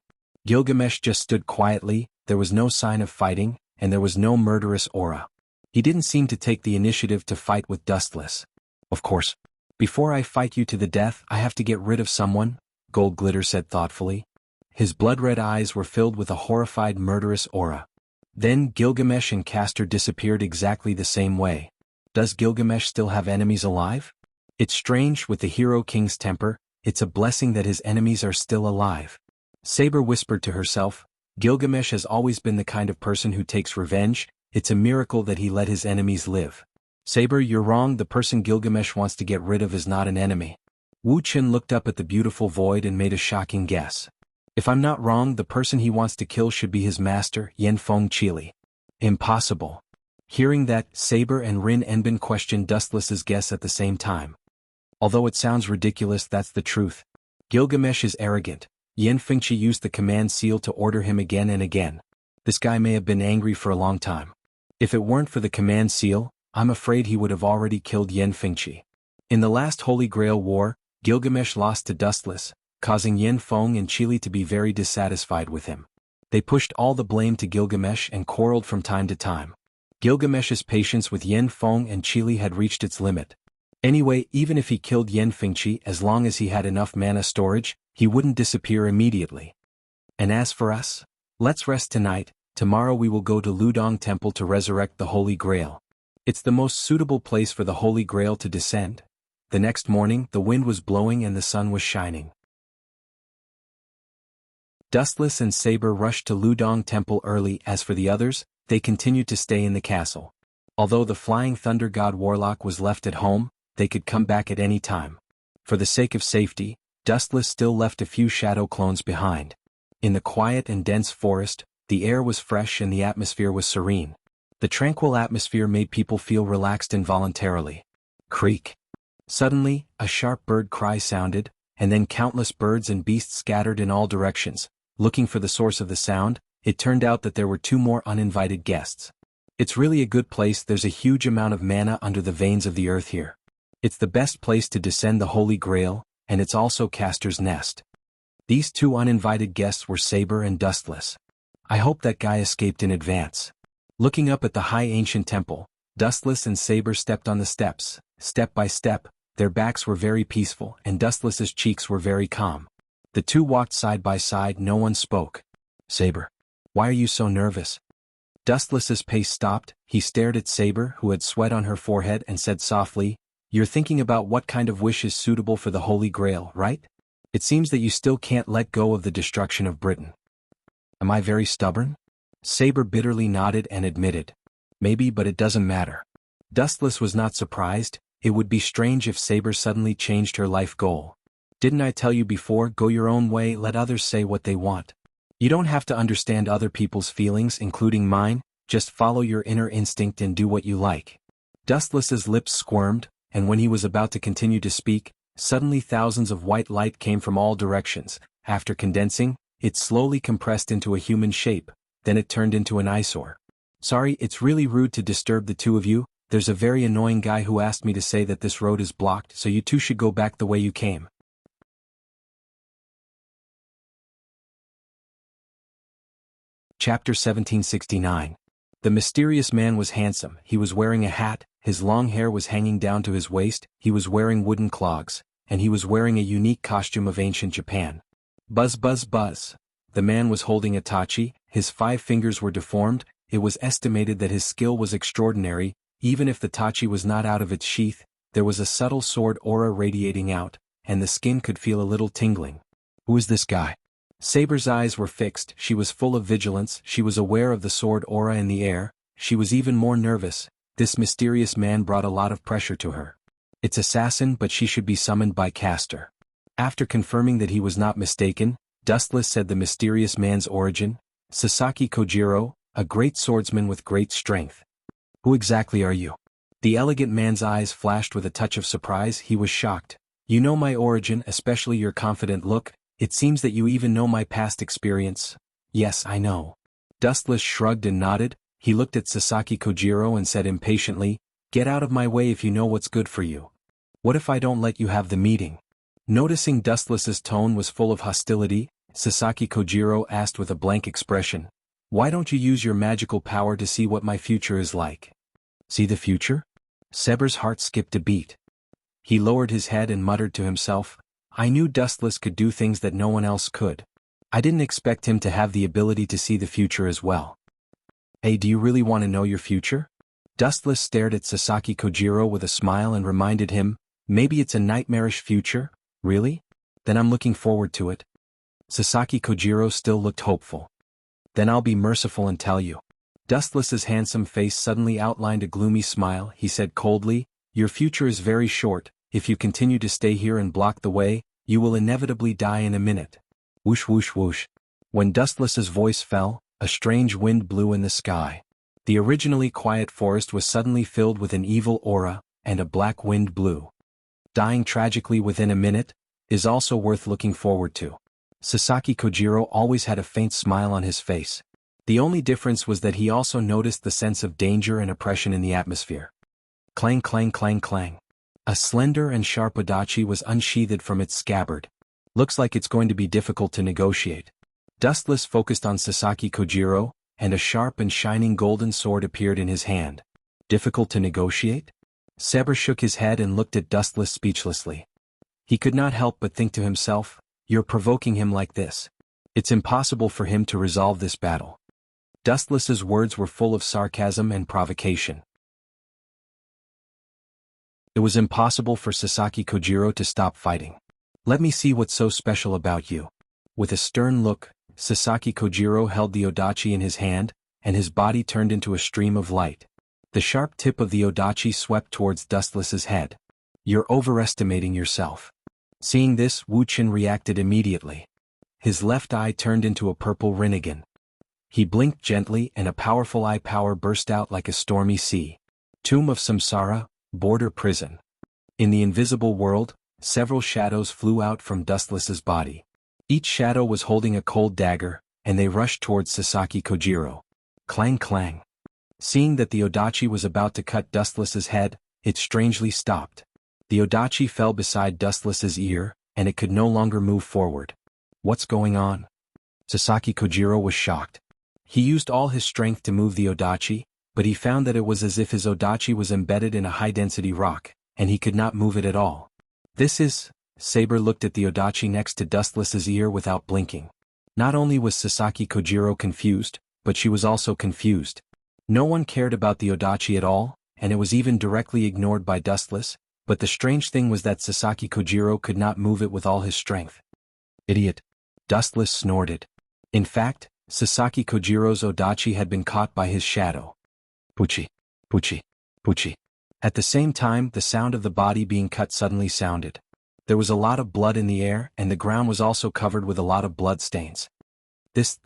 Gilgamesh just stood quietly, there was no sign of fighting, and there was no murderous aura. He didn't seem to take the initiative to fight with Dustless. Of course. Before I fight you to the death, I have to get rid of someone, Gold Glitter said thoughtfully. His blood-red eyes were filled with a horrified murderous aura. Then Gilgamesh and Castor disappeared exactly the same way. Does Gilgamesh still have enemies alive? It's strange, with the Hero King's temper, it's a blessing that his enemies are still alive. Saber whispered to herself, Gilgamesh has always been the kind of person who takes revenge, it's a miracle that he let his enemies live. Saber, you're wrong, the person Gilgamesh wants to get rid of is not an enemy. Wu Qin looked up at the beautiful void and made a shocking guess. If I'm not wrong, the person he wants to kill should be his master, Yanfeng Chili. Impossible. Hearing that, Saber and Rin Enbin questioned Dustless's guess at the same time. Although it sounds ridiculous, that's the truth. Gilgamesh is arrogant. Yen Fengqi used the command seal to order him again and again. This guy may have been angry for a long time. If it weren't for the command seal, I'm afraid he would have already killed Yen Fengqi. In the last Holy Grail War, Gilgamesh lost to Dustless, causing Yen Feng and Chili to be very dissatisfied with him. They pushed all the blame to Gilgamesh and quarreled from time to time. Gilgamesh's patience with Yen Feng and Chili had reached its limit. Anyway, even if he killed Yen Fengqi, as long as he had enough mana storage, he wouldn't disappear immediately. And as for us? Let's rest tonight. Tomorrow we will go to Ludong Temple to resurrect the Holy Grail. It's the most suitable place for the Holy Grail to descend. The next morning, the wind was blowing and the sun was shining. Dustless and Saber rushed to Ludong Temple early. As for the others, they continued to stay in the castle. Although the Flying Thunder God Warlock was left at home, they could come back at any time. For the sake of safety, Dustless still left a few shadow clones behind. In the quiet and dense forest, the air was fresh and the atmosphere was serene. The tranquil atmosphere made people feel relaxed involuntarily. Creak. Suddenly, a sharp bird cry sounded, and then countless birds and beasts scattered in all directions. Looking for the source of the sound, it turned out that there were two more uninvited guests. It's really a good place. There's a huge amount of mana under the veins of the earth here. It's the best place to descend the Holy Grail, and it's also Castor's Nest. These two uninvited guests were Saber and Dustless. I hope that guy escaped in advance. Looking up at the high ancient temple, Dustless and Saber stepped on the steps. Step by step, their backs were very peaceful and Dustless's cheeks were very calm. The two walked side by side. No one spoke. Saber, why are you so nervous? Dustless's pace stopped. He stared at Saber, who had sweat on her forehead, and said softly, "You're thinking about what kind of wish is suitable for the Holy Grail, right? It seems that you still can't let go of the destruction of Britain." Am I very stubborn? Saber bitterly nodded and admitted. Maybe, but it doesn't matter. Dustless was not surprised. It would be strange if Saber suddenly changed her life goal. Didn't I tell you before, go your own way, let others say what they want. You don't have to understand other people's feelings, including mine, just follow your inner instinct and do what you like. Dustless's lips squirmed, and when he was about to continue to speak, suddenly thousands of white light came from all directions. After condensing, it slowly compressed into a human shape, then it turned into an eyesore. Sorry, it's really rude to disturb the two of you. There's a very annoying guy who asked me to say that this road is blocked, so you two should go back the way you came. Chapter 1769. The mysterious man was handsome. He was wearing a hat, his long hair was hanging down to his waist, he was wearing wooden clogs, and he was wearing a unique costume of ancient Japan. Buzz buzz buzz. The man was holding a tachi, his 5 fingers were deformed. It was estimated that his skill was extraordinary. Even if the tachi was not out of its sheath, there was a subtle sword aura radiating out, and the skin could feel a little tingling. Who is this guy? Saber's eyes were fixed. She was full of vigilance. She was aware of the sword aura in the air. She was even more nervous. This mysterious man brought a lot of pressure to her. It's assassin, but she should be summoned by Castor. After confirming that he was not mistaken, Dustless said the mysterious man's origin: Sasaki Kojiro, a great swordsman with great strength. Who exactly are you? The elegant man's eyes flashed with a touch of surprise. He was shocked. You know my origin, especially your confident look. It seems that you even know my past experience. Yes, I know. Dustless shrugged and nodded. He looked at Sasaki Kojiro and said impatiently, "Get out of my way if you know what's good for you. What if I don't let you have the meeting?" Noticing Dustless's tone was full of hostility, Sasaki Kojiro asked with a blank expression, "Why don't you use your magical power to see what my future is like?" See the future? Saber's heart skipped a beat. He lowered his head and muttered to himself, I knew Dustless could do things that no one else could. I didn't expect him to have the ability to see the future as well. Hey, do you really want to know your future? Dustless stared at Sasaki Kojiro with a smile and reminded him, maybe it's a nightmarish future? Really? Then I'm looking forward to it. Sasaki Kojiro still looked hopeful. Then I'll be merciful and tell you. Dustless's handsome face suddenly outlined a gloomy smile. He said coldly, your future is very short. If you continue to stay here and block the way, you will inevitably die in a minute. Whoosh whoosh whoosh. When Dustless's voice fell, a strange wind blew in the sky. The originally quiet forest was suddenly filled with an evil aura, and a black wind blew. Dying tragically within a minute is also worth looking forward to. Sasaki Kojiro always had a faint smile on his face. The only difference was that he also noticed the sense of danger and oppression in the atmosphere. Clang clang clang clang. A slender and sharp odachi was unsheathed from its scabbard. Looks like it's going to be difficult to negotiate. Dustless focused on Sasaki Kojiro, and a sharp and shining golden sword appeared in his hand. Difficult to negotiate? Saber shook his head and looked at Dustless speechlessly. He could not help but think to himself, "You're provoking him like this. It's impossible for him to resolve this battle." Dustless's words were full of sarcasm and provocation. It was impossible for Sasaki Kojiro to stop fighting. "Let me see what's so special about you." With a stern look, Sasaki Kojiro held the odachi in his hand, and his body turned into a stream of light. The sharp tip of the odachi swept towards Dustless's head. "You're overestimating yourself." Seeing this, Wuxia reacted immediately. His left eye turned into a purple rinnegan. He blinked gently and a powerful eye power burst out like a stormy sea. Tomb of Samsara, border prison. In the invisible world, several shadows flew out from Dustless's body. Each shadow was holding a cold dagger, and they rushed towards Sasaki Kojiro. Clang clang. Seeing that the odachi was about to cut Dustless's head, it strangely stopped. The odachi fell beside Dustless's ear, and it could no longer move forward. What's going on? Sasaki Kojiro was shocked. He used all his strength to move the odachi, but he found that it was as if his odachi was embedded in a high-density rock, and he could not move it at all. This is... Saber looked at the odachi next to Dustless's ear without blinking. Not only was Sasaki Kojiro confused, but she was also confused. No one cared about the odachi at all, and it was even directly ignored by Dustless, but the strange thing was that Sasaki Kojiro could not move it with all his strength. "Idiot!" Dustless snorted. In fact, Sasaki Kojiro's odachi had been caught by his shadow. Puchi, puchi, puchi. At the same time, the sound of the body being cut suddenly sounded. There was a lot of blood in the air, and the ground was also covered with a lot of blood stains. This.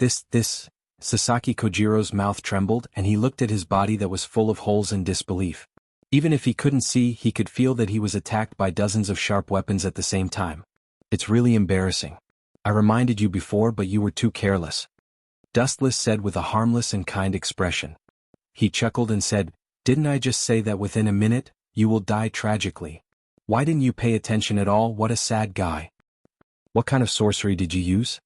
Sasaki Kojiro's mouth trembled, and he looked at his body that was full of holes in disbelief. Even if he couldn't see, he could feel that he was attacked by dozens of sharp weapons at the same time. "It's really embarrassing. I reminded you before, but you were too careless," Dustless said with a harmless and kind expression. He chuckled and said, "Didn't I just say that within a minute, you will die tragically? Why didn't you pay attention at all? What a sad guy. What kind of sorcery did you use?"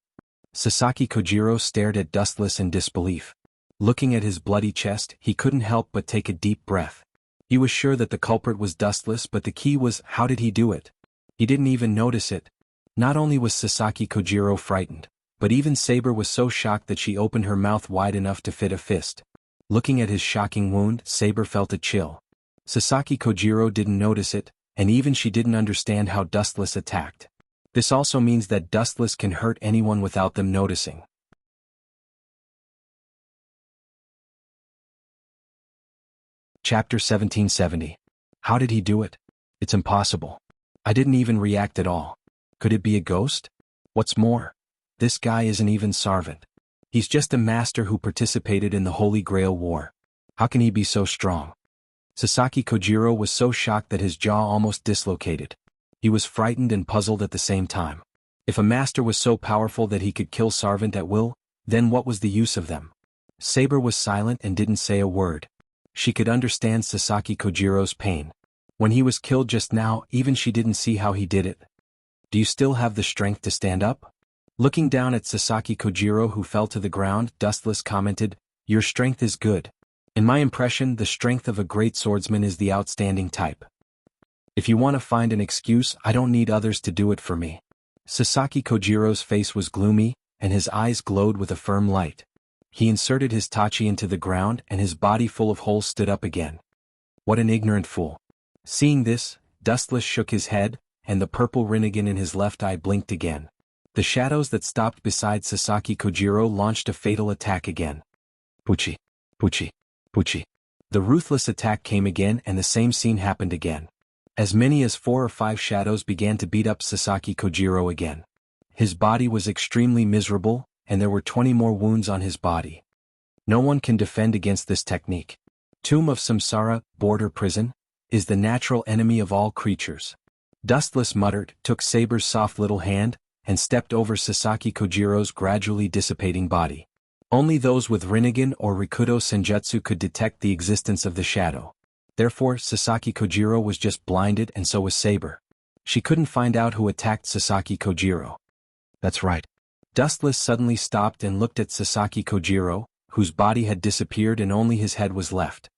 Sasaki Kojiro stared at Dustless in disbelief. Looking at his bloody chest, he couldn't help but take a deep breath. He was sure that the culprit was Dustless, but the key was, how did he do it? He didn't even notice it. Not only was Sasaki Kojiro frightened, but even Saber was so shocked that she opened her mouth wide enough to fit a fist. Looking at his shocking wound, Saber felt a chill. Sasaki Kojiro didn't notice it, and even she didn't understand how Dustless attacked. This also means that Dustless can hurt anyone without them noticing. Chapter 1770. How did he do it? It's impossible. I didn't even react at all. Could it be a ghost? What's more, this guy isn't even Sarvant. He's just a master who participated in the Holy Grail War. How can he be so strong? Sasaki Kojiro was so shocked that his jaw almost dislocated. He was frightened and puzzled at the same time. If a master was so powerful that he could kill Sarvant at will, then what was the use of them? Saber was silent and didn't say a word. She could understand Sasaki Kojiro's pain. When he was killed just now, even she didn't see how he did it. "Do you still have the strength to stand up?" Looking down at Sasaki Kojiro, who fell to the ground, Dustless commented, "Your strength is good. In my impression, the strength of a great swordsman is the outstanding type. If you want to find an excuse, I don't need others to do it for me." Sasaki Kojiro's face was gloomy, and his eyes glowed with a firm light. He inserted his tachi into the ground, and his body full of holes stood up again. What an ignorant fool. Seeing this, Dustless shook his head, and the purple rinnegan in his left eye blinked again. The shadows that stopped beside Sasaki Kojiro launched a fatal attack again. Puchi, puchi, puchi. The ruthless attack came again, and the same scene happened again. As many as 4 or 5 shadows began to beat up Sasaki Kojiro again. His body was extremely miserable, and there were 20 more wounds on his body. No one can defend against this technique. Tomb of Samsara, border prison, is the natural enemy of all creatures. Dustless muttered, took Saber's soft little hand, and stepped over Sasaki Kojiro's gradually dissipating body. Only those with Rinnegan or Rikudo Senjutsu could detect the existence of the shadow. Therefore, Sasaki Kojiro was just blinded, and so was Saber. She couldn't find out who attacked Sasaki Kojiro. That's right. Dustless suddenly stopped and looked at Sasaki Kojiro, whose body had disappeared and only his head was left.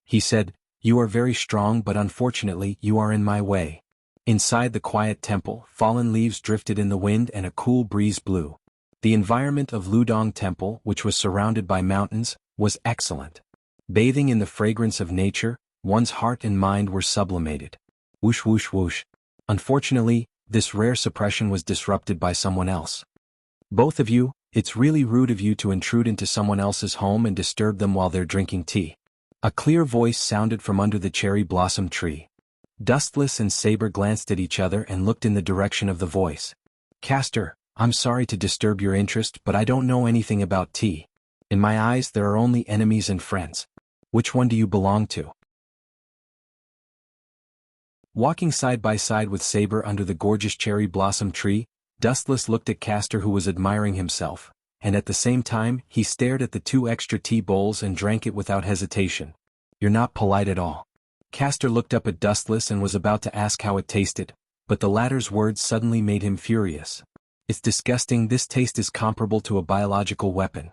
He said, "You are very strong, but unfortunately you are in my way." Inside the quiet temple, fallen leaves drifted in the wind and a cool breeze blew. The environment of Ludong Temple, which was surrounded by mountains, was excellent. Bathing in the fragrance of nature, one's heart and mind were sublimated. Whoosh whoosh whoosh. Unfortunately, this rare suppression was disrupted by someone else. Both of you, it's really rude of you to intrude into someone else's home and disturb them while they're drinking tea. A clear voice sounded from under the cherry blossom tree. Dustless and Saber glanced at each other and looked in the direction of the voice. "Castor, I'm sorry to disturb your interest, but I don't know anything about tea. In my eyes there are only enemies and friends. Which one do you belong to?" Walking side by side with Saber under the gorgeous cherry blossom tree, Dustless looked at Castor, who was admiring himself, and at the same time he stared at the 2 extra tea bowls and drank it without hesitation. "You're not polite at all." Castor looked up at Dustless and was about to ask how it tasted, but the latter's words suddenly made him furious. "It's disgusting. This taste is comparable to a biological weapon."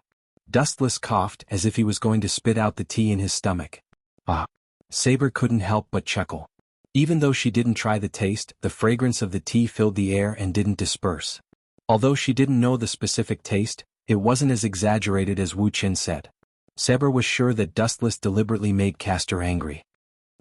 Dustless coughed as if he was going to spit out the tea in his stomach. "Ah." Saber couldn't help but chuckle. Even though she didn't try the taste, the fragrance of the tea filled the air and didn't disperse. Although she didn't know the specific taste, it wasn't as exaggerated as Wu Qin said. Saber was sure that Dustless deliberately made Castor angry.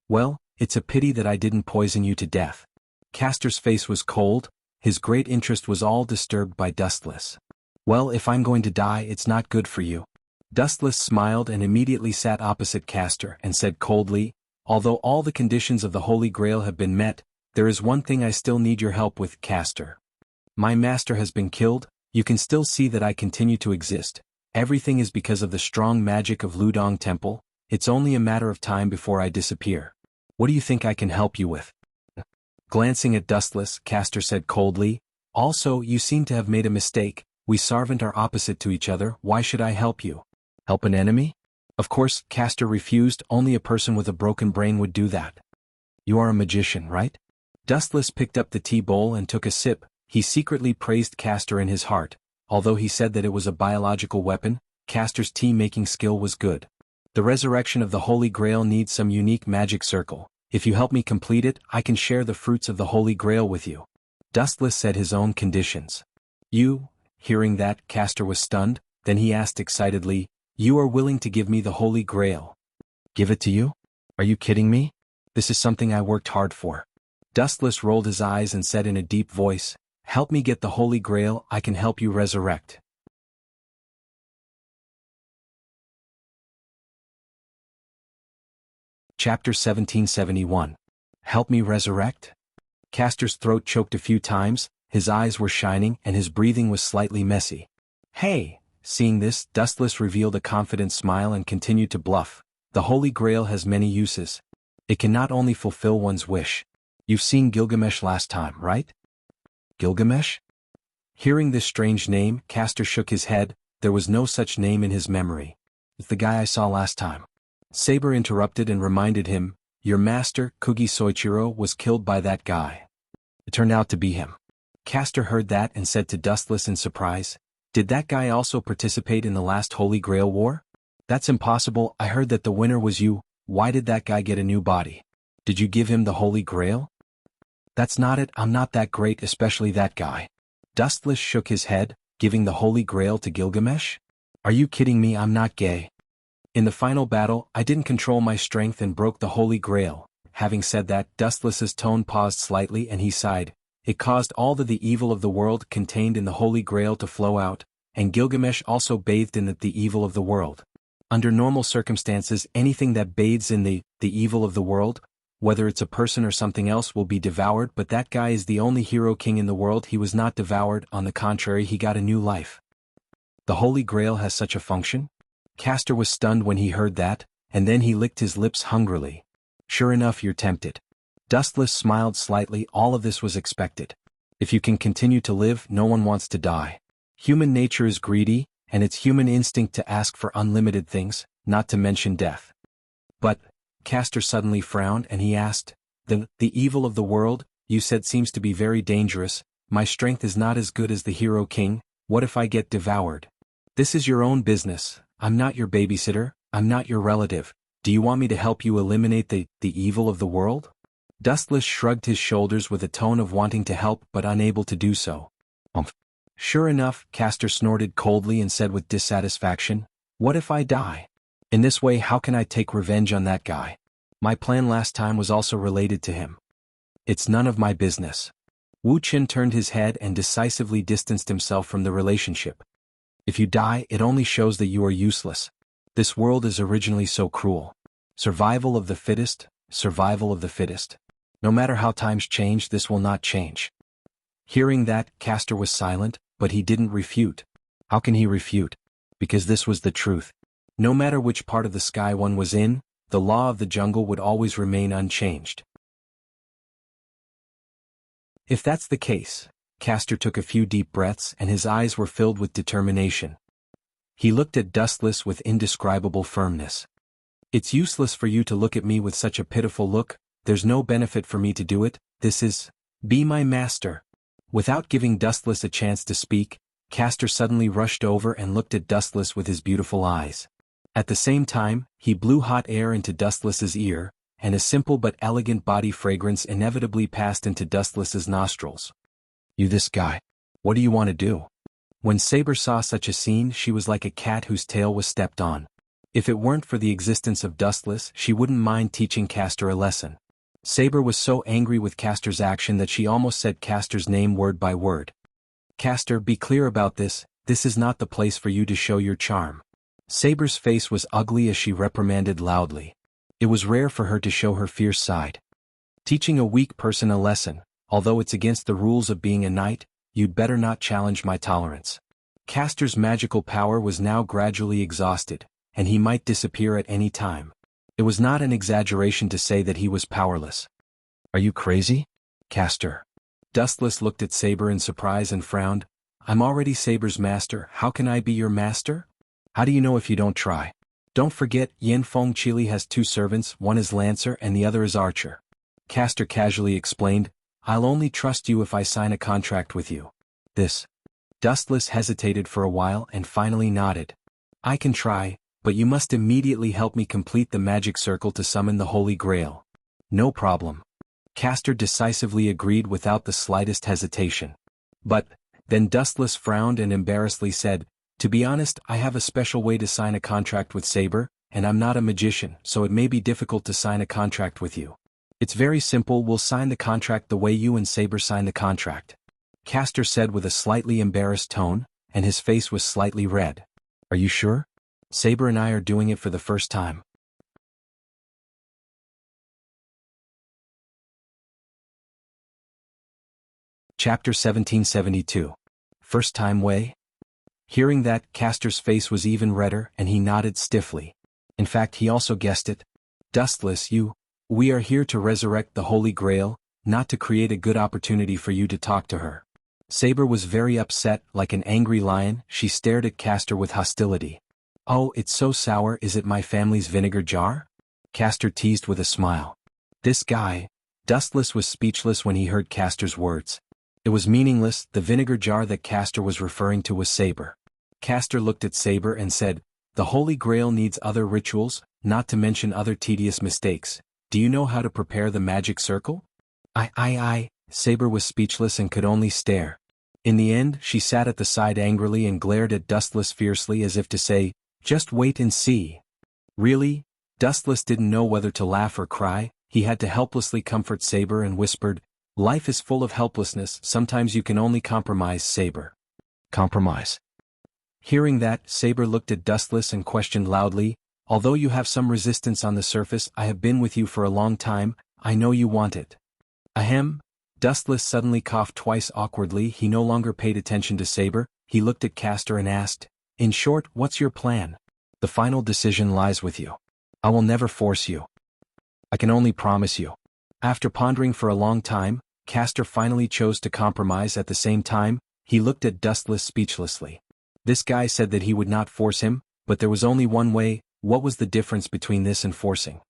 "Well, it's a pity that I didn't poison you to death." Castor's face was cold, his great interest was all disturbed by Dustless. "Well, if I'm going to die, it's not good for you." Dustless smiled and immediately sat opposite Castor and said coldly, "Although all the conditions of the Holy Grail have been met, there is one thing I still need your help with, Castor. My master has been killed. You can still see that I continue to exist. Everything is because of the strong magic of Ludong Temple. It's only a matter of time before I disappear. What do you think I can help you with?" Glancing at Dustless, Castor said coldly, "Also, you seem to have made a mistake. We Sarvant are opposite to each other. Why should I help you? Help an enemy?" Of course, Castor refused. Only a person with a broken brain would do that. "You are a magician, right?" Dustless picked up the tea bowl and took a sip. He secretly praised Castor in his heart. Although he said that it was a biological weapon, Castor's tea-making skill was good. "The resurrection of the Holy Grail needs some unique magic circle. If you help me complete it, I can share the fruits of the Holy Grail with you." Dustless said his own conditions. "You?" Hearing that, Castor was stunned. Then he asked excitedly, "You are willing to give me the Holy Grail?" "Give it to you? Are you kidding me? This is something I worked hard for." Dustless rolled his eyes and said in a deep voice, "Help me get the Holy Grail, I can help you resurrect." Chapter 1771. Help me resurrect? Castor's throat choked a few times, his eyes were shining and his breathing was slightly messy. "Hey!" Seeing this, Dustless revealed a confident smile and continued to bluff. "The Holy Grail has many uses. It can not only fulfill one's wish. You've seen Gilgamesh last time, right?" "Gilgamesh?" Hearing this strange name, Castor shook his head. There was no such name in his memory. "It's the guy I saw last time." Saber interrupted and reminded him, "Your master, Kugi Soichiro, was killed by that guy." It turned out to be him. Castor heard that and said to Dustless in surprise, "Did that guy also participate in the last Holy Grail War?" "That's impossible. I heard that the winner was you. Why did that guy get a new body? Did you give him the Holy Grail?" "That's not it. I'm not that great, especially that guy." Dustless shook his head. "Giving the Holy Grail to Gilgamesh? Are you kidding me? I'm not gay. In the final battle, I didn't control my strength and broke the Holy Grail." Having said that, Dustless's tone paused slightly and he sighed. "It caused all the evil of the world contained in the Holy Grail to flow out, and Gilgamesh also bathed in the evil of the world. Under normal circumstances, anything that bathes in the evil of the world, whether it's a person or something else, will be devoured, but that guy is the only hero king in the world. He was not devoured, on the contrary, he got a new life." "The Holy Grail has such a function?" Castor was stunned when he heard that, and then he licked his lips hungrily. Sure enough, you're tempted. Dustless smiled slightly. All of this was expected. If you can continue to live, no one wants to die. Human nature is greedy, and it's human instinct to ask for unlimited things, not to mention death. But, Castor suddenly frowned and he asked, the evil of the world, you said, seems to be very dangerous. My strength is not as good as the hero king. What if I get devoured? This is your own business. I'm not your babysitter. I'm not your relative. Do you want me to help you eliminate the evil of the world? Dustless shrugged his shoulders with a tone of wanting to help but unable to do so. Sure enough, Castor snorted coldly and said with dissatisfaction, what if I die? In this way, how can I take revenge on that guy? My plan last time was also related to him. It's none of my business. Wuxia turned his head and decisively distanced himself from the relationship. If you die, it only shows that you are useless. This world is originally so cruel. Survival of the fittest, survival of the fittest. No matter how times change, this will not change. Hearing that, Castor was silent, but he didn't refute. How can he refute? Because this was the truth. No matter which part of the sky one was in, the law of the jungle would always remain unchanged. If that's the case, Castor took a few deep breaths and his eyes were filled with determination. He looked at Dustless with indescribable firmness. It's useless for you to look at me with such a pitiful look. There's no benefit for me to do it. This is, be my master. Without giving Dustless a chance to speak, Castor suddenly rushed over and looked at Dustless with his beautiful eyes. At the same time, he blew hot air into Dustless's ear, and a simple but elegant body fragrance inevitably passed into Dustless's nostrils. You this guy. What do you want to do? When Saber saw such a scene, she was like a cat whose tail was stepped on. If it weren't for the existence of Dustless, she wouldn't mind teaching Castor a lesson. Saber was so angry with Castor's action that she almost said Castor's name word by word. Castor, be clear about this. This is not the place for you to show your charm. Saber's face was ugly as she reprimanded loudly. It was rare for her to show her fierce side. Teaching a weak person a lesson, although it's against the rules of being a knight, you'd better not challenge my tolerance. Castor's magical power was now gradually exhausted, and he might disappear at any time. It was not an exaggeration to say that he was powerless. Are you crazy? Castor. Dustless looked at Saber in surprise and frowned. I'm already Saber's master. How can I be your master? How do you know if you don't try? Don't forget, Yin Feng Chili has 2 servants, one is Lancer and the other is Archer. Castor casually explained, I'll only trust you if I sign a contract with you. This. Dustless hesitated for a while and finally nodded. I can try, but you must immediately help me complete the magic circle to summon the Holy Grail. No problem. Castor decisively agreed without the slightest hesitation. But, then Dustless frowned and embarrassedly said, to be honest, I have a special way to sign a contract with Saber, and I'm not a magician, so it may be difficult to sign a contract with you. It's very simple, we'll sign the contract the way you and Saber sign the contract. Castor said with a slightly embarrassed tone, and his face was slightly red. Are you sure? Saber and I are doing it for the first time. Chapter 1772. First time way? Hearing that, Castor's face was even redder and he nodded stiffly. In fact, he also guessed it. Dustless, we are here to resurrect the Holy Grail, not to create a good opportunity for you to talk to her. Saber was very upset, like an angry lion. She stared at Castor with hostility. Oh, it's so sour, is it my family's vinegar jar? Castor teased with a smile. This guy. Dustless was speechless when he heard Castor's words. It was meaningless, the vinegar jar that Castor was referring to was Saber. Castor looked at Saber and said, the Holy Grail needs other rituals, not to mention other tedious mistakes. Do you know how to prepare the magic circle? I. Saber was speechless and could only stare. In the end, she sat at the side angrily and glared at Dustless fiercely as if to say, just wait and see. Really? Dustless didn't know whether to laugh or cry. He had to helplessly comfort Saber and whispered, life is full of helplessness, sometimes you can only compromise, Saber. Compromise. Hearing that, Saber looked at Dustless and questioned loudly, although you have some resistance on the surface, I have been with you for a long time, I know you want it. Ahem. Dustless suddenly coughed twice awkwardly. He no longer paid attention to Saber. He looked at Castor and asked, in short, what's your plan? The final decision lies with you. I will never force you. I can only promise you. After pondering for a long time, Castor finally chose to compromise. At the same time, he looked at Dustless speechlessly. This guy said that he would not force him, but there was only one way. What was the difference between this and forcing?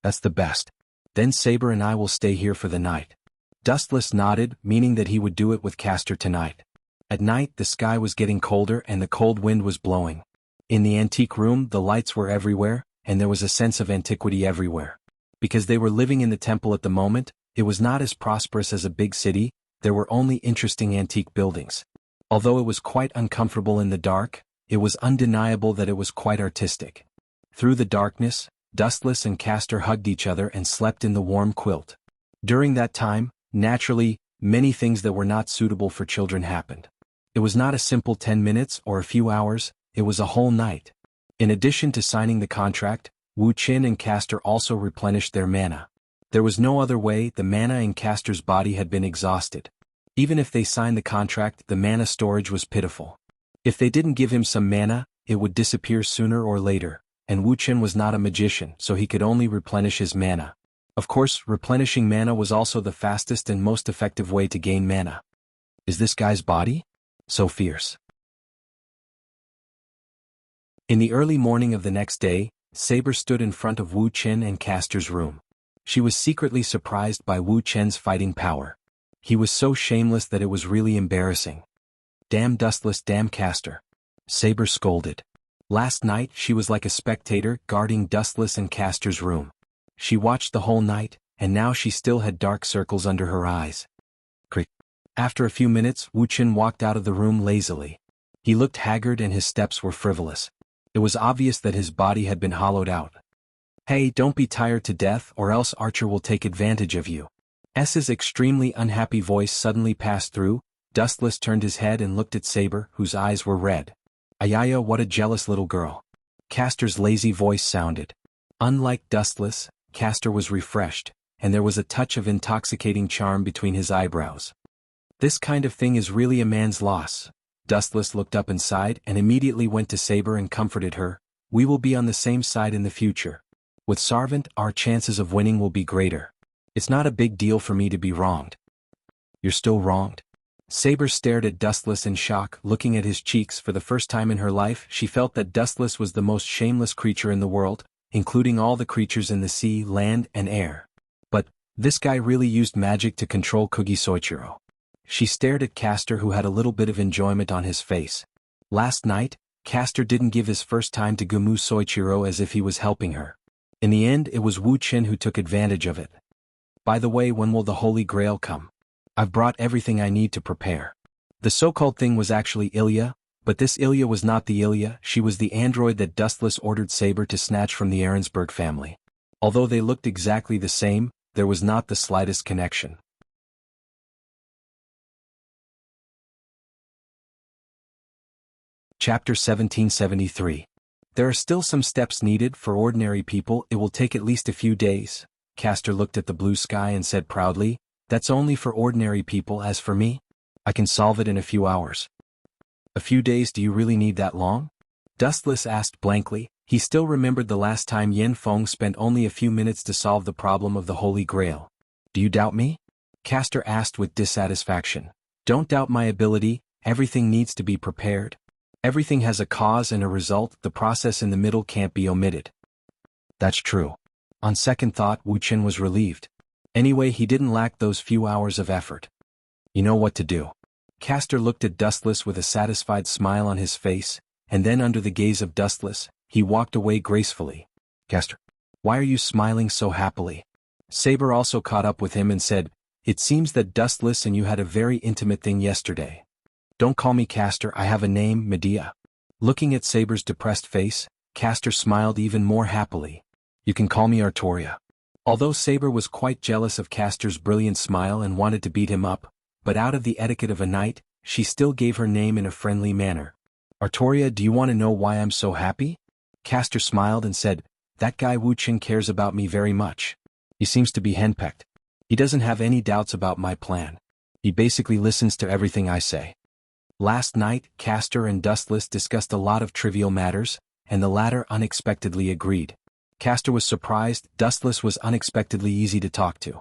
That's the best. Then Saber and I will stay here for the night. Dustless nodded, meaning that he would do it with Castor tonight. At night the sky was getting colder and the cold wind was blowing. In the antique room the lights were everywhere, and there was a sense of antiquity everywhere. Because they were living in the temple at the moment, it was not as prosperous as a big city, there were only interesting antique buildings. Although it was quite uncomfortable in the dark, it was undeniable that it was quite artistic. Through the darkness, Dustless and Castor hugged each other and slept in the warm quilt. During that time, naturally, many things that were not suitable for children happened. It was not a simple 10 minutes or a few hours, it was a whole night. In addition to signing the contract, Wuxia and Castor also replenished their mana. There was no other way. The mana in Castor's body had been exhausted. Even if they signed the contract, the mana storage was pitiful. If they didn't give him some mana, it would disappear sooner or later, and Wuxia was not a magician, so he could only replenish his mana. Of course, replenishing mana was also the fastest and most effective way to gain mana. Is this guy's body so fierce? In the early morning of the next day, Saber stood in front of Wuxia and Castor's room. She was secretly surprised by Wuxia's fighting power. He was so shameless that it was really embarrassing. Damn Dustless, damn Castor. Saber scolded. Last night she was like a spectator guarding Dustless and Castor's room. She watched the whole night, and now she still had dark circles under her eyes. Crick. After a few minutes, Wuxia walked out of the room lazily. He looked haggard and his steps were frivolous. It was obvious that his body had been hollowed out. Hey, don't be tired to death or else Archer will take advantage of you. S's extremely unhappy voice suddenly passed through. Dustless turned his head and looked at Saber, whose eyes were red. Ayaya, what a jealous little girl. Castor's lazy voice sounded. Unlike Dustless, Castor was refreshed, and there was a touch of intoxicating charm between his eyebrows. This kind of thing is really a man's loss. Dustless looked up and sighed and immediately went to Saber and comforted her. We will be on the same side in the future. With Sarvant, our chances of winning will be greater. It's not a big deal for me to be wronged. You're still wronged? Saber stared at Dustless in shock. Looking at his cheeks for the first time in her life, she felt that Dustless was the most shameless creature in the world, including all the creatures in the sea, land, and air. But this guy really used magic to control Kugi Soichiro. She stared at Castor, who had a little bit of enjoyment on his face. Last night, Castor didn't give his first time to Gumu Soichiro as if he was helping her. In the end, it was Wuxia who took advantage of it. By the way, when will the Holy Grail come? I've brought everything I need to prepare. The so-called thing was actually Ilya, but this Ilya was not the Ilya. She was the android that Dustless ordered Saber to snatch from the Ahrensberg family. Although they looked exactly the same, there was not the slightest connection. Chapter 1773. There are still some steps needed for ordinary people. It will take at least a few days. Castor looked at the blue sky and said proudly, that's only for ordinary people. As for me, I can solve it in a few hours. A few days? Do you really need that long? Dustless asked blankly. He still remembered the last time Yen Feng spent only a few minutes to solve the problem of the Holy Grail. Do you doubt me? Castor asked with dissatisfaction. Don't doubt my ability, everything needs to be prepared. Everything has a cause and a result, the process in the middle can't be omitted. That's true. On second thought, Wuxia was relieved. Anyway, he didn't lack those few hours of effort. You know what to do. Castor looked at Dustless with a satisfied smile on his face, and then under the gaze of Dustless, he walked away gracefully. Castor, why are you smiling so happily? Saber also caught up with him and said, it seems that Dustless and you had a very intimate thing yesterday. Don't call me Castor, I have a name, Medea. Looking at Saber's depressed face, Castor smiled even more happily. You can call me Artoria. Although Saber was quite jealous of Castor's brilliant smile and wanted to beat him up, but out of the etiquette of a knight, she still gave her name in a friendly manner. Artoria, do you want to know why I'm so happy? Castor smiled and said, that guy Wuxia cares about me very much. He seems to be henpecked. He doesn't have any doubts about my plan. He basically listens to everything I say. Last night, Castor and Dustless discussed a lot of trivial matters, and the latter unexpectedly agreed. Castor was surprised. Dustless was unexpectedly easy to talk to.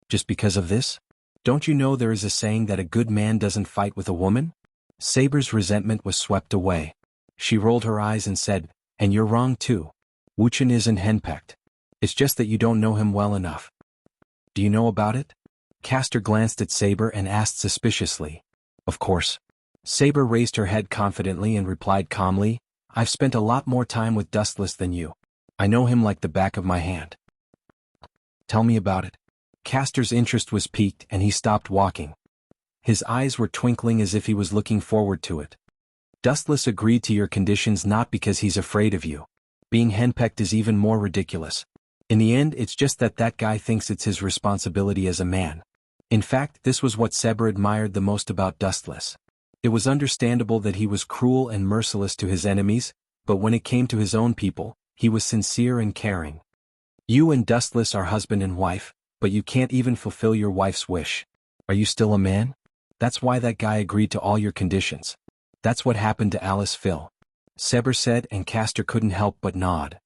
Just because of this? Don't you know there is a saying that a good man doesn't fight with a woman? Saber's resentment was swept away. She rolled her eyes and said, and you're wrong too. Wuxia isn't henpecked. It's just that you don't know him well enough. Do you know about it? Castor glanced at Saber and asked suspiciously. Of course. Saber raised her head confidently and replied calmly, I've spent a lot more time with Dustless than you. I know him like the back of my hand. Tell me about it. Castor's interest was piqued and he stopped walking. His eyes were twinkling as if he was looking forward to it. Dustless agreed to your conditions not because he's afraid of you. Being henpecked is even more ridiculous. In the end, it's just that guy thinks it's his responsibility as a man. In fact, this was what Saber admired the most about Dustless. It was understandable that he was cruel and merciless to his enemies, but when it came to his own people, he was sincere and caring. You and Dustless are husband and wife, but you can't even fulfill your wife's wish. Are you still a man? That's why that guy agreed to all your conditions. That's what happened to Alice Phil. Saber said, and Castor couldn't help but nod.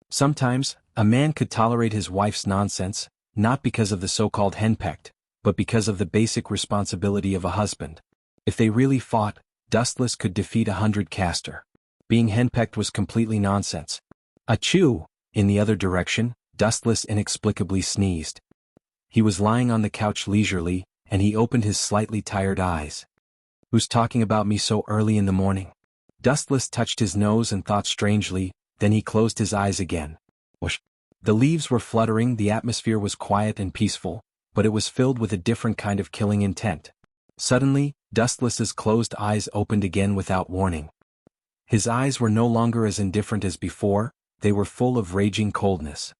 Sometimes, a man could tolerate his wife's nonsense, not because of the so-called henpecked, but because of the basic responsibility of a husband. If they really fought, Dustless could defeat 100 Castor. Being henpecked was completely nonsense. Achoo! In the other direction, Dustless inexplicably sneezed. He was lying on the couch leisurely, and he opened his slightly tired eyes. Who's talking about me so early in the morning? Dustless touched his nose and thought strangely, then he closed his eyes again. Whoosh! The leaves were fluttering, the atmosphere was quiet and peaceful, but it was filled with a different kind of killing intent. Suddenly, Dustless's closed eyes opened again without warning. His eyes were no longer as indifferent as before, they were full of raging coldness.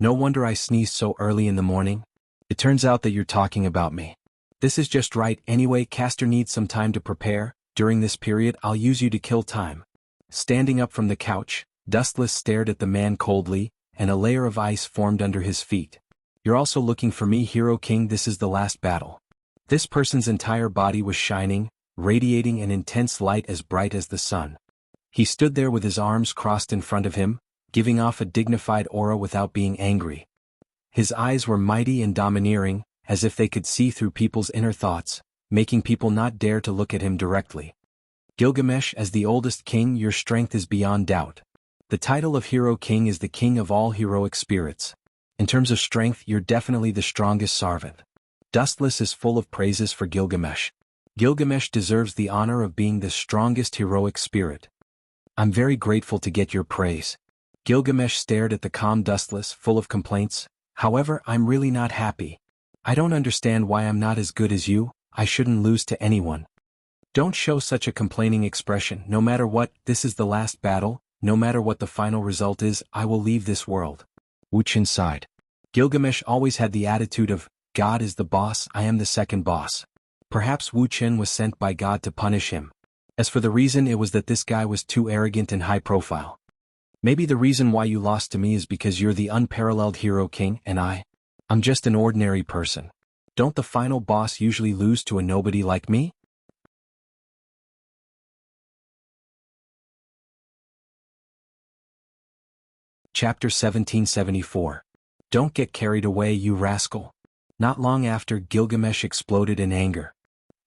No wonder I sneezed so early in the morning. It turns out that you're talking about me. This is just right anyway. Castor needs some time to prepare. During this period I'll use you to kill time. Standing up from the couch, Dustless stared at the man coldly, and a layer of ice formed under his feet. You're also looking for me, Hero King. This is the last battle. This person's entire body was shining, radiating an intense light as bright as the sun. He stood there with his arms crossed in front of him, giving off a dignified aura without being angry. His eyes were mighty and domineering, as if they could see through people's inner thoughts, making people not dare to look at him directly. Gilgamesh, as the oldest king, your strength is beyond doubt. The title of Hero King is the king of all heroic spirits. In terms of strength, you're definitely the strongest servant. Dustless is full of praises for Gilgamesh. Gilgamesh deserves the honor of being the strongest heroic spirit. I'm very grateful to get your praise. Gilgamesh stared at the calm Dustless, full of complaints. However, I'm really not happy. I don't understand why I'm not as good as you. I shouldn't lose to anyone. Don't show such a complaining expression. No matter what, this is the last battle. No matter what the final result is, I will leave this world. Wuxia sighed. Gilgamesh always had the attitude of, God is the boss, I am the second boss. Perhaps Wuxia was sent by God to punish him. As for the reason, it was that this guy was too arrogant and high profile. Maybe the reason why you lost to me is because you're the unparalleled Hero King and I'm just an ordinary person. Don't the final boss usually lose to a nobody like me? Chapter 1774. Don't get carried away, you rascal. Not long after, Gilgamesh exploded in anger.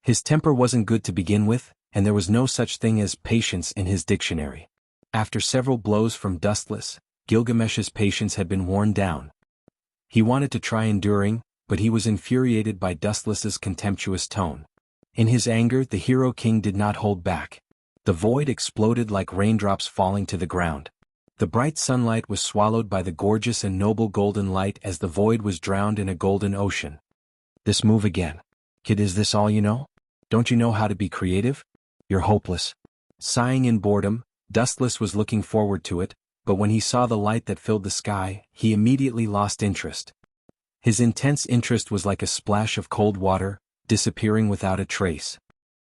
His temper wasn't good to begin with, and there was no such thing as patience in his dictionary. After several blows from Dustless, Gilgamesh's patience had been worn down. He wanted to try enduring, but he was infuriated by Dustless's contemptuous tone. In his anger, the Hero King did not hold back. The void exploded like raindrops falling to the ground. The bright sunlight was swallowed by the gorgeous and noble golden light as the void was drowned in a golden ocean. This move again. Kid, is this all you know? Don't you know how to be creative? You're hopeless. Sighing in boredom, Dustless was looking forward to it, but when he saw the light that filled the sky, he immediately lost interest. His intense interest was like a splash of cold water, disappearing without a trace.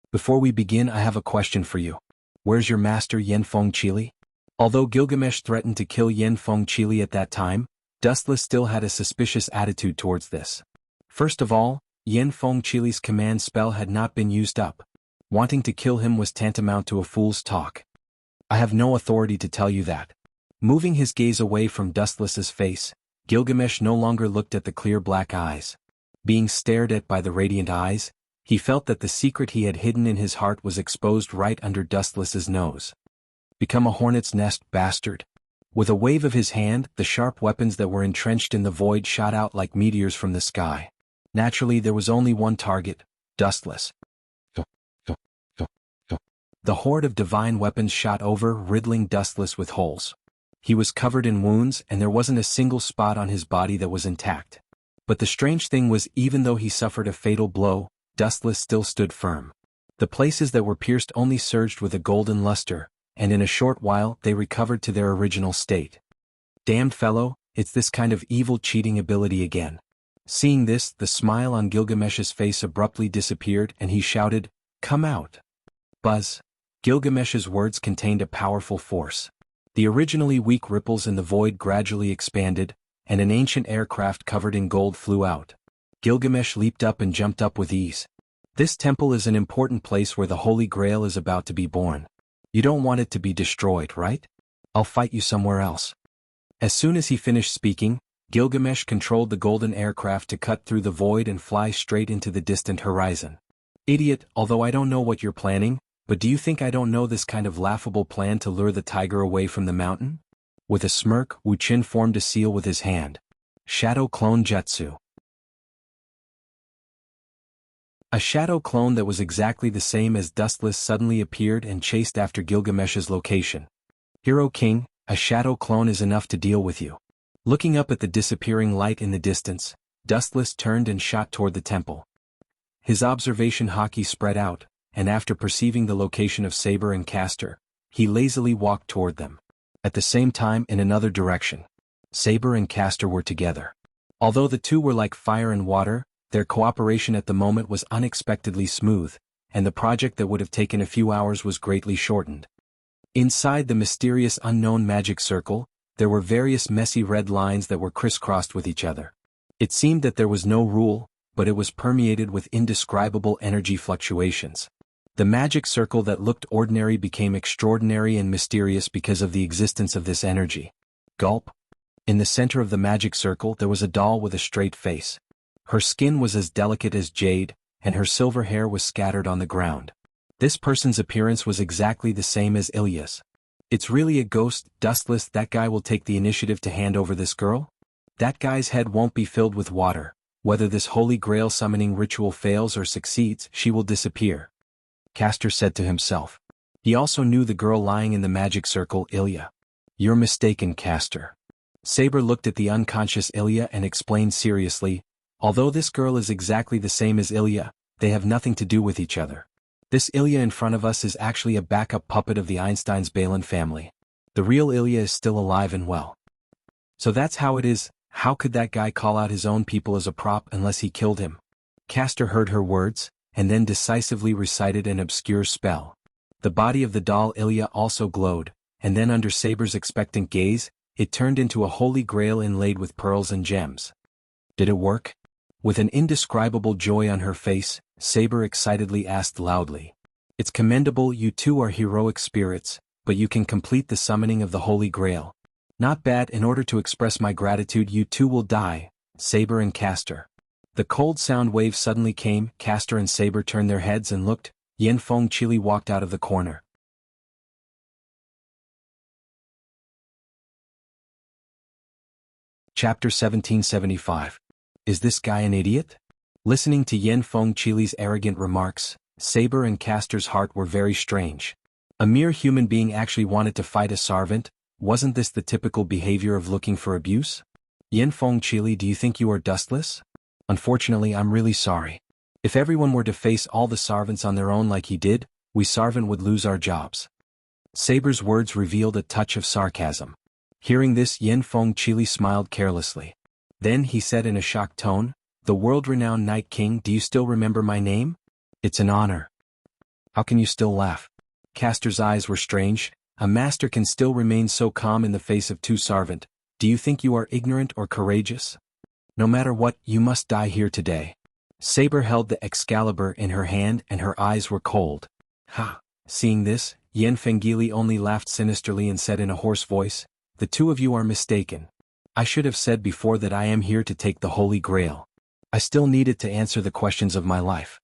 Before we begin, I have a question for you. Where's your master Yanfeng Chili? Although Gilgamesh threatened to kill Yanfeng Chili at that time, Dustless still had a suspicious attitude towards this. First of all, Yanfeng Chili's command spell had not been used up. Wanting to kill him was tantamount to a fool's talk. I have no authority to tell you that. Moving his gaze away from Dustless's face, Gilgamesh no longer looked at the clear black eyes. Being stared at by the radiant eyes, he felt that the secret he had hidden in his heart was exposed right under Dustless's nose. Become a hornet's nest, bastard. With a wave of his hand, the sharp weapons that were entrenched in the void shot out like meteors from the sky. Naturally, there was only one target, Dustless. The horde of divine weapons shot over, riddling Dustless with holes. He was covered in wounds, and there wasn't a single spot on his body that was intact. But the strange thing was, even though he suffered a fatal blow, Dustless still stood firm. The places that were pierced only surged with a golden luster, and in a short while they recovered to their original state. Damned fellow, it's this kind of evil cheating ability again. Seeing this, the smile on Gilgamesh's face abruptly disappeared and he shouted, "Come out!" Buzz. Gilgamesh's words contained a powerful force. The originally weak ripples in the void gradually expanded, and an ancient aircraft covered in gold flew out. Gilgamesh leaped up and jumped up with ease. This temple is an important place where the Holy Grail is about to be born. You don't want it to be destroyed, right? I'll fight you somewhere else. As soon as he finished speaking, Gilgamesh controlled the golden aircraft to cut through the void and fly straight into the distant horizon. Idiot, although I don't know what you're planning, but do you think I don't know this kind of laughable plan to lure the tiger away from the mountain? With a smirk, Wuxia formed a seal with his hand. Shadow Clone Jutsu. A shadow clone that was exactly the same as Dustless suddenly appeared and chased after Gilgamesh's location. Hero King, a shadow clone is enough to deal with you. Looking up at the disappearing light in the distance, Dustless turned and shot toward the temple. His observation haki spread out, and after perceiving the location of Saber and Castor, he lazily walked toward them. At the same time, in another direction, Saber and Castor were together. Although the two were like fire and water, their cooperation at the moment was unexpectedly smooth, and the project that would have taken a few hours was greatly shortened. Inside the mysterious unknown magic circle, there were various messy red lines that were crisscrossed with each other. It seemed that there was no rule, but it was permeated with indescribable energy fluctuations. The magic circle that looked ordinary became extraordinary and mysterious because of the existence of this energy. Gulp. In the center of the magic circle there was a doll with a straight face. Her skin was as delicate as jade, and her silver hair was scattered on the ground. This person's appearance was exactly the same as Ilya's. It's really a ghost, Dustless. That guy will take the initiative to hand over this girl? That guy's head won't be filled with water. Whether this Holy Grail summoning ritual fails or succeeds, she will disappear. Castor said to himself. He also knew the girl lying in the magic circle, Ilya. You're mistaken, Castor. Saber looked at the unconscious Ilya and explained seriously, although this girl is exactly the same as Ilya, they have nothing to do with each other. This Ilya in front of us is actually a backup puppet of the Einstein's Balin family. The real Ilya is still alive and well. So that's how it is. How could that guy call out his own people as a prop unless he killed him? Castor heard her words, and then decisively recited an obscure spell. The body of the doll Ilya also glowed, and then under Saber's expectant gaze, it turned into a holy grail inlaid with pearls and gems. Did it work? With an indescribable joy on her face, Saber excitedly asked loudly. It's commendable, you two are heroic spirits, but you can complete the summoning of the Holy Grail. Not bad. In order to express my gratitude you two will die, Saber and Castor. The cold sound wave suddenly came, Castor and Saber turned their heads and looked, Yanfeng Chili walked out of the corner. Chapter 1775. Is this guy an idiot? Listening to Yanfeng Chili's arrogant remarks, Saber and Castor's heart were very strange. A mere human being actually wanted to fight a servant? Wasn't this the typical behavior of looking for abuse? Yanfeng Chili, do you think you are Dustless? Unfortunately, I'm really sorry. If everyone were to face all the servants on their own like he did, we servant would lose our jobs. Saber's words revealed a touch of sarcasm. Hearing this, Yanfeng Chili smiled carelessly. Then he said in a shocked tone, the world-renowned Night King, do you still remember my name? It's an honor. How can you still laugh? Castor's eyes were strange. A master can still remain so calm in the face of two servant. Do you think you are ignorant or courageous? No matter what, you must die here today. Saber held the Excalibur in her hand and her eyes were cold. Ha! Seeing this, Yen Fengili only laughed sinisterly and said in a hoarse voice, "The two of you are mistaken. I should have said before that I am here to take the Holy Grail. I still needed to answer the questions of my life."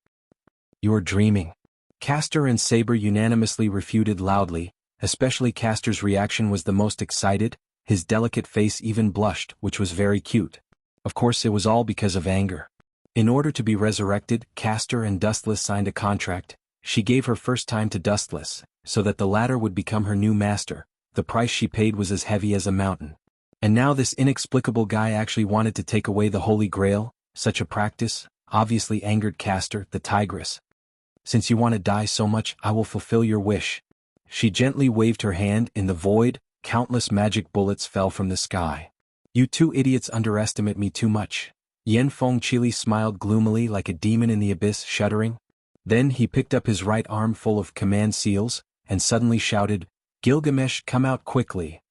"You are dreaming." Castor and Saber unanimously refuted loudly, especially Castor's reaction was the most excited, his delicate face even blushed, which was very cute. Of course it was all because of anger. In order to be resurrected, Castor and Dustless signed a contract. She gave her first time to Dustless, so that the latter would become her new master. The price she paid was as heavy as a mountain. And now this inexplicable guy actually wanted to take away the Holy Grail. Such a practice obviously angered Castor, the tigress. "Since you want to die so much, I will fulfill your wish." She gently waved her hand. In the void, countless magic bullets fell from the sky. "You two idiots underestimate me too much." Yen Fengqili smiled gloomily like a demon in the abyss, shuddering. Then he picked up his right arm full of command seals, and suddenly shouted, "Gilgamesh, come out quickly."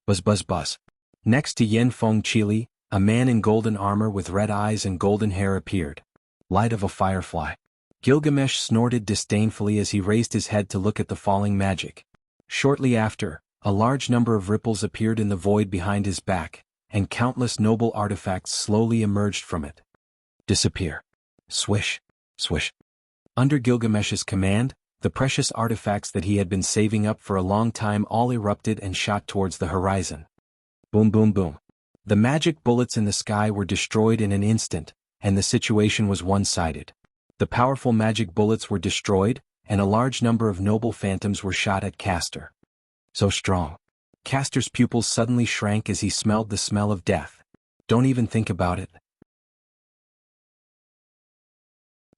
Buzz buzz buzz. Next to Yen Fengqili, a man in golden armor with red eyes and golden hair appeared. Light of a firefly. Gilgamesh snorted disdainfully as he raised his head to look at the falling magic. Shortly after, a large number of ripples appeared in the void behind his back, and countless noble artifacts slowly emerged from it. Disappear. Swish. Swish. Under Gilgamesh's command, the precious artifacts that he had been saving up for a long time all erupted and shot towards the horizon. Boom boom boom. The magic bullets in the sky were destroyed in an instant, and the situation was one-sided. The powerful magic bullets were destroyed, and a large number of noble phantoms were shot at Castor. So strong. Castor's pupils suddenly shrank as he smelled the smell of death. Don't even think about it.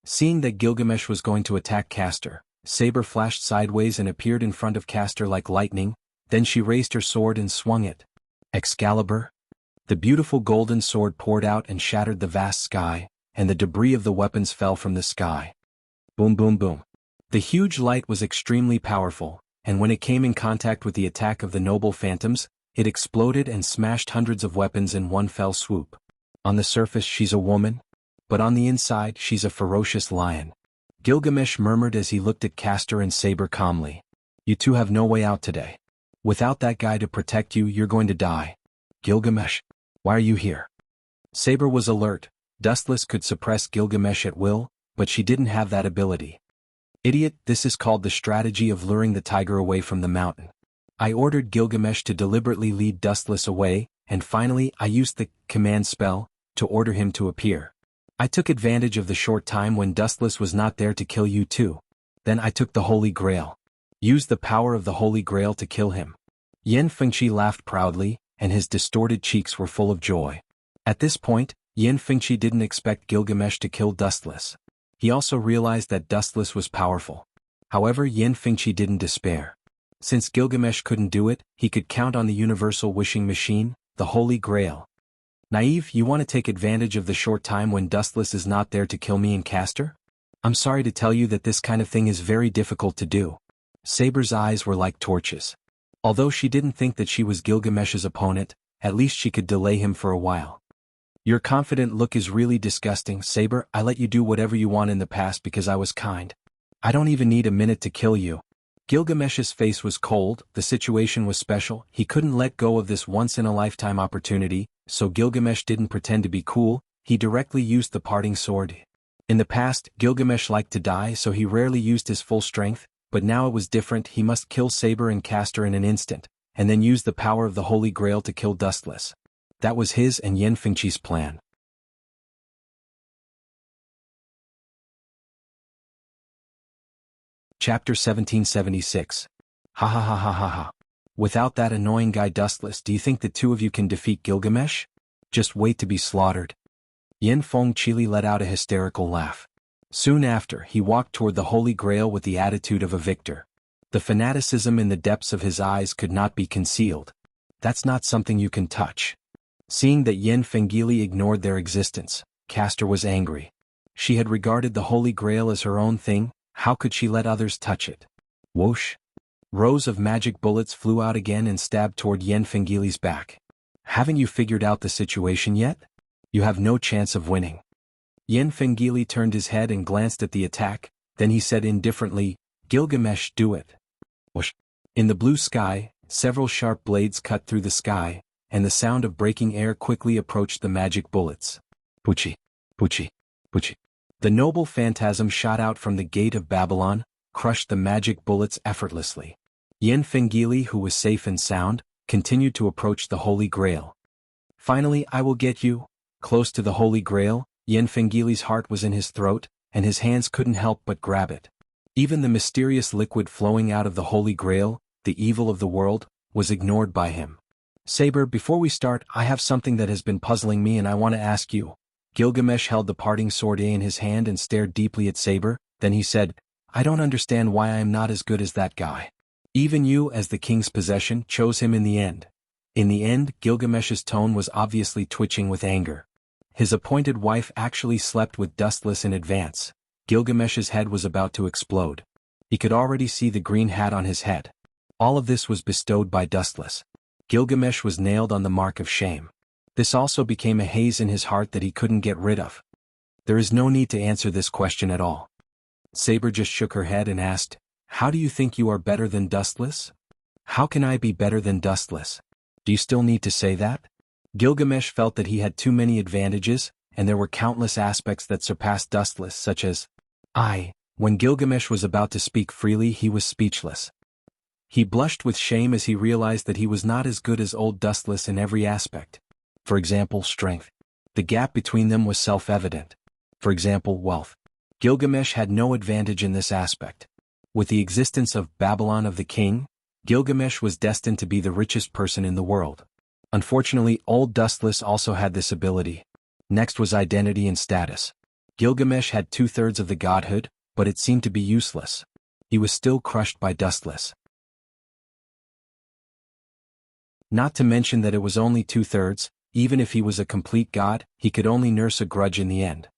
Seeing that Gilgamesh was going to attack Castor, Saber flashed sideways and appeared in front of Castor like lightning. Then she raised her sword and swung it. Excalibur? The beautiful golden sword poured out and shattered the vast sky, and the debris of the weapons fell from the sky. Boom boom boom. The huge light was extremely powerful, and when it came in contact with the attack of the noble phantoms, it exploded and smashed hundreds of weapons in one fell swoop. On the surface she's a woman, but on the inside she's a ferocious lion. Gilgamesh murmured as he looked at Castor and Saber calmly. "You two have no way out today. Without that guy to protect you, you're going to die." "Gilgamesh, why are you here?" Saber was alert. Dustless could suppress Gilgamesh at will, but she didn't have that ability. "Idiot, this is called the strategy of luring the tiger away from the mountain. I ordered Gilgamesh to deliberately lead Dustless away, and finally I used the command spell to order him to appear. I took advantage of the short time when Dustless was not there to kill you too. Then I took the Holy Grail. Used the power of the Holy Grail to kill him." Yen Fengqi laughed proudly, and his distorted cheeks were full of joy. At this point, Yen Fengqi didn't expect Gilgamesh to kill Dustless. He also realized that Dustless was powerful. However, Yen Fengqi didn't despair. Since Gilgamesh couldn't do it, he could count on the universal wishing machine, the Holy Grail. "Naive, you want to take advantage of the short time when Dustless is not there to kill me and Castor? I'm sorry to tell you that this kind of thing is very difficult to do." Saber's eyes were like torches. Although she didn't think that she was Gilgamesh's opponent, at least she could delay him for a while. "Your confident look is really disgusting, Saber. I let you do whatever you want in the past because I was kind. I don't even need a minute to kill you." Gilgamesh's face was cold. The situation was special. He couldn't let go of this once-in-a-lifetime opportunity, so Gilgamesh didn't pretend to be cool. He directly used the parting sword. In the past, Gilgamesh liked to die, so he rarely used his full strength, but now it was different. He must kill Saber and Castor in an instant, and then use the power of the Holy Grail to kill Dustless. That was his and Yen Fengqi's plan. Chapter 1776. Ha ha ha ha ha ha. Without that annoying guy Dustless, do you think the two of you can defeat Gilgamesh? Just wait to be slaughtered. Yen Fengqili let out a hysterical laugh. Soon after, he walked toward the Holy Grail with the attitude of a victor. The fanaticism in the depths of his eyes could not be concealed. "That's not something you can touch." Seeing that Yen Fengqili ignored their existence, Castor was angry. She had regarded the Holy Grail as her own thing. How could she let others touch it? Whoosh! Rows of magic bullets flew out again and stabbed toward Yen Fengqili's back. "Haven't you figured out the situation yet? You have no chance of winning." Yen Fengqili turned his head and glanced at the attack, then he said indifferently, Gilgamesh, do it. Whoosh. In the blue sky, several sharp blades cut through the sky, and the sound of breaking air quickly approached the magic bullets. Puchi, Puchi, Puchi. The noble phantasm shot out from the gate of Babylon, crushed the magic bullets effortlessly. Yen Fengili, who was safe and sound, continued to approach the Holy Grail. Finally, I will get you. Close to the Holy Grail, Yen Fengili's heart was in his throat, and his hands couldn't help but grab it. Even the mysterious liquid flowing out of the Holy Grail, the evil of the world, was ignored by him. Saber, before we start, I have something that has been puzzling me and I want to ask you. Gilgamesh held the parting sword in his hand and stared deeply at Saber, then he said, I don't understand why I am not as good as that guy. Even you, as the king's possession, chose him in the end. In the end, Gilgamesh's tone was obviously twitching with anger. His appointed wife actually slept with Dustless in advance. Gilgamesh's head was about to explode. He could already see the green hat on his head. All of this was bestowed by Dustless. Gilgamesh was nailed on the mark of shame. This also became a haze in his heart that he couldn't get rid of. There is no need to answer this question at all. Saber just shook her head and asked, How do you think you are better than Dustless? How can I be better than Dustless? Do you still need to say that? Gilgamesh felt that he had too many advantages, and there were countless aspects that surpassed Dustless, such as When Gilgamesh was about to speak freely, he was speechless. He blushed with shame as he realized that he was not as good as old Dustless in every aspect. For example, strength. The gap between them was self-evident. For example, wealth. Gilgamesh had no advantage in this aspect. With the existence of Babylon of the king, Gilgamesh was destined to be the richest person in the world. Unfortunately, old Dustless also had this ability. Next was identity and status. Gilgamesh had 2/3 of the godhood, but it seemed to be useless. He was still crushed by Dustless. Not to mention that it was only 2/3, even if he was a complete god, he could only nurse a grudge in the end.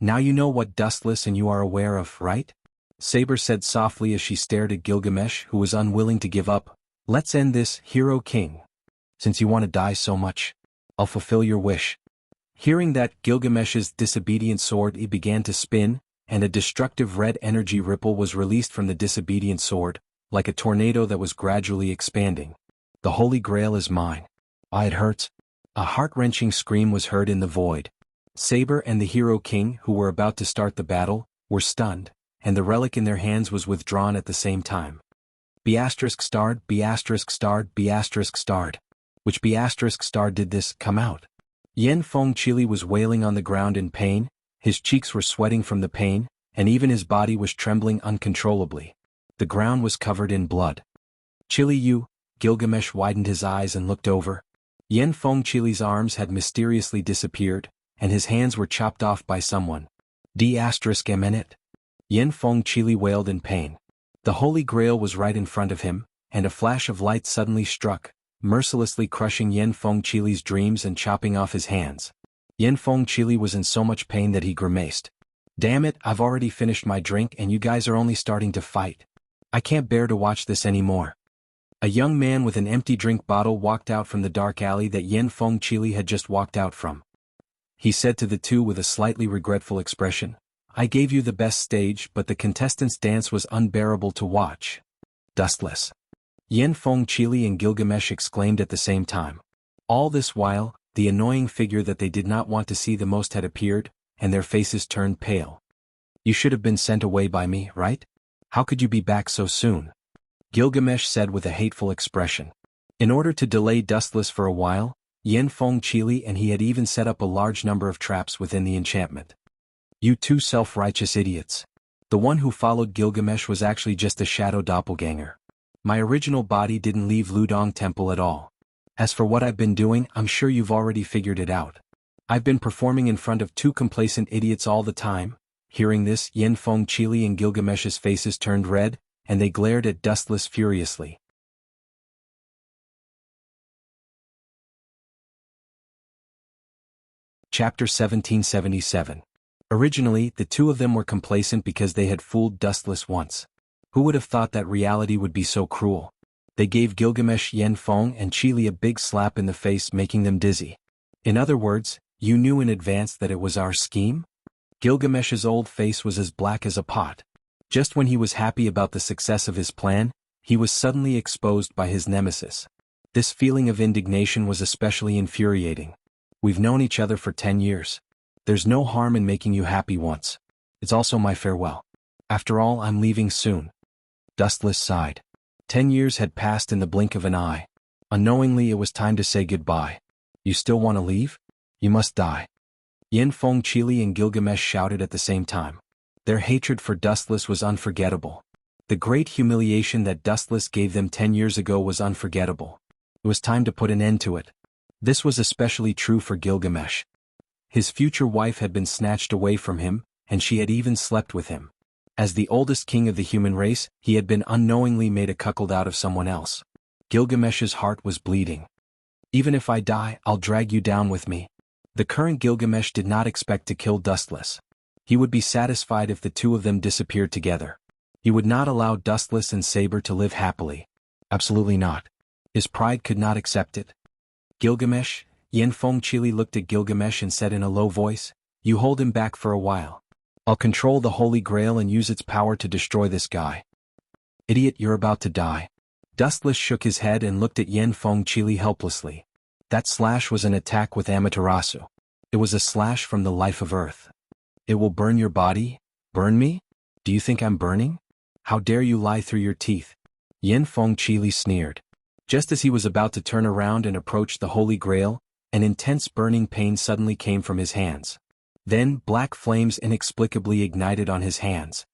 Now you know what Dustless and you are aware of, right? Saber said softly as she stared at Gilgamesh, who was unwilling to give up. Let's end this, Hero King. Since you want to die so much, I'll fulfill your wish. Hearing that, Gilgamesh's disobedient sword began to spin, and a destructive red energy ripple was released from the disobedient sword, like a tornado that was gradually expanding. The Holy Grail is mine. It hurts. A heart-wrenching scream was heard in the void. Saber and the Hero King, who were about to start the battle, were stunned, and the relic in their hands was withdrawn at the same time. B*****, Which B*** did this come out? Yen Fengili was wailing on the ground in pain, his cheeks were sweating from the pain, and even his body was trembling uncontrollably. The ground was covered in blood. Chili you, Gilgamesh widened his eyes and looked over. Yen Fengili's arms had mysteriously disappeared, and his hands were chopped off by someone. D*****. Yen Fengili wailed in pain. The Holy Grail was right in front of him, and a flash of light suddenly struck, mercilessly crushing Yen Fengili's dreams and chopping off his hands. Yen Fengili was in so much pain that he grimaced. Damn it, I've already finished my drink and you guys are only starting to fight. I can't bear to watch this anymore. A young man with an empty drink bottle walked out from the dark alley that Yen Fengili had just walked out from. He said to the two with a slightly regretful expression, I gave you the best stage, but the contestants' dance was unbearable to watch. Dustless. Yen Fengili and Gilgamesh exclaimed at the same time. All this while, the annoying figure that they did not want to see the most had appeared, and their faces turned pale. You should have been sent away by me, right? How could you be back so soon? Gilgamesh said with a hateful expression. In order to delay Dustless for a while, Yen Fengili and he had even set up a large number of traps within the enchantment. You two self-righteous idiots. The one who followed Gilgamesh was actually just a shadow doppelganger. My original body didn't leave Ludong Temple at all. As for what I've been doing, I'm sure you've already figured it out. I've been performing in front of two complacent idiots all the time. Hearing this, Yen Fengili and Gilgamesh's faces turned red, and they glared at Dustless furiously. Chapter 1777. Originally, the two of them were complacent because they had fooled Dustless once. Who would have thought that reality would be so cruel? They gave Gilgamesh, Yen Feng, and Chili a big slap in the face, making them dizzy. In other words, you knew in advance that it was our scheme? Gilgamesh's old face was as black as a pot. Just when he was happy about the success of his plan, he was suddenly exposed by his nemesis. This feeling of indignation was especially infuriating. We've known each other for 10 years. There's no harm in making you happy once. It's also my farewell. After all, I'm leaving soon. Dustless sighed. 10 years had passed in the blink of an eye. Unknowingly, it was time to say goodbye. You still want to leave? You must die. Yin Feng Chili and Gilgamesh shouted at the same time. Their hatred for Dustless was unforgettable. The great humiliation that Dustless gave them 10 years ago was unforgettable. It was time to put an end to it. This was especially true for Gilgamesh. His future wife had been snatched away from him, and she had even slept with him. As the oldest king of the human race, he had been unknowingly made a cuckold out of someone else. Gilgamesh's heart was bleeding. Even if I die, I'll drag you down with me. The current Gilgamesh did not expect to kill Dustless. He would be satisfied if the two of them disappeared together. He would not allow Dustless and Saber to live happily. Absolutely not. His pride could not accept it. Gilgamesh, Yin Feng Chili looked at Gilgamesh and said in a low voice, "You hold him back for a while. I'll control the Holy Grail and use its power to destroy this guy." "Idiot, you're about to die." Dustless shook his head and looked at Yin Feng Chili helplessly. That slash was an attack with Amaterasu. It was a slash from the life of Earth. "It will burn your body? Burn me? Do you think I'm burning? How dare you lie through your teeth?" Yin Feng Chili sneered. Just as he was about to turn around and approach the Holy Grail, an intense burning pain suddenly came from his hands. Then, black flames inexplicably ignited on his hands.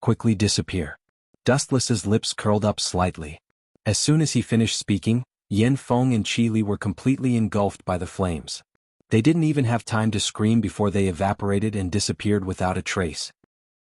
"Quickly disappear." Dustless's lips curled up slightly. As soon as he finished speaking, Yin Feng and Chili were completely engulfed by the flames. They didn't even have time to scream before they evaporated and disappeared without a trace.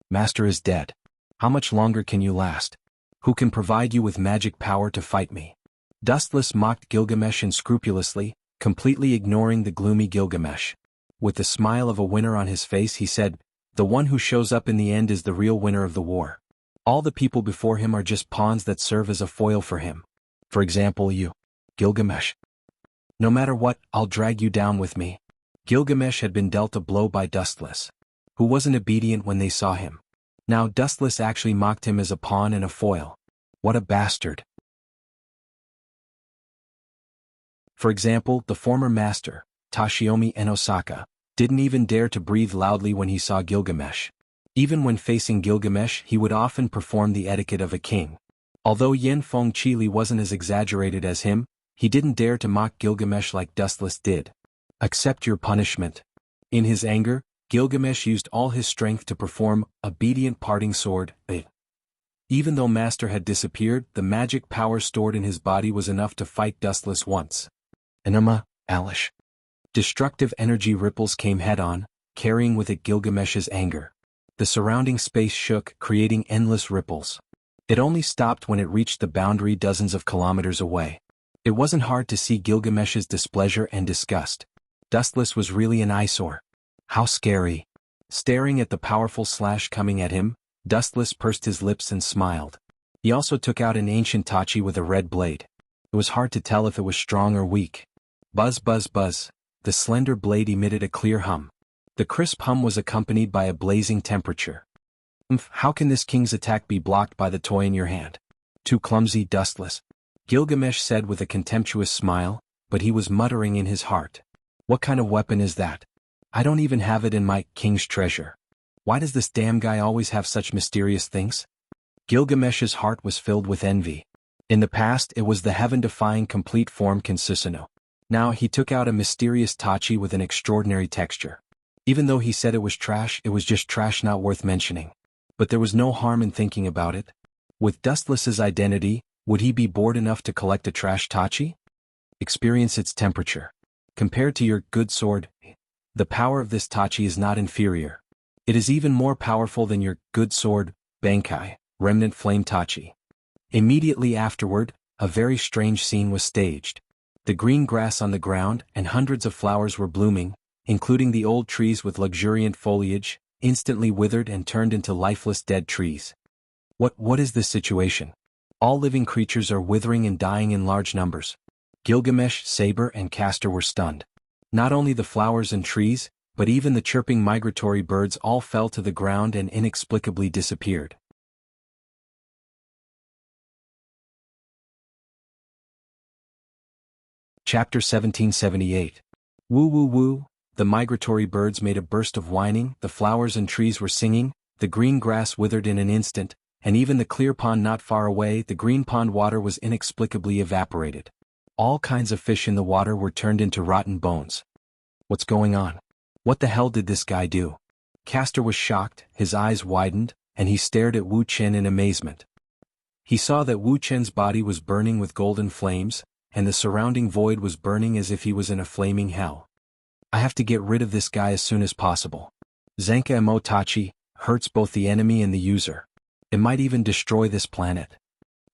"Master is dead. How much longer can you last? Who can provide you with magic power to fight me?" Dustless mocked Gilgamesh unscrupulously, completely ignoring the gloomy Gilgamesh. With the smile of a winner on his face, he said, "The one who shows up in the end is the real winner of the war. All the people before him are just pawns that serve as a foil for him. For example, you, Gilgamesh. No matter what, I'll drag you down with me." Gilgamesh had been dealt a blow by Dustless, who wasn't obedient when they saw him. Now Dustless actually mocked him as a pawn and a foil. What a bastard. For example, the former master, Tashiomi Enosaka, didn't even dare to breathe loudly when he saw Gilgamesh. Even when facing Gilgamesh, he would often perform the etiquette of a king. Although Yin Feng Chili wasn't as exaggerated as him, he didn't dare to mock Gilgamesh like Dustless did. "Accept your punishment." In his anger, Gilgamesh used all his strength to perform obedient parting sword. Even though Master had disappeared, the magic power stored in his body was enough to fight Dustless once. Enema, Alish. Destructive energy ripples came head-on, carrying with it Gilgamesh's anger. The surrounding space shook, creating endless ripples. It only stopped when it reached the boundary dozens of kilometers away. It wasn't hard to see Gilgamesh's displeasure and disgust. Dustless was really an eyesore. How scary. Staring at the powerful slash coming at him, Dustless pursed his lips and smiled. He also took out an ancient tachi with a red blade. It was hard to tell if it was strong or weak. Buzz buzz buzz. The slender blade emitted a clear hum. The crisp hum was accompanied by a blazing temperature. How can this king's attack be blocked by the toy in your hand? Too clumsy, Dustless. Gilgamesh said with a contemptuous smile, but he was muttering in his heart. What kind of weapon is that? I don't even have it in my king's treasure. Why does this damn guy always have such mysterious things? Gilgamesh's heart was filled with envy. In the past, it was the heaven-defying complete form Kinsusanoo. Now he took out a mysterious tachi with an extraordinary texture. Even though he said it was just trash not worth mentioning. But there was no harm in thinking about it. With Dustless's identity, would he be bored enough to collect a trash tachi? Experience its temperature. Compared to your good sword, the power of this tachi is not inferior. It is even more powerful than your good sword, Bankai, remnant flame tachi. Immediately afterward, a very strange scene was staged. The green grass on the ground and hundreds of flowers were blooming, including the old trees with luxuriant foliage, instantly withered and turned into lifeless dead trees. What is this situation? All living creatures are withering and dying in large numbers. Gilgamesh, Saber, and Castor were stunned. Not only the flowers and trees, but even the chirping migratory birds all fell to the ground and inexplicably disappeared. Chapter 1778. Woo woo woo, the migratory birds made a burst of whining, the flowers and trees were singing, the green grass withered in an instant, and even the clear pond not far away, the green pond water was inexplicably evaporated. All kinds of fish in the water were turned into rotten bones. What's going on? What the hell did this guy do? Castor was shocked, his eyes widened, and he stared at Wu Chen in amazement. He saw that Wu Chen's body was burning with golden flames, and the surrounding void was burning as if he was in a flaming hell. I have to get rid of this guy as soon as possible. Zanka Immortality hurts both the enemy and the user. It might even destroy this planet.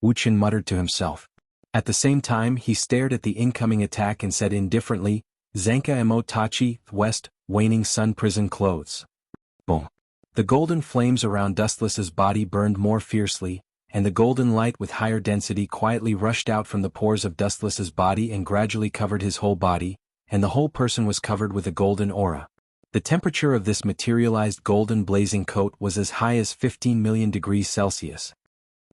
Wu Chen muttered to himself. At the same time he stared at the incoming attack and said indifferently, Zanka Immortality, west, waning sun prison clothes. Boom. The golden flames around Dustless's body burned more fiercely, and the golden light with higher density quietly rushed out from the pores of Dustless's body and gradually covered his whole body, and the whole person was covered with a golden aura. The temperature of this materialized golden blazing coat was as high as 15 million degrees Celsius.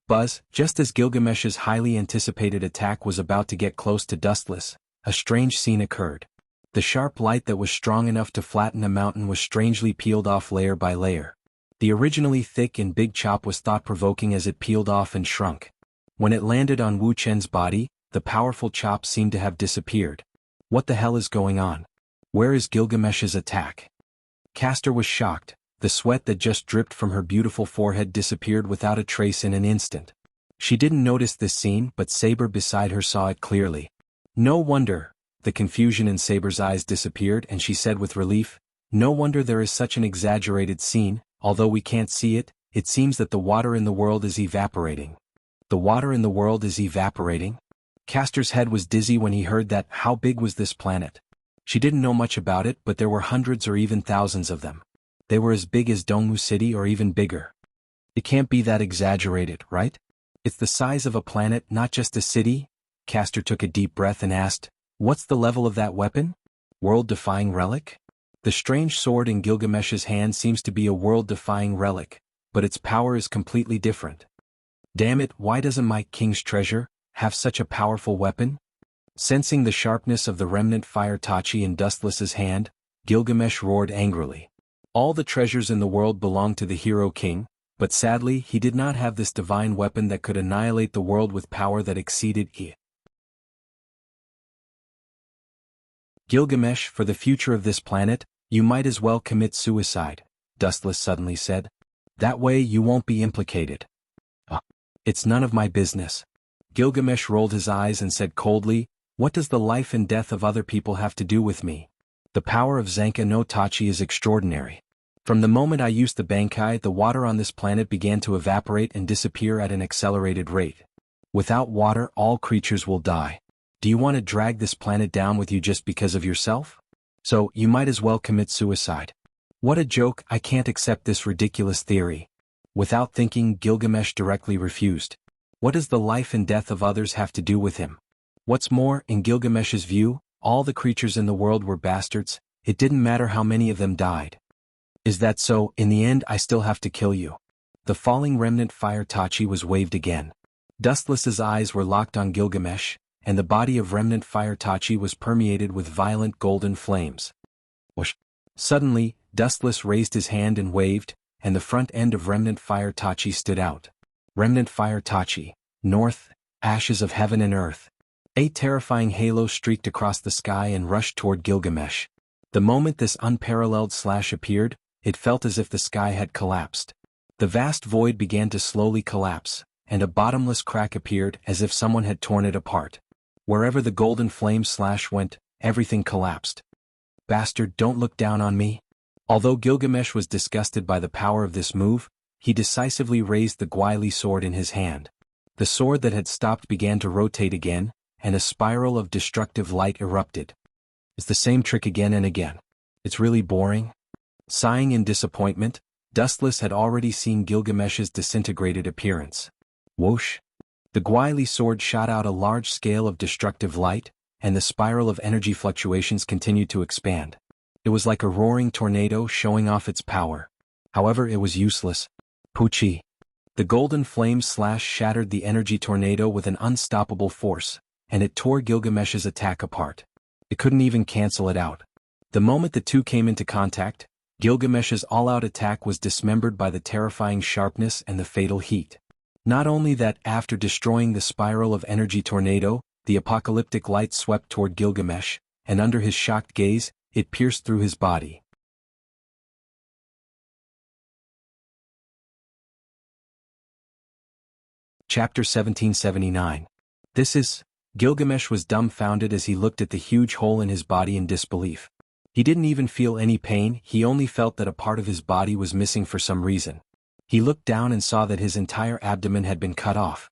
Buzz, just as Gilgamesh's highly anticipated attack was about to get close to Dustless, a strange scene occurred. The sharp light that was strong enough to flatten a mountain was strangely peeled off layer by layer. The originally thick and big chop was thought-provoking as it peeled off and shrunk. When it landed on Wu Chen's body, the powerful chop seemed to have disappeared. What the hell is going on? Where is Gilgamesh's attack? Castor was shocked. The sweat that just dripped from her beautiful forehead disappeared without a trace in an instant. She didn't notice this scene, but Saber beside her saw it clearly. No wonder. The confusion in Saber's eyes disappeared and she said with relief, no wonder there is such an exaggerated scene. Although we can't see it, it seems that the water in the world is evaporating. The water in the world is evaporating? Castor's head was dizzy when he heard that. How big was this planet? She didn't know much about it, but there were hundreds or even thousands of them. They were as big as Dongmu City or even bigger. It can't be that exaggerated, right? It's the size of a planet, not just a city. Castor took a deep breath and asked, what's the level of that weapon? World-defying relic? The strange sword in Gilgamesh's hand seems to be a world-defying relic, but its power is completely different. Damn it, why doesn't my king's treasure have such a powerful weapon? Sensing the sharpness of the remnant fire Tachi in Dustless's hand, Gilgamesh roared angrily. All the treasures in the world belonged to the hero king, but sadly he did not have this divine weapon that could annihilate the world with power that exceeded it. Gilgamesh, for the future of this planet, you might as well commit suicide, Dustless suddenly said. That way you won't be implicated. It's none of my business. Gilgamesh rolled his eyes and said coldly, what does the life and death of other people have to do with me? The power of Zanka no Tachi is extraordinary. From the moment I used the Bankai, the water on this planet began to evaporate and disappear at an accelerated rate. Without water, all creatures will die. Do you want to drag this planet down with you just because of yourself? So, you might as well commit suicide. What a joke, I can't accept this ridiculous theory. Without thinking, Gilgamesh directly refused. What does the life and death of others have to do with him? What's more, in Gilgamesh's view, all the creatures in the world were bastards, it didn't matter how many of them died. Is that so? In the end I still have to kill you. The falling remnant fire Tachi was waved again. Dustless's eyes were locked on Gilgamesh, and the body of remnant fire Tachi was permeated with violent golden flames. Whoosh! Suddenly, Dustless raised his hand and waved, and the front end of remnant fire Tachi stood out. Remnant fire Tachi, north, ashes of heaven and earth. A terrifying halo streaked across the sky and rushed toward Gilgamesh. The moment this unparalleled slash appeared, it felt as if the sky had collapsed. The vast void began to slowly collapse, and a bottomless crack appeared as if someone had torn it apart. Wherever the golden flame slash went, everything collapsed. Bastard, don't look down on me. Although Gilgamesh was disgusted by the power of this move, he decisively raised the Gwaili sword in his hand. The sword that had stopped began to rotate again, and a spiral of destructive light erupted. It's the same trick again and again. It's really boring. Sighing in disappointment, Dustless had already seen Gilgamesh's disintegrated appearance. Whoosh! The Gwaili sword shot out a large scale of destructive light, and the spiral of energy fluctuations continued to expand. It was like a roaring tornado showing off its power. However, it was useless. Poochie! The golden flame slash shattered the energy tornado with an unstoppable force, and it tore Gilgamesh's attack apart. It couldn't even cancel it out. The moment the two came into contact, Gilgamesh's all-out attack was dismembered by the terrifying sharpness and the fatal heat. Not only that, after destroying the spiral of energy tornado, the apocalyptic light swept toward Gilgamesh, and under his shocked gaze, it pierced through his body. Chapter 1779. Gilgamesh was dumbfounded as he looked at the huge hole in his body in disbelief. He didn't even feel any pain, he only felt that a part of his body was missing for some reason. He looked down and saw that his entire abdomen had been cut off,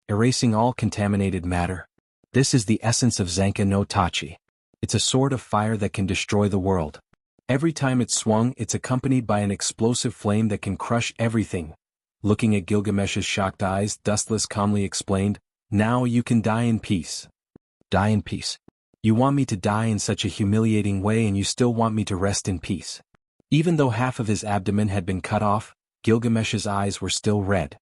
erasing all contaminated matter. This is the essence of Zanka no Tachi. It's a sword of fire that can destroy the world. Every time it's swung, it's accompanied by an explosive flame that can crush everything. Looking at Gilgamesh's shocked eyes, Dustless calmly explained, "Now you can die in peace." Die in peace? You want me to die in such a humiliating way and you still want me to rest in peace? Even though half of his abdomen had been cut off, Gilgamesh's eyes were still red.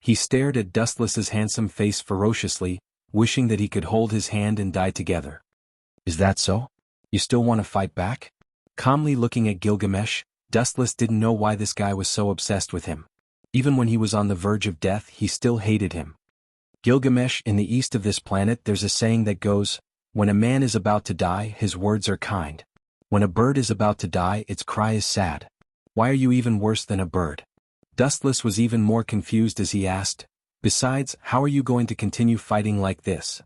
He stared at Dustless's handsome face ferociously, wishing that he could hold his hand and die together. "Is that so? You still want to fight back?" Calmly looking at Gilgamesh, Dustless didn't know why this guy was so obsessed with him. Even when he was on the verge of death, he still hated him. "Gilgamesh, in the east of this planet there's a saying that goes, when a man is about to die, his words are kind. When a bird is about to die, its cry is sad. Why are you even worse than a bird?" Dustless was even more confused as he asked, "Besides, how are you going to continue fighting like this?"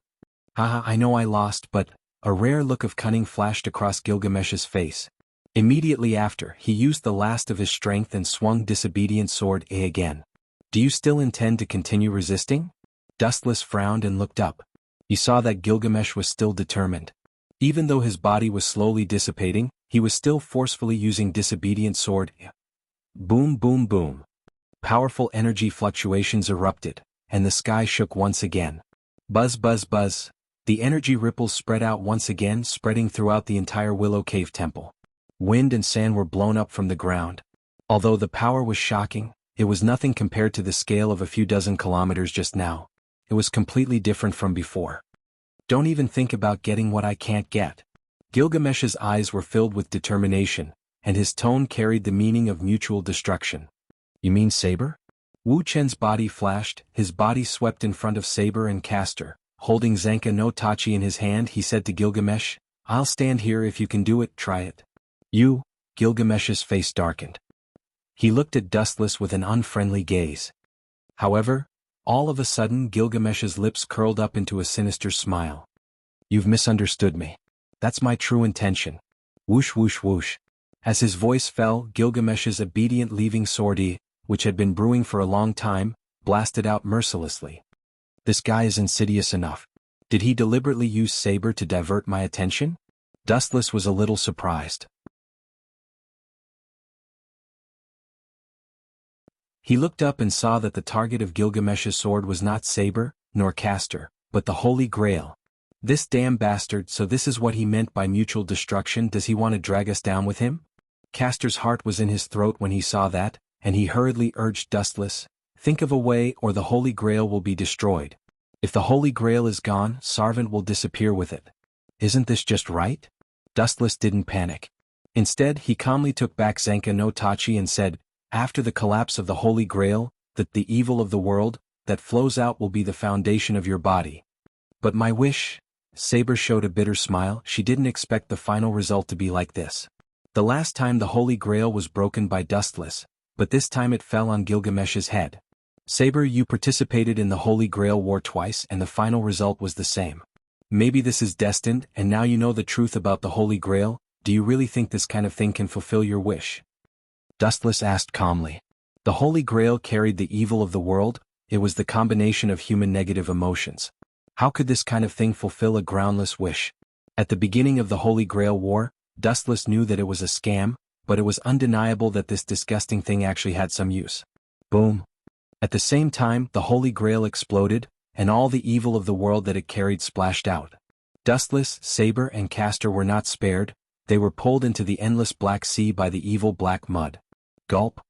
"Haha, I know I lost, but..." A rare look of cunning flashed across Gilgamesh's face. Immediately after, he used the last of his strength and swung Disobedient Sword A again. "Do you still intend to continue resisting?" Dustless frowned and looked up. He saw that Gilgamesh was still determined. Even though his body was slowly dissipating, he was still forcefully using Disobedient Sword. Boom boom boom. Powerful energy fluctuations erupted, and the sky shook once again. Buzz buzz buzz. The energy ripples spread out once again, spreading throughout the entire Willow Cave Temple. Wind and sand were blown up from the ground. Although the power was shocking, it was nothing compared to the scale of a few dozen kilometers just now. It was completely different from before. "Don't even think about getting what I can't get." Gilgamesh's eyes were filled with determination, and his tone carried the meaning of mutual destruction. "You mean Saber?" Wu Chen's body flashed, his body swept in front of Saber and Castor. Holding Zanka no Tachi in his hand, he said to Gilgamesh, "I'll stand here if you can do it, try it." "You?" Gilgamesh's face darkened. He looked at Dustless with an unfriendly gaze. However, all of a sudden Gilgamesh's lips curled up into a sinister smile. "You've misunderstood me. That's my true intention." Whoosh whoosh whoosh. As his voice fell, Gilgamesh's obedient leaving sword, which had been brewing for a long time, blasted out mercilessly. "This guy is insidious enough. Did he deliberately use Saber to divert my attention?" Dustless was a little surprised. He looked up and saw that the target of Gilgamesh's sword was not Saber, nor Castor, but the Holy Grail. "This damn bastard, so this is what he meant by mutual destruction. Does he want to drag us down with him?" Castor's heart was in his throat when he saw that, and he hurriedly urged Dustless, "Think of a way or the Holy Grail will be destroyed. If the Holy Grail is gone, Sarvant will disappear with it. Isn't this just right?" Dustless didn't panic. Instead, he calmly took back Zanka no Tachi and said, "After the collapse of the Holy Grail, that the evil of the world that flows out will be the foundation of your body. But my wish..." Saber showed a bitter smile. She didn't expect the final result to be like this. The last time the Holy Grail was broken by Dustless, but this time it fell on Gilgamesh's head. "Saber, you participated in the Holy Grail War twice and the final result was the same. Maybe this is destined, and now you know the truth about the Holy Grail. Do you really think this kind of thing can fulfill your wish?" Dustless asked calmly. The Holy Grail carried the evil of the world. It was the combination of human negative emotions. How could this kind of thing fulfill a groundless wish? At the beginning of the Holy Grail War, Dustless knew that it was a scam, but it was undeniable that this disgusting thing actually had some use. Boom. At the same time, the Holy Grail exploded, and all the evil of the world that it carried splashed out. Dustless, Saber, and Castor were not spared. They were pulled into the endless black sea by the evil black mud. Gulp.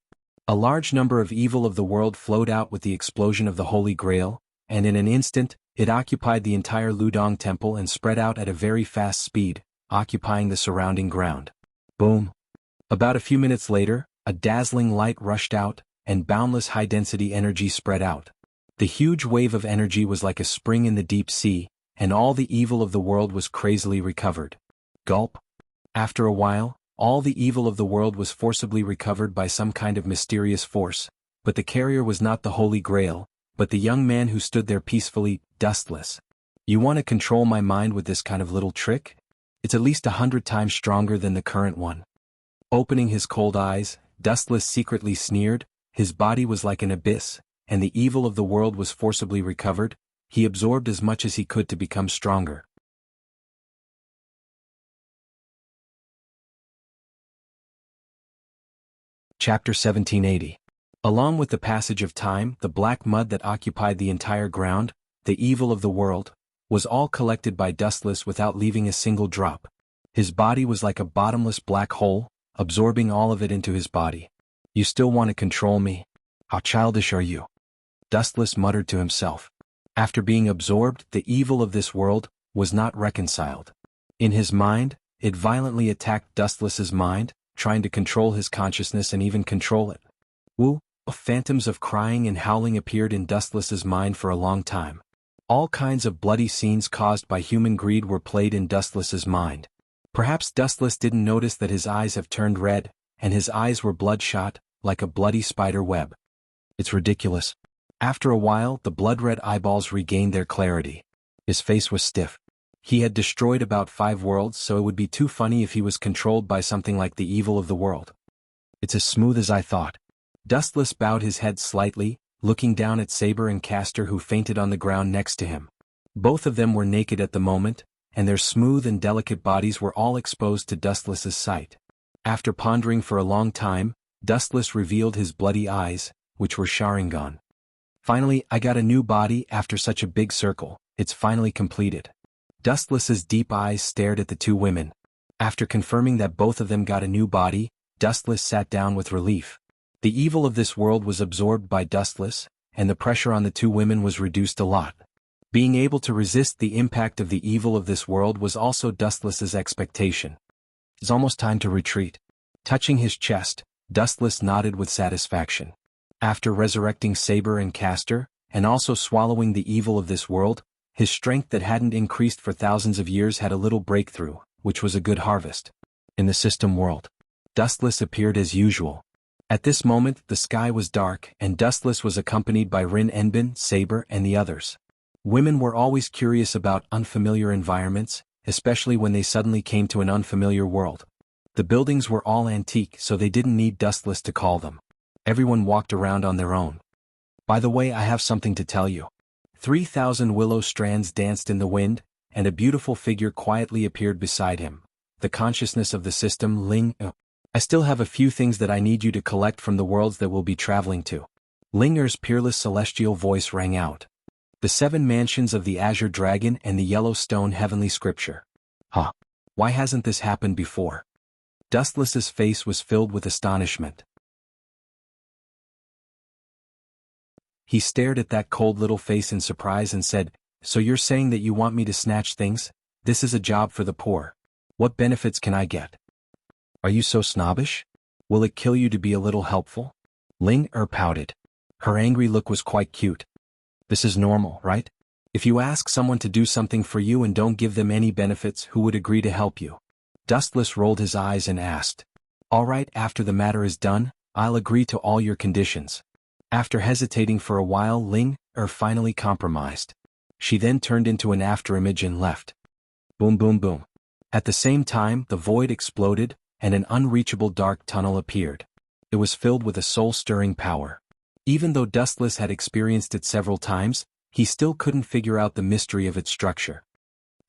A large number of evil of the world flowed out with the explosion of the Holy Grail. and in an instant, it occupied the entire Ludong temple and spread out at a very fast speed, occupying the surrounding ground. Boom. About a few minutes later, a dazzling light rushed out, and boundless high-density energy spread out. The huge wave of energy was like a spring in the deep sea, and all the evil of the world was crazily recovered. Gulp. After a while, all the evil of the world was forcibly recovered by some kind of mysterious force, but the carrier was not the Holy Grail, but the young man who stood there peacefully, dustless. You want to control my mind with this kind of little trick? It's at least 100 times stronger than the current one. Opening his cold eyes, Dustless secretly sneered. His body was like an abyss, and the evil of the world was forcibly recovered. He absorbed as much as he could to become stronger. Chapter 1780. Along with the passage of time, the black mud that occupied the entire ground, the evil of the world, was all collected by Dustless without leaving a single drop. His body was like a bottomless black hole, absorbing all of it into his body. You still want to control me? How childish are you? Dustless muttered to himself. After being absorbed, the evil of this world was not reconciled. In his mind, it violently attacked Dustless's mind, trying to control his consciousness and even control it. Phantoms of crying and howling appeared in Dustless's mind for a long time. All kinds of bloody scenes caused by human greed were played in Dustless's mind. Perhaps Dustless didn't notice that his eyes have turned red, and his eyes were bloodshot, like a bloody spider web. It's ridiculous. After a while, the blood-red eyeballs regained their clarity. His face was stiff. He had destroyed about 5 worlds, so it would be too funny if he was controlled by something like the evil of the world. It's as smooth as I thought. Dustless bowed his head slightly, looking down at Saber and Castor, who fainted on the ground next to him. Both of them were naked at the moment, and their smooth and delicate bodies were all exposed to Dustless's sight. After pondering for a long time, Dustless revealed his bloody eyes, which were Sharingan. Finally, I got a new body after such a big circle. It's finally completed. Dustless's deep eyes stared at the 2 women. After confirming that both of them got a new body, Dustless sat down with relief. The evil of this world was absorbed by Dustless, and the pressure on the 2 women was reduced a lot. Being able to resist the impact of the evil of this world was also Dustless's expectation. It's almost time to retreat. Touching his chest, Dustless nodded with satisfaction. After resurrecting Saber and Castor, and also swallowing the evil of this world, his strength that hadn't increased for thousands of years had a little breakthrough, which was a good harvest. In the system world, Dustless appeared as usual. At this moment, the sky was dark, and Dustless was accompanied by Rin Enbin, Saber, and the others. Women were always curious about unfamiliar environments, especially when they suddenly came to an unfamiliar world. The buildings were all antique, so they didn't need Dustless to call them. Everyone walked around on their own. By the way, I have something to tell you. 3,000 willow strands danced in the wind, and a beautiful figure quietly appeared beside him. The consciousness of the system, Ling. I still have a few things that I need you to collect from the worlds that we'll be traveling to. Linger's peerless celestial voice rang out. The 7 mansions of the Azure Dragon and the Yellowstone Heavenly Scripture. Why hasn't this happened before? Dustless's face was filled with astonishment. He stared at that cold little face in surprise and said, "So you're saying that you want me to snatch things? This is a job for the poor. What benefits can I get? Are you so snobbish? Will it kill you to be a little helpful?" Ling pouted. Her angry look was quite cute. This is normal, right? If you ask someone to do something for you and don't give them any benefits, who would agree to help you? Dustless rolled his eyes and asked. All right, after the matter is done, I'll agree to all your conditions. After hesitating for a while, Ling finally compromised. She then turned into an afterimage and left. Boom boom boom. At the same time, the void exploded, and an unreachable dark tunnel appeared. It was filled with a soul-stirring power. Even though Dustless had experienced it several times, he still couldn't figure out the mystery of its structure.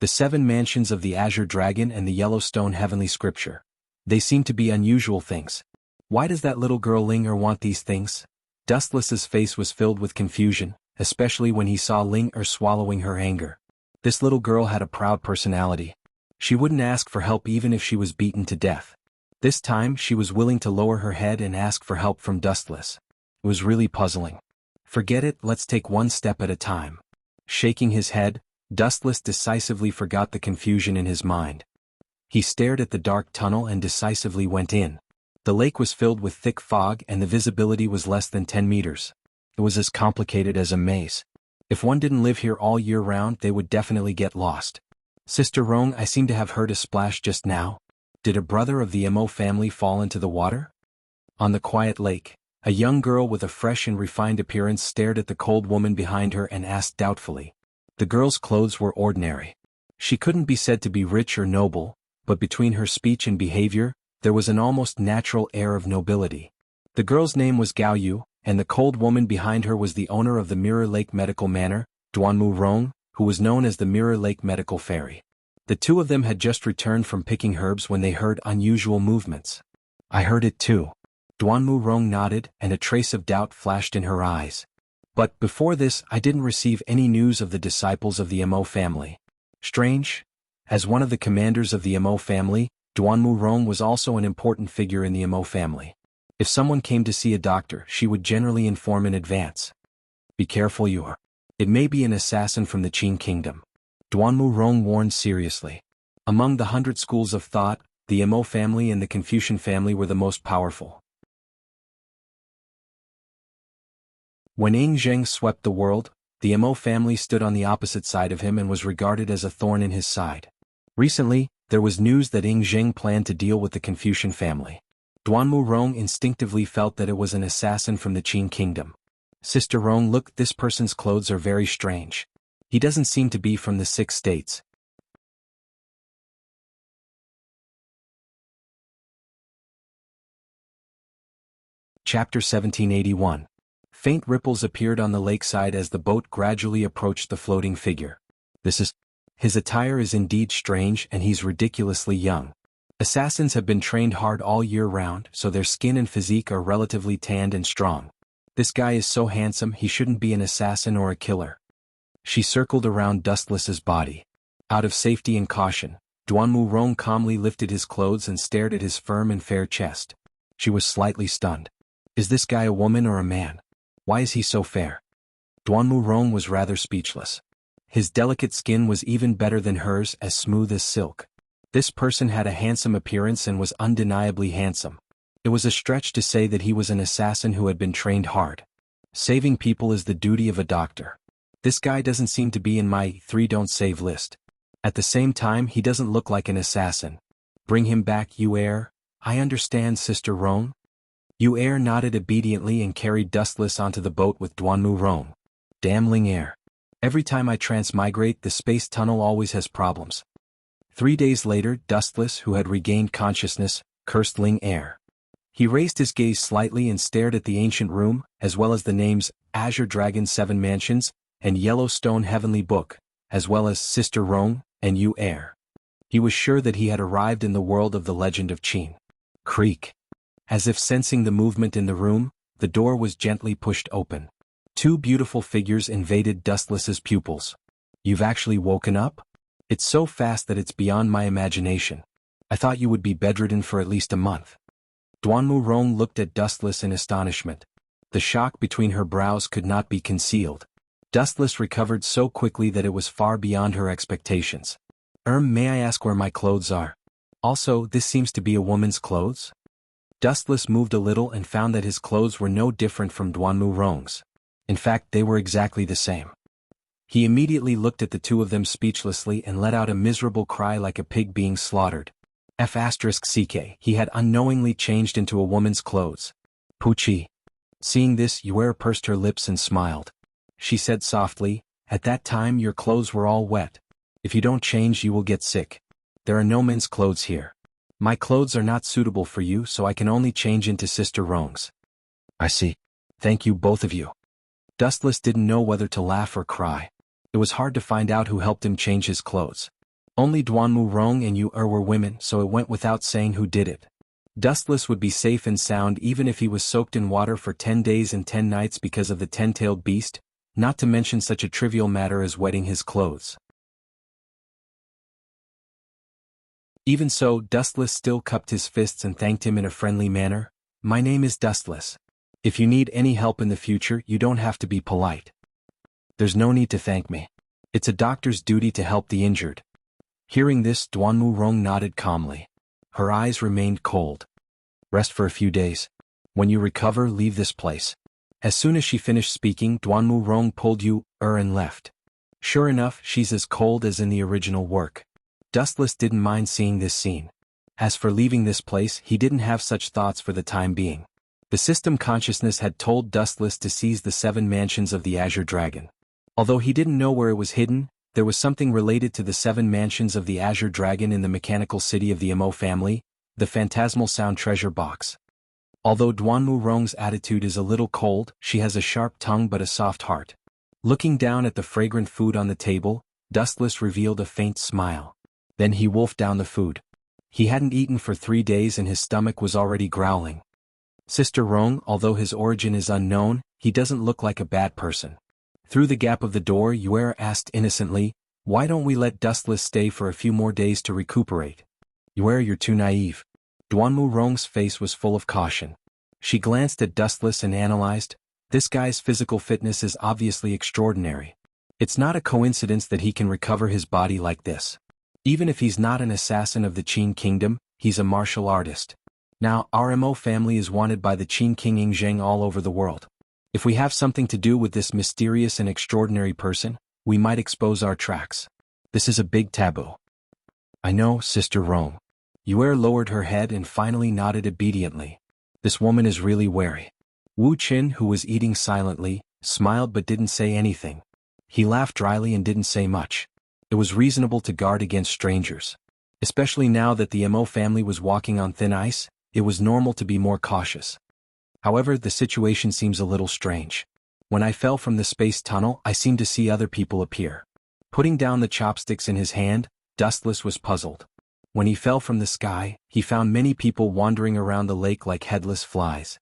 The 7 mansions of the Azure Dragon and the Yellowstone Heavenly Scripture. They seem to be unusual things. Why does that little girl Linger want these things? Dustless's face was filled with confusion, especially when he saw Linger swallowing her anger. This little girl had a proud personality. She wouldn't ask for help even if she was beaten to death. This time she was willing to lower her head and ask for help from Dustless. It was really puzzling. Forget it, let's take one step at a time. Shaking his head, Dustless decisively forgot the confusion in his mind. He stared at the dark tunnel and decisively went in. The lake was filled with thick fog and the visibility was less than 10 meters. It was as complicated as a maze. If one didn't live here all year round, they would definitely get lost. Sister Rong, I seem to have heard a splash just now. Did a brother of the Mo family fall into the water? On the quiet lake, a young girl with a fresh and refined appearance stared at the cold woman behind her and asked doubtfully. The girl's clothes were ordinary. She couldn't be said to be rich or noble, but between her speech and behavior, there was an almost natural air of nobility. The girl's name was Gao Yu, and the cold woman behind her was the owner of the Mirror Lake Medical Manor, Duanmu Rong, who was known as the Mirror Lake Medical Fairy. The two of them had just returned from picking herbs when they heard unusual movements. I heard it too. Duanmu Rong nodded, and a trace of doubt flashed in her eyes. But before this, I didn't receive any news of the disciples of the Mo family. Strange? As one of the commanders of the Mo family, Duanmu Rong was also an important figure in the Mo family. If someone came to see a doctor, she would generally inform in advance. Be careful, you are. It may be an assassin from the Qin kingdom. Duanmu Rong warned seriously. Among the 100 schools of thought, the Mo family and the Confucian family were the most powerful. When Ing Zheng swept the world, the Mo family stood on the opposite side of him and was regarded as a thorn in his side. Recently, there was news that Ing Zheng planned to deal with the Confucian family. Duanmu Rong instinctively felt that it was an assassin from the Qin kingdom. Sister Rong, look, this person's clothes are very strange. He doesn't seem to be from the 6 states. Chapter 1781. Faint ripples appeared on the lakeside as the boat gradually approached the floating figure. His attire is indeed strange and he's ridiculously young. Assassins have been trained hard all year round, so their skin and physique are relatively tanned and strong. This guy is so handsome he shouldn't be an assassin or a killer. She circled around Dustless's body. Out of safety and caution, Duanmu Rong calmly lifted his clothes and stared at his firm and fair chest. She was slightly stunned. Is this guy a woman or a man? Why is he so fair? Duanmu Rong was rather speechless. His delicate skin was even better than hers, as smooth as silk. This person had a handsome appearance and was undeniably handsome. It was a stretch to say that he was an assassin who had been trained hard. Saving people is the duty of a doctor. This guy doesn't seem to be in my 3 don't save list. At the same time, he doesn't look like an assassin. Bring him back, you heir. I understand, Sister Rong. Yu heir nodded obediently and carried Dustless onto the boat with Duanmu Rong. Damn Ling heir. Every time I transmigrate, the space tunnel always has problems. 3 days later, Dustless, who had regained consciousness, cursed Ling heir. He raised his gaze slightly and stared at the ancient room, as well as the names Azure Dragon 7 Mansions and Yellowstone Heavenly Book, as well as Sister Rong and Yu heir. He was sure that he had arrived in the world of the legend of Qin. Creak. As if sensing the movement in the room, the door was gently pushed open. 2 beautiful figures invaded Dustless's pupils. You've actually woken up? It's so fast that it's beyond my imagination. I thought you would be bedridden for at least a month. Duanmu Rong looked at Dustless in astonishment. The shock between her brows could not be concealed. Dustless recovered so quickly that it was far beyond her expectations. May I ask where my clothes are? Also, this seems to be a woman's clothes? Dustless moved a little and found that his clothes were no different from Duanmu Rong's. In fact, they were exactly the same. He immediately looked at the two of them speechlessly and let out a miserable cry like a pig being slaughtered. F***ck, he had unknowingly changed into a woman's clothes. Poochie. Seeing this, Yuer pursed her lips and smiled. She said softly, at that time your clothes were all wet. If you don't change you will get sick. There are no men's clothes here. My clothes are not suitable for you, so I can only change into Sister Rong's. I see. Thank you, both of you. Dustless didn't know whether to laugh or cry. It was hard to find out who helped him change his clothes. Only Duanmu Rong and Yu were women, so it went without saying who did it. Dustless would be safe and sound even if he was soaked in water for 10 days and 10 nights because of the 10-tailed beast, not to mention such a trivial matter as wetting his clothes. Even so, Dustless still cupped his fists and thanked him in a friendly manner. My name is Dustless. If you need any help in the future, you don't have to be polite. There's no need to thank me. It's a doctor's duty to help the injured. Hearing this, Duanmu Rong nodded calmly. Her eyes remained cold. Rest for a few days. When you recover, leave this place. As soon as she finished speaking, Duanmu Rong pulled and left. Sure enough, she's as cold as in the original work. Dustless didn't mind seeing this scene. As for leaving this place, he didn't have such thoughts for the time being. The system consciousness had told Dustless to seize the 7 mansions of the Azure Dragon. Although he didn't know where it was hidden, there was something related to the 7 mansions of the Azure Dragon in the mechanical city of the Imo family, the Phantasmal Sound Treasure Box. Although Duanmu Rong's attitude is a little cold, she has a sharp tongue but a soft heart. Looking down at the fragrant food on the table, Dustless revealed a faint smile. Then he wolfed down the food. He hadn't eaten for 3 days and his stomach was already growling. Sister Rong, although his origin is unknown, he doesn't look like a bad person. Through the gap of the door, Yuera asked innocently, "Why don't we let Dustless stay for a few more days to recuperate?" "Yuera, you're too naive." Duanmu Rong's face was full of caution. She glanced at Dustless and analyzed, this guy's physical fitness is obviously extraordinary. It's not a coincidence that he can recover his body like this. Even if he's not an assassin of the Qin Kingdom, he's a martial artist. Now, our Mo family is wanted by the Qin King Ingzheng all over the world. If we have something to do with this mysterious and extraordinary person, we might expose our tracks. This is a big taboo. I know, Sister Rong. Yuer lowered her head and finally nodded obediently. This woman is really wary. Wu Qin, who was eating silently, smiled but didn't say anything. He laughed dryly and didn't say much. It was reasonable to guard against strangers. Especially now that the Mo family was walking on thin ice, it was normal to be more cautious. However, the situation seems a little strange. When I fell from the space tunnel, I seemed to see other people appear. Putting down the chopsticks in his hand, Dustless was puzzled. When he fell from the sky, he found many people wandering around the lake like headless flies.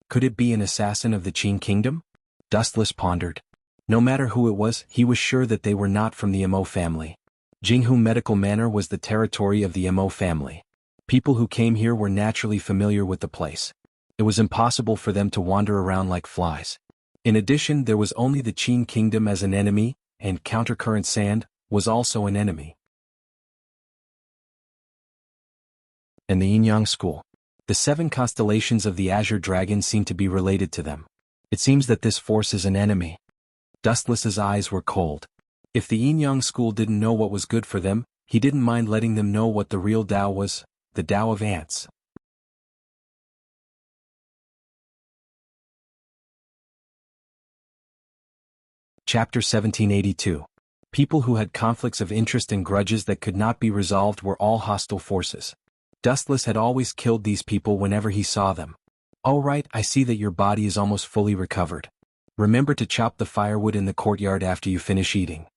Could it be an assassin of the Qin Kingdom? Dustless pondered. No matter who it was, he was sure that they were not from the Mo family. Jianghu Medical Manor was the territory of the Mo family. People who came here were naturally familiar with the place. It was impossible for them to wander around like flies. In addition, there was only the Qin Kingdom as an enemy, and Countercurrent Sand was also an enemy. And the Yin-Yang School. The 7 constellations of the Azure Dragon seem to be related to them. It seems that this force is an enemy. Dustless's eyes were cold. If the Yin-Yang School didn't know what was good for them, he didn't mind letting them know what the real Tao was, the Tao of ants. Chapter 1782. People who had conflicts of interest and grudges that could not be resolved were all hostile forces. Dustless had always killed these people whenever he saw them. "All right, I see that your body is almost fully recovered. Remember to chop the firewood in the courtyard after you finish eating."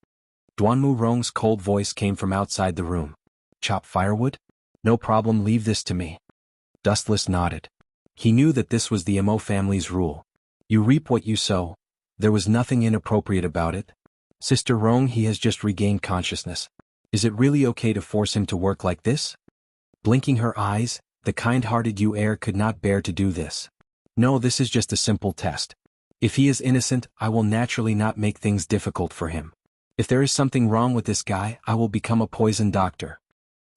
Duanmu Rong's cold voice came from outside the room. "Chop firewood? No problem, leave this to me." Dustless nodded. He knew that this was the Mo family's rule. You reap what you sow. There was nothing inappropriate about it. "Sister Rong, he has just regained consciousness. Is it really okay to force him to work like this?" Blinking her eyes, the kind-hearted Yuer could not bear to do this. "No, this is just a simple test. If he is innocent, I will naturally not make things difficult for him. If there is something wrong with this guy, I will become a poison doctor."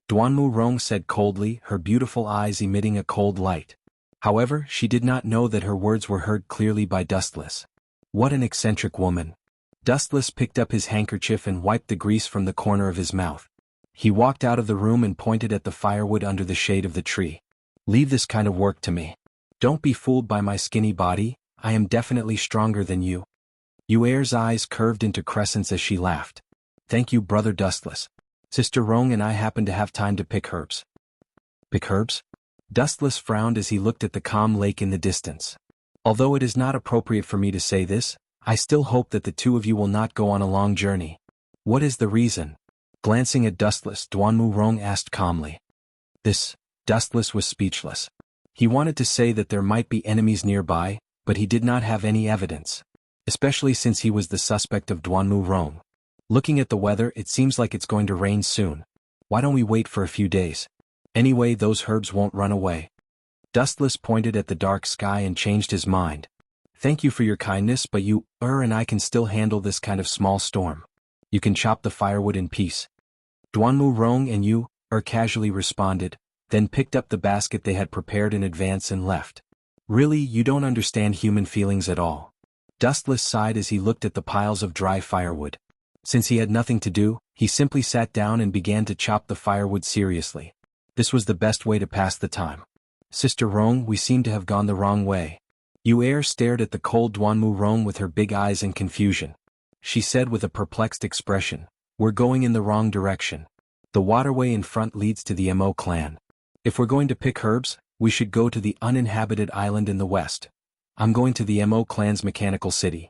Duanmu Rong said coldly, her beautiful eyes emitting a cold light. However, she did not know that her words were heard clearly by Dustless. What an eccentric woman. Dustless picked up his handkerchief and wiped the grease from the corner of his mouth. He walked out of the room and pointed at the firewood under the shade of the tree. "Leave this kind of work to me. Don't be fooled by my skinny body, I am definitely stronger than you." Yuer's eyes curved into crescents as she laughed. "Thank you, Brother Dustless. Sister Rong and I happen to have time to pick herbs." "Pick herbs?" Dustless frowned as he looked at the calm lake in the distance. "Although it is not appropriate for me to say this, I still hope that the two of you will not go on a long journey." "What is the reason?" Glancing at Dustless, Duanmu Rong asked calmly. Dustless was speechless. He wanted to say that there might be enemies nearby, but he did not have any evidence. Especially since he was the suspect of Duanmu Rong. "Looking at the weather, it seems like it's going to rain soon. Why don't we wait for a few days? Anyway, those herbs won't run away." Dustless pointed at the dark sky and changed his mind. "Thank you for your kindness, but you and I can still handle this kind of small storm." You can chop the firewood in peace. Duanmu Rong and you, casually responded, then picked up the basket they had prepared in advance and left. Really, you don't understand human feelings at all. Dustless sighed as he looked at the piles of dry firewood. Since he had nothing to do, he simply sat down and began to chop the firewood seriously. This was the best way to pass the time. Sister Rong, we seem to have gone the wrong way. Yu stared at the cold Duanmu Rong with her big eyes in confusion. She said with a perplexed expression, we're going in the wrong direction. The waterway in front leads to the Mo clan. If we're going to pick herbs, we should go to the uninhabited island in the west. I'm going to the Mo clan's mechanical city.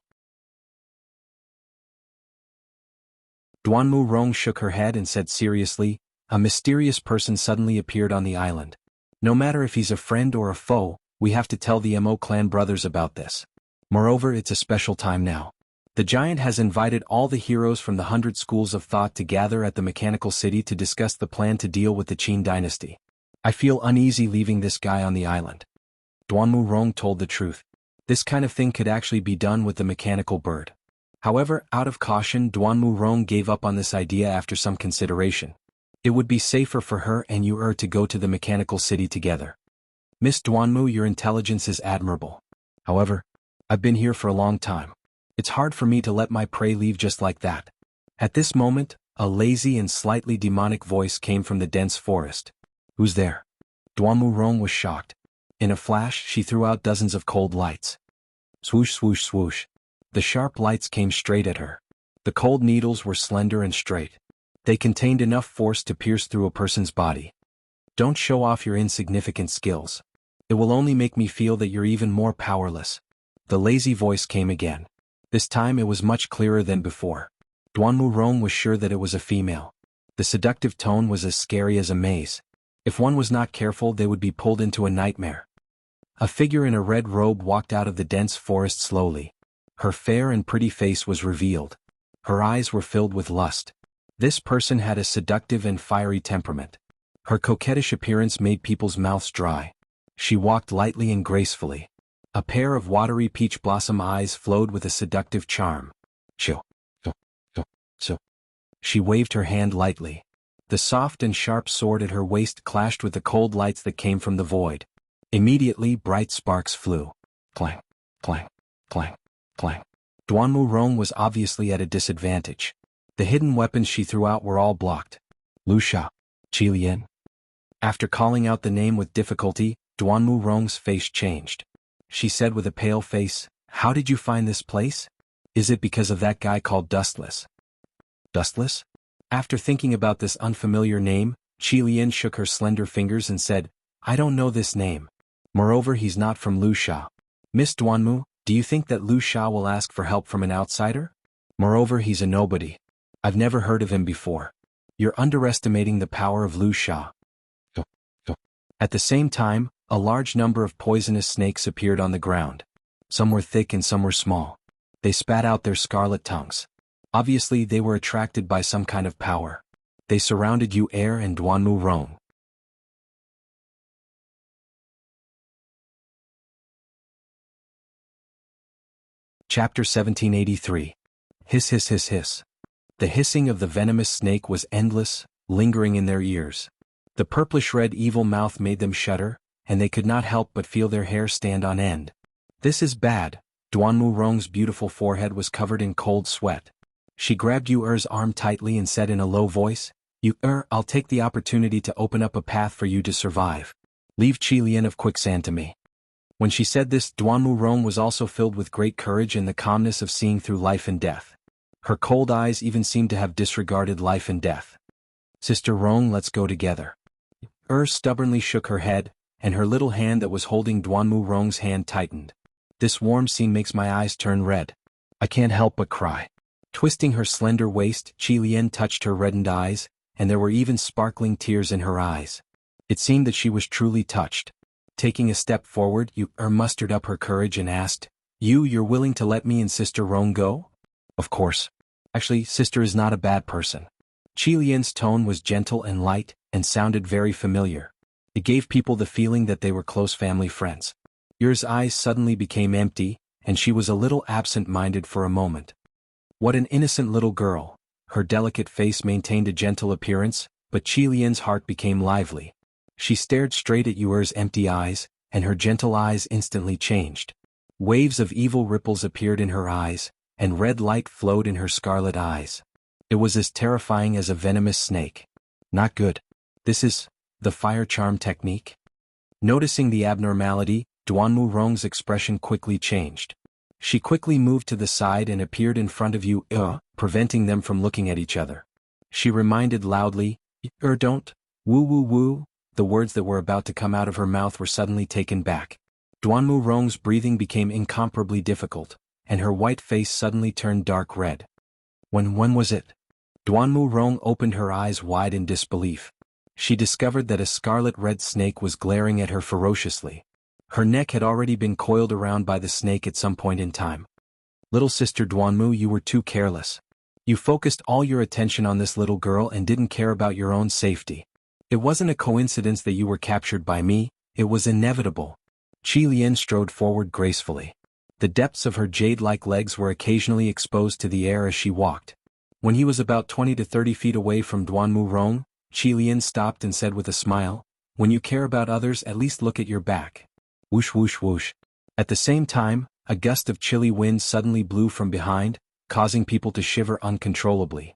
Duanmu Rong shook her head and said seriously, a mysterious person suddenly appeared on the island. No matter if he's a friend or a foe, we have to tell the Mo clan brothers about this. Moreover, it's a special time now. The giant has invited all the heroes from the 100 schools of thought to gather at the mechanical city to discuss the plan to deal with the Qin dynasty. I feel uneasy leaving this guy on the island. Duanmu Rong told the truth. This kind of thing could actually be done with the mechanical bird. However, out of caution, Duanmu Rong gave up on this idea after some consideration. It would be safer for her and you to go to the mechanical city together. Miss Duanmu, your intelligence is admirable. However, I've been here for a long time. It's hard for me to let my prey leave just like that. At this moment, a lazy and slightly demonic voice came from the dense forest. Who's there? Duanmu Rong was shocked. In a flash, she threw out dozens of cold lights. Swoosh, swoosh, swoosh. The sharp lights came straight at her. The cold needles were slender and straight. They contained enough force to pierce through a person's body. Don't show off your insignificant skills. It will only make me feel that you're even more powerless. The lazy voice came again. This time it was much clearer than before. Duanmu Rong was sure that it was a female. The seductive tone was as scary as a maze. If one was not careful, they would be pulled into a nightmare. A figure in a red robe walked out of the dense forest slowly. Her fair and pretty face was revealed. Her eyes were filled with lust. This person had a seductive and fiery temperament. Her coquettish appearance made people's mouths dry. She walked lightly and gracefully. A pair of watery peach blossom eyes flowed with a seductive charm. So. She waved her hand lightly. The soft and sharp sword at her waist clashed with the cold lights that came from the void. Immediately, bright sparks flew. Clang, clang, clang, clang. Duanmu Rong was obviously at a disadvantage. The hidden weapons she threw out were all blocked. Lu Sha, Qi Lian. After calling out the name with difficulty, Duanmu Rong's face changed. She said with a pale face, how did you find this place? Is it because of that guy called Dustless? Dustless? After thinking about this unfamiliar name, Qi Lian shook her slender fingers and said, I don't know this name. Moreover, he's not from Lu Sha. Miss Duanmu, do you think that Lu Sha will ask for help from an outsider? Moreover, he's a nobody. I've never heard of him before. You're underestimating the power of Lu Sha. At the same time, a large number of poisonous snakes appeared on the ground. Some were thick and some were small. They spat out their scarlet tongues. Obviously, they were attracted by some kind of power. They surrounded Yu and Duanmu Rong. Chapter 1783. Hiss, hiss, hiss, hiss. The hissing of the venomous snake was endless, lingering in their ears. The purplish-red evil mouth made them shudder, and they could not help but feel their hair stand on end. This is bad. Duanmu Rong's beautiful forehead was covered in cold sweat. She grabbed Yu's arm tightly and said in a low voice, Yu, I'll take the opportunity to open up a path for you to survive. Leave Qi Lian of Quicksand to me. When she said this, Duanmu Rong was also filled with great courage and the calmness of seeing through life and death. Her cold eyes even seemed to have disregarded life and death. Sister Rong, let's go together. Stubbornly shook her head, and her little hand that was holding Duanmu Rong's hand tightened. This warm scene makes my eyes turn red. I can't help but cry. Twisting her slender waist, Qi Lian touched her reddened eyes, and there were even sparkling tears in her eyes. It seemed that she was truly touched. Taking a step forward, Yu mustered up her courage and asked, You're willing to let me and Sister Rong go? Of course. Actually, Sister is not a bad person. Qi Lian's tone was gentle and light, and sounded very familiar. It gave people the feeling that they were close family friends. Yu's eyes suddenly became empty, and she was a little absent-minded for a moment. What an innocent little girl. Her delicate face maintained a gentle appearance, but Qi Lian's heart became lively. She stared straight at Yuer's empty eyes, and her gentle eyes instantly changed. Waves of evil ripples appeared in her eyes, and red light flowed in her scarlet eyes. It was as terrifying as a venomous snake. Not good. This is the fire charm technique? Noticing the abnormality, Duanmu Rong's expression quickly changed. She quickly moved to the side and appeared in front of Yu, preventing them from looking at each other. She reminded loudly, don't, woo woo woo. The words that were about to come out of her mouth were suddenly taken back. Duanmu Rong's breathing became incomparably difficult, and her white face suddenly turned dark red. When was it? Duanmu Rong opened her eyes wide in disbelief. She discovered that a scarlet-red snake was glaring at her ferociously. Her neck had already been coiled around by the snake at some point in time. Little sister Duanmu, you were too careless. You focused all your attention on this little girl and didn't care about your own safety. It wasn't a coincidence that you were captured by me, it was inevitable. Qi Lian strode forward gracefully. The depths of her jade-like legs were occasionally exposed to the air as she walked. When he was about 20 to 30 feet away from Duanmu Rong, Qi Lian stopped and said with a smile, "When you care about others, at least look at your back." Whoosh whoosh whoosh. At the same time, a gust of chilly wind suddenly blew from behind, causing people to shiver uncontrollably.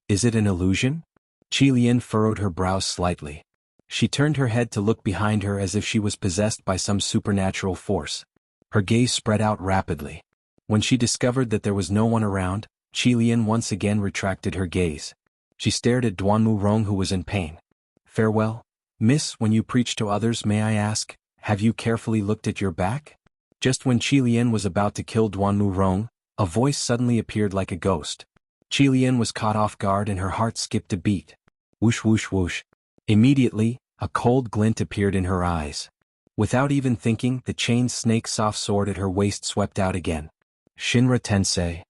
Is it an illusion? Qi Lian furrowed her brows slightly. She turned her head to look behind her as if she was possessed by some supernatural force. Her gaze spread out rapidly. When she discovered that there was no one around, Qi Lian once again retracted her gaze. She stared at Duanmu Rong, who was in pain. "Farewell, miss, when you preach to others, may I ask, have you carefully looked at your back?" Just when Qi Lian was about to kill Duanmu Rong, a voice suddenly appeared like a ghost. Qi Lian was caught off guard and her heart skipped a beat. Whoosh whoosh whoosh. Immediately, a cold glint appeared in her eyes. Without even thinking, the chained snake soft sword at her waist swept out again. "Shinra Tensei."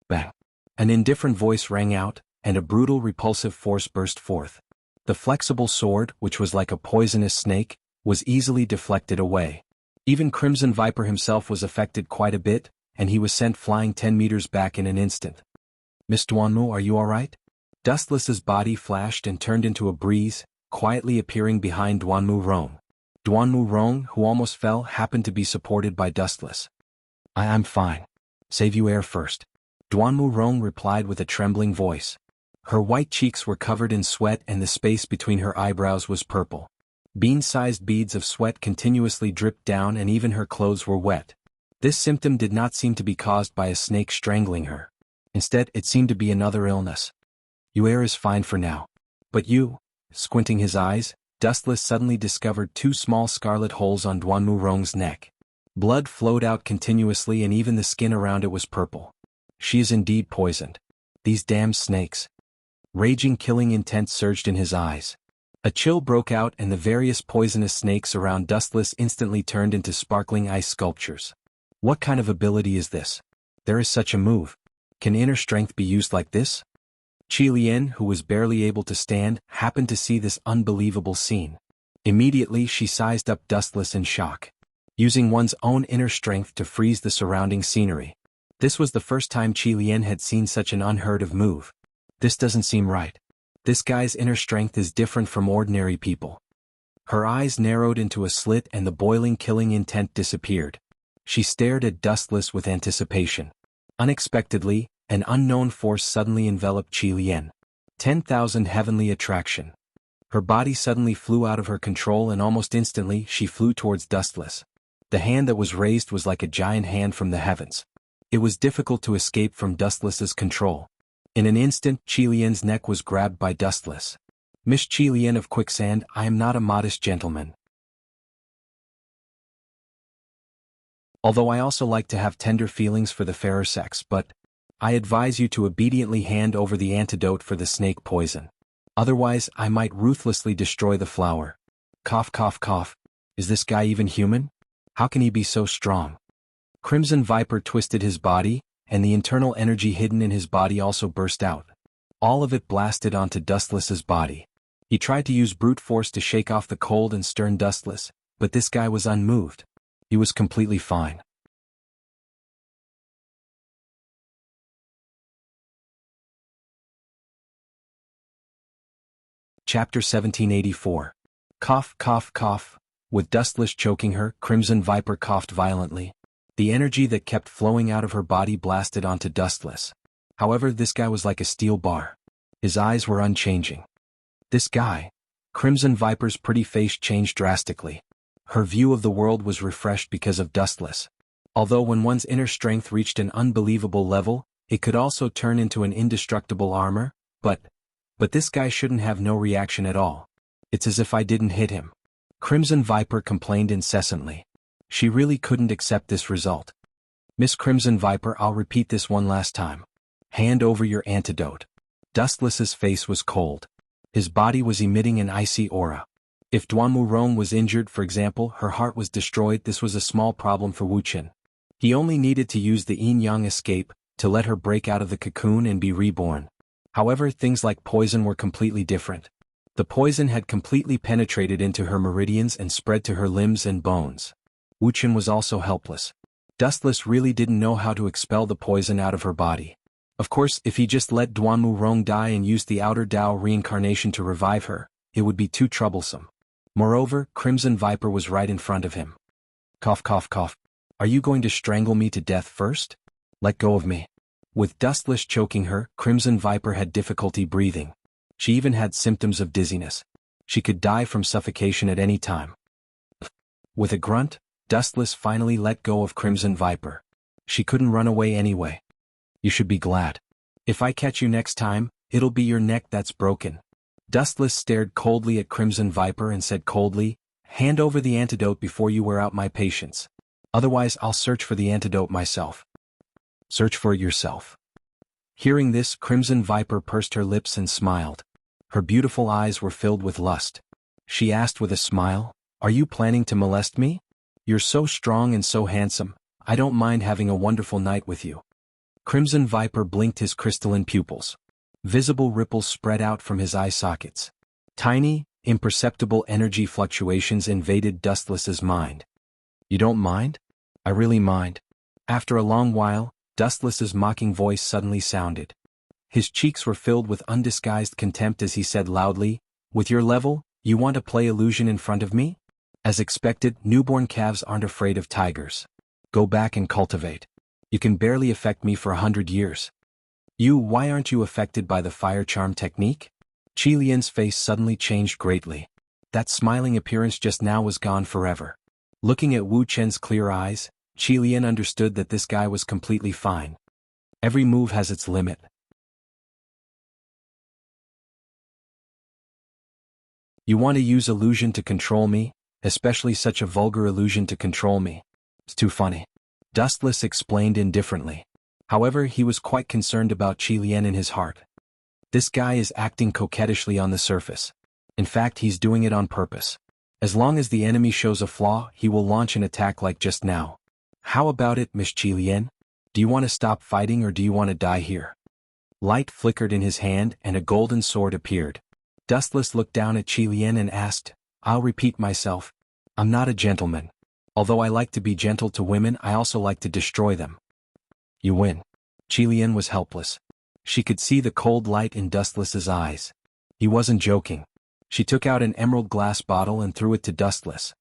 Bang. An indifferent voice rang out, and a brutal repulsive force burst forth. The flexible sword, which was like a poisonous snake, was easily deflected away. Even Crimson Viper himself was affected quite a bit, and he was sent flying 10 meters back in an instant. "Miss Duanmu, are you alright?" Dustless's body flashed and turned into a breeze, quietly appearing behind Duanmu Rong. Duanmu Rong, who almost fell, happened to be supported by Dustless. I'm fine. Save you air first." Duanmu Rong replied with a trembling voice. Her white cheeks were covered in sweat and the space between her eyebrows was purple. Bean-sized beads of sweat continuously dripped down and even her clothes were wet. This symptom did not seem to be caused by a snake strangling her. Instead, it seemed to be another illness. "Yuer is fine for now. But you?" Squinting his eyes, Dustless suddenly discovered 2 small scarlet holes on Duanmu Rong's neck. Blood flowed out continuously and even the skin around it was purple. "She is indeed poisoned. These damned snakes." Raging killing intent surged in his eyes. A chill broke out and the various poisonous snakes around Dustless instantly turned into sparkling ice sculptures. What kind of ability is this? There is such a move. Can inner strength be used like this? Qi Lian, who was barely able to stand, happened to see this unbelievable scene. Immediately she sized up Dustless in shock. Using one's own inner strength to freeze the surrounding scenery. This was the first time Qi Lian had seen such an unheard-of move. This doesn't seem right. This guy's inner strength is different from ordinary people. Her eyes narrowed into a slit and the boiling killing intent disappeared. She stared at Dustless with anticipation. Unexpectedly, an unknown force suddenly enveloped Qi Lian. 10,000 heavenly attraction. Her body suddenly flew out of her control and almost instantly she flew towards Dustless. The hand that was raised was like a giant hand from the heavens. It was difficult to escape from Dustless's control. In an instant, Qi Lian's neck was grabbed by Dustless. "Miss Qi Lian of Quicksand, I am not a modest gentleman. Although I also like to have tender feelings for the fairer sex, but I advise you to obediently hand over the antidote for the snake poison. Otherwise, I might ruthlessly destroy the flower." Cough cough cough. Is this guy even human? How can he be so strong? Crimson Viper twisted his body, and the internal energy hidden in his body also burst out. All of it blasted onto Dustless's body. He tried to use brute force to shake off the cold and stern Dustless, but this guy was unmoved. He was completely fine. Chapter 1784. Cough, cough, cough. With Dustless choking her, Crimson Viper coughed violently. The energy that kept flowing out of her body blasted onto Dustless. However, this guy was like a steel bar. His eyes were unchanging. This guy. Crimson Viper's pretty face changed drastically. Her view of the world was refreshed because of Dustless. Although when one's inner strength reached an unbelievable level, it could also turn into an indestructible armor, but this guy shouldn't have no reaction at all. It's as if I didn't hit him. Crimson Viper complained incessantly. She really couldn't accept this result. Miss Crimson Viper, I'll repeat this one last time. Hand over your antidote. Dustless's face was cold. His body was emitting an icy aura. If Duanmu Rong was injured, for example, her heart was destroyed, this was a small problem for Wuqian. He only needed to use the yin-yang escape to let her break out of the cocoon and be reborn. However, things like poison were completely different. The poison had completely penetrated into her meridians and spread to her limbs and bones. Wuqian was also helpless. Dustless really didn't know how to expel the poison out of her body. Of course, if he just let Duanmu Rong die and used the outer Dao reincarnation to revive her, it would be too troublesome. Moreover, Crimson Viper was right in front of him. Cough, cough, cough. Are you going to strangle me to death first? Let go of me. With Dustless choking her, Crimson Viper had difficulty breathing. She even had symptoms of dizziness. She could die from suffocation at any time. With a grunt, Dustless finally let go of Crimson Viper. She couldn't run away anyway. You should be glad. If I catch you next time, it'll be your neck that's broken. Dustless stared coldly at Crimson Viper and said coldly, hand over the antidote before you wear out my patience. Otherwise I'll search for the antidote myself. Search for it yourself. Hearing this, Crimson Viper pursed her lips and smiled. Her beautiful eyes were filled with lust. She asked with a smile, are you planning to molest me? You're so strong and so handsome, I don't mind having a wonderful night with you. Crimson Viper blinked his crystalline pupils. Visible ripples spread out from his eye sockets. Tiny, imperceptible energy fluctuations invaded Dustless's mind. You don't mind? I really mind. After a long while, Dustless's mocking voice suddenly sounded. His cheeks were filled with undisguised contempt as he said loudly, with your level, you want to play illusion in front of me? As expected, newborn calves aren't afraid of tigers. Go back and cultivate. You can barely affect me for 100 years. Why aren't you affected by the fire charm technique? Qi Lian's face suddenly changed greatly. That smiling appearance just now was gone forever. Looking at Wu Chen's clear eyes, Qi Lian understood that this guy was completely fine. Every move has its limit. You want to use illusion to control me, especially such a vulgar illusion to control me. It's too funny. Dustless explained indifferently. However, he was quite concerned about Qi Lian in his heart. This guy is acting coquettishly on the surface. In fact, he's doing it on purpose. As long as the enemy shows a flaw, he will launch an attack like just now. How about it, Miss Qi Lian? Do you want to stop fighting or do you want to die here? Light flickered in his hand and a golden sword appeared. Dustless looked down at Qi Lian and asked, I'll repeat myself. I'm not a gentleman. Although I like to be gentle to women, I also like to destroy them. You win. Qi Lian was helpless. She could see the cold light in Dustless's eyes. He wasn't joking. She took out an emerald glass bottle and threw it to Dustless.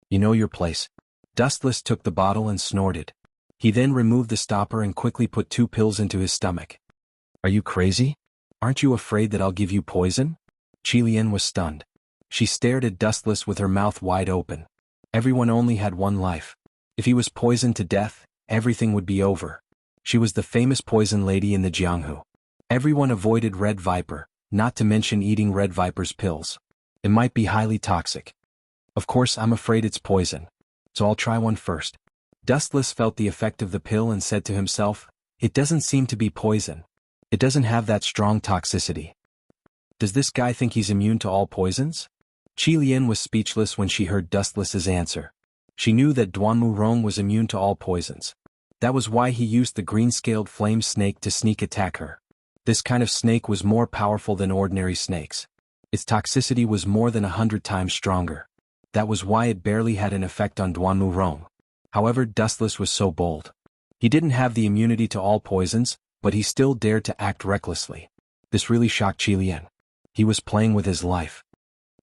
You know your place. Dustless took the bottle and snorted. He then removed the stopper and quickly put 2 pills into his stomach. Are you crazy? Aren't you afraid that I'll give you poison? Qi Lian was stunned. She stared at Dustless with her mouth wide open. Everyone only had one life. If he was poisoned to death, everything would be over. She was the famous poison lady in the Jianghu. Everyone avoided Red Viper, not to mention eating Red Viper's pills. It might be highly toxic. Of course, I'm afraid it's poison. So I'll try one first. Dustless felt the effect of the pill and said to himself, it doesn't seem to be poison. It doesn't have that strong toxicity. Does this guy think he's immune to all poisons? Qi Lian was speechless when she heard Dustless's answer. She knew that Duanmu Rong was immune to all poisons. That was why he used the green-scaled flame snake to sneak attack her. This kind of snake was more powerful than ordinary snakes. Its toxicity was more than 100 times stronger. That was why it barely had an effect on Duanmu Rong. However, Dustless was so bold. He didn't have the immunity to all poisons, but he still dared to act recklessly. This really shocked Qi Lian. He was playing with his life.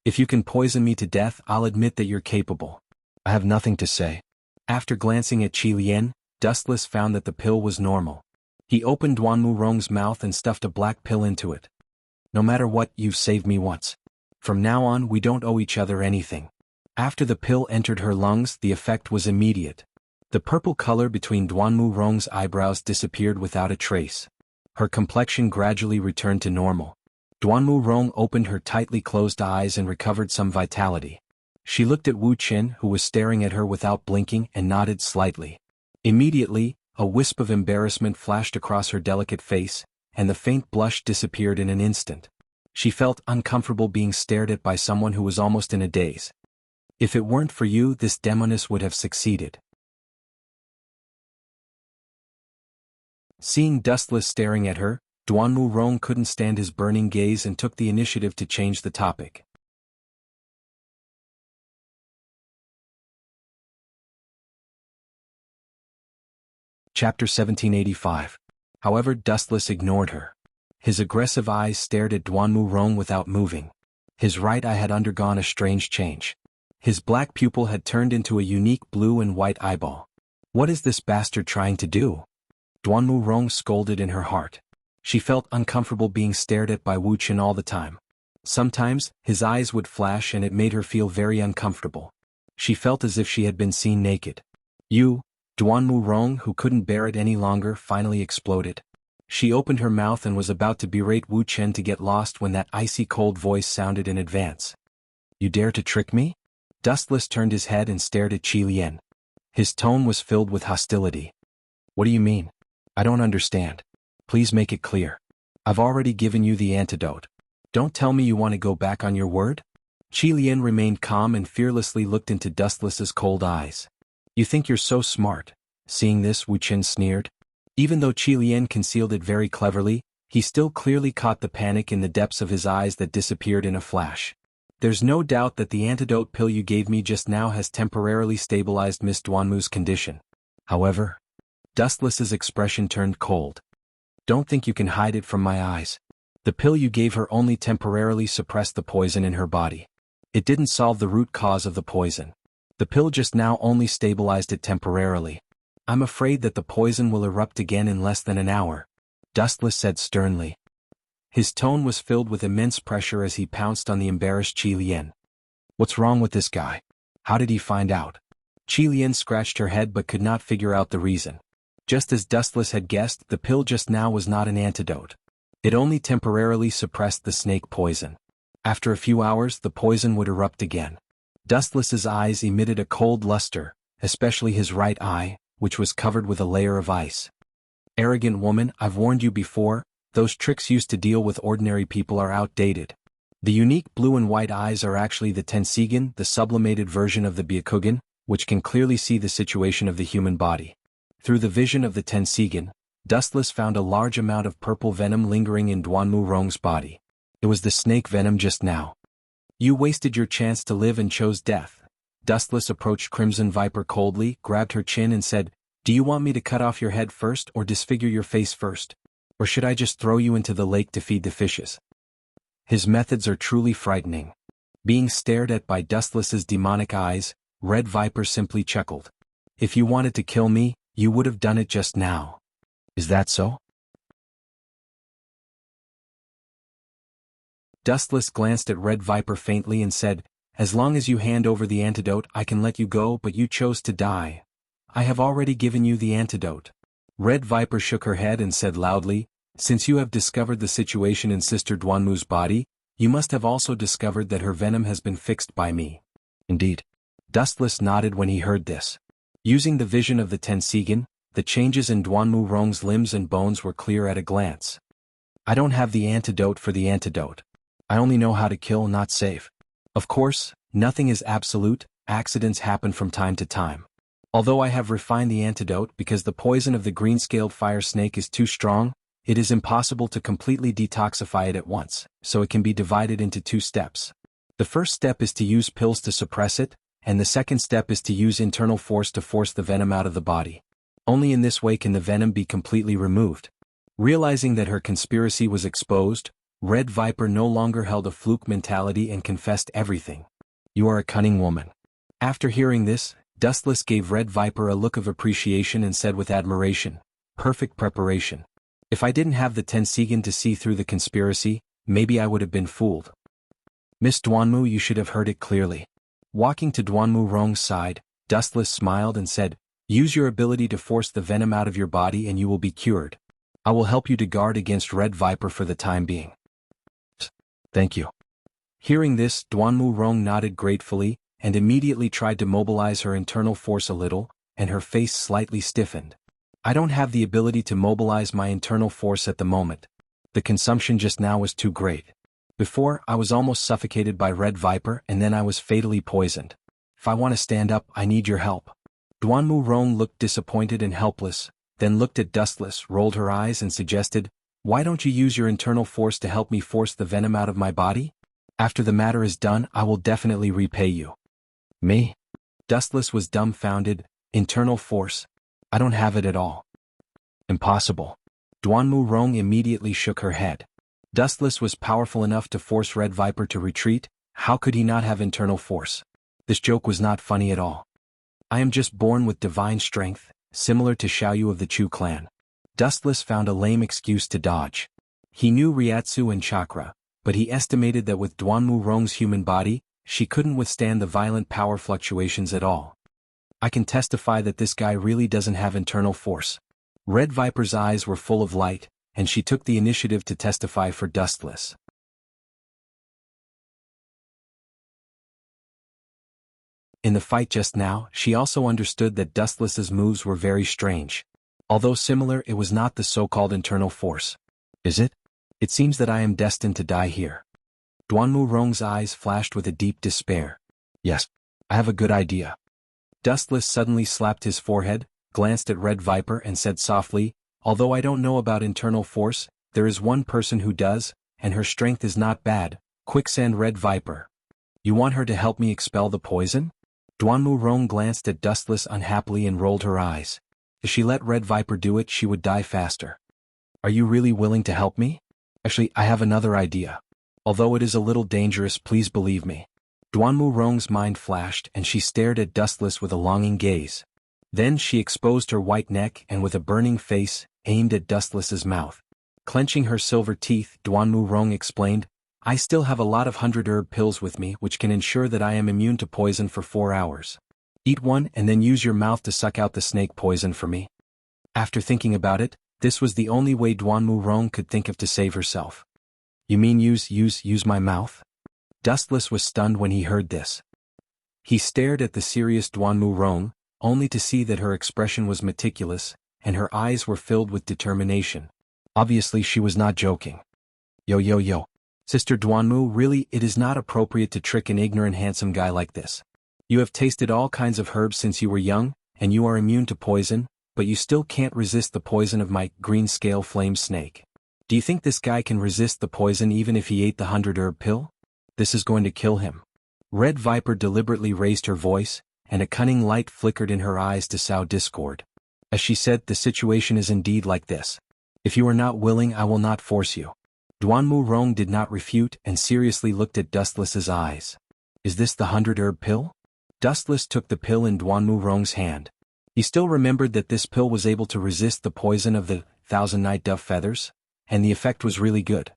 If you can poison me to death, I'll admit that you're capable. I have nothing to say. After glancing at Qi Lian, Dustless found that the pill was normal. He opened Duanmu Rong's mouth and stuffed a black pill into it. No matter what, you've saved me once. From now on, we don't owe each other anything. After the pill entered her lungs, the effect was immediate. The purple color between Duanmu Rong's eyebrows disappeared without a trace. Her complexion gradually returned to normal. Duanmu Rong opened her tightly closed eyes and recovered some vitality. She looked at Wu Qin, who was staring at her without blinking, and nodded slightly. Immediately, a wisp of embarrassment flashed across her delicate face, and the faint blush disappeared in an instant. She felt uncomfortable being stared at by someone who was almost in a daze. If it weren't for you, this demoness would have succeeded. Seeing Dustless staring at her, Duanmu Rong couldn't stand his burning gaze and took the initiative to change the topic. Chapter 1785. However, Dustless ignored her. His aggressive eyes stared at Duanmu Rong without moving. His right eye had undergone a strange change. His black pupil had turned into a unique blue and white eyeball. What is this bastard trying to do? Duanmu Rong scolded in her heart. She felt uncomfortable being stared at by Wu Qin all the time. Sometimes, his eyes would flash and it made her feel very uncomfortable. She felt as if she had been seen naked. You, Duanmu Rong, who couldn't bear it any longer, finally exploded. She opened her mouth and was about to berate Wu Qin to get lost when that icy cold voice sounded in advance. You dare to trick me? Dustless turned his head and stared at Qi Lian. His tone was filled with hostility. What do you mean? I don't understand. Please make it clear. I've already given you the antidote. Don't tell me you want to go back on your word? Qi Lian remained calm and fearlessly looked into Dustless's cold eyes. You think you're so smart? Seeing this, Wu Qin sneered. Even though Qi Lian concealed it very cleverly, he still clearly caught the panic in the depths of his eyes that disappeared in a flash. There's no doubt that the antidote pill you gave me just now has temporarily stabilized Miss Duanmu's condition. However, Dustless's expression turned cold. Don't think you can hide it from my eyes. The pill you gave her only temporarily suppressed the poison in her body. It didn't solve the root cause of the poison. The pill just now only stabilized it temporarily. I'm afraid that the poison will erupt again in less than an hour, Dustless said sternly. His tone was filled with immense pressure as he pounced on the embarrassed Qi Lian. What's wrong with this guy? How did he find out? Qi Lian scratched her head but could not figure out the reason. Just as Dustless had guessed, the pill just now was not an antidote. It only temporarily suppressed the snake poison. After a few hours, the poison would erupt again. Dustless's eyes emitted a cold luster, especially his right eye, which was covered with a layer of ice. Arrogant woman, I've warned you before, those tricks used to deal with ordinary people are outdated. The unique blue and white eyes are actually the Tensigen, the sublimated version of the Byakugan, which can clearly see the situation of the human body. Through the vision of the Tensigen, Dustless found a large amount of purple venom lingering in Duanmu Rong's body. It was the snake venom just now. You wasted your chance to live and chose death. Dustless approached Crimson Viper coldly, grabbed her chin and said, Do you want me to cut off your head first or disfigure your face first? Or should I just throw you into the lake to feed the fishes? His methods are truly frightening. Being stared at by Dustless's demonic eyes, Red Viper simply chuckled. If you wanted to kill me, you would have done it just now. Is that so? Dustless glanced at Red Viper faintly and said, As long as you hand over the antidote, I can let you go, but you chose to die. I have already given you the antidote. Red Viper shook her head and said loudly, Since you have discovered the situation in Sister Duanmu's body, you must have also discovered that her venom has been fixed by me. Indeed. Dustless nodded when he heard this. Using the vision of the Tensigen, the changes in Duanmu Rong's limbs and bones were clear at a glance. I don't have the antidote for the antidote. I only know how to kill, not save. Of course, nothing is absolute, accidents happen from time to time. Although I have refined the antidote because the poison of the green-scaled fire snake is too strong, it is impossible to completely detoxify it at once, so it can be divided into 2 steps. The first step is to use pills to suppress it, and the second step is to use internal force to force the venom out of the body. Only in this way can the venom be completely removed. Realizing that her conspiracy was exposed, Red Viper no longer held a fluke mentality and confessed everything. You are a cunning woman. After hearing this, Dustless gave Red Viper a look of appreciation and said with admiration, perfect preparation. If I didn't have the Tensigan to see through the conspiracy, maybe I would have been fooled. Miss Duanmu, you should have heard it clearly. Walking to Duanmu Rong's side, Dustless smiled and said, use your ability to force the venom out of your body and you will be cured. I will help you to guard against Red Viper for the time being. Thank you. Hearing this, Duanmu Rong nodded gratefully, and immediately tried to mobilize her internal force a little, and her face slightly stiffened. I don't have the ability to mobilize my internal force at the moment. The consumption just now was too great. Before, I was almost suffocated by Red Viper and then I was fatally poisoned. If I want to stand up, I need your help. Duanmu Rong looked disappointed and helpless, then looked at Dustless, rolled her eyes and suggested, why don't you use your internal force to help me force the venom out of my body? After the matter is done, I will definitely repay you. Me? Dustless was dumbfounded. Internal force? I don't have it at all. Impossible. Duanmu Rong immediately shook her head. Dustless was powerful enough to force Red Viper to retreat. How could he not have internal force? This joke was not funny at all. I am just born with divine strength, similar to Xiaoyu of the Chu clan. Dustless found a lame excuse to dodge. He knew Ryatsu and chakra, but he estimated that with Duanmu Rong's human body, she couldn't withstand the violent power fluctuations at all. I can testify that this guy really doesn't have internal force. Red Viper's eyes were full of light, and she took the initiative to testify for Dustless. In the fight just now, she also understood that Dustless's moves were very strange. Although similar, it was not the so-called internal force. Is it? It seems that I am destined to die here. Duanmu Rong's eyes flashed with a deep despair. Yes, I have a good idea. Dustless suddenly slapped his forehead, glanced at Red Viper and said softly, although I don't know about internal force, there is one person who does, and her strength is not bad. Quicksand Red Viper. You want her to help me expel the poison? Duanmu Rong glanced at Dustless unhappily and rolled her eyes. If she let Red Viper do it, she would die faster. Are you really willing to help me? Actually, I have another idea. Although it is a little dangerous, please believe me. Duanmu Rong's mind flashed and she stared at Dustless with a longing gaze. Then she exposed her white neck and with a burning face, aimed at Dustless's mouth. Clenching her silver teeth, Duanmu Rong explained, I still have a lot of 100 pills with me which can ensure that I am immune to poison for 4 hours. Eat one and then use your mouth to suck out the snake poison for me. After thinking about it, this was the only way Duanmu Rong could think of to save herself. You mean use my mouth? Dustless was stunned when he heard this. He stared at the serious Duanmu Rong, only to see that her expression was meticulous, and her eyes were filled with determination. Obviously she was not joking. Yo. Sister Duanmu, really it is not appropriate to trick an ignorant handsome guy like this. You have tasted all kinds of herbs since you were young, and you are immune to poison, but you still can't resist the poison of my green scale flame snake. Do you think this guy can resist the poison even if he ate the 100 pill? This is going to kill him. Red Viper deliberately raised her voice, and a cunning light flickered in her eyes to sow discord. As she said, the situation is indeed like this. If you are not willing, I will not force you. Duanmu Rong did not refute and seriously looked at Dustless's eyes. Is this the 100 pill? Dustless took the pill in Duanmu Rong's hand. He still remembered that this pill was able to resist the poison of the 1,000 night dove feathers, and the effect was really good.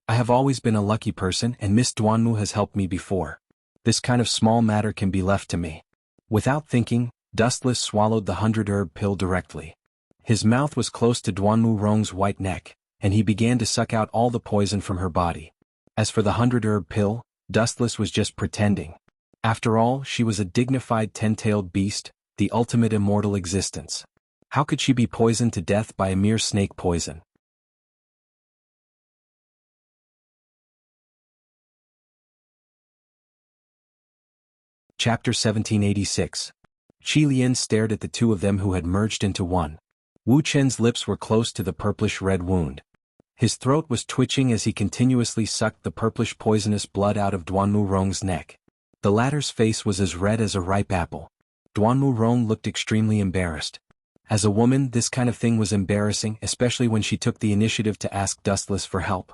I have always been a lucky person and Miss Duanmu has helped me before. This kind of small matter can be left to me. Without thinking, Dustless swallowed the 100 pill directly. His mouth was close to Duanmu Rong's white neck, and he began to suck out all the poison from her body. As for the 100 pill, Dustless was just pretending. After all, she was a dignified 10-tailed beast, the ultimate immortal existence. How could she be poisoned to death by a mere snake poison? Chapter 1786. Qi Lian stared at the two of them who had merged into one. Wu Chen's lips were close to the purplish-red wound. His throat was twitching as he continuously sucked the purplish poisonous blood out of Duanmu Rong's neck. The latter's face was as red as a ripe apple. Duanmu Rong looked extremely embarrassed. As a woman, this kind of thing was embarrassing, especially when she took the initiative to ask Dustless for help.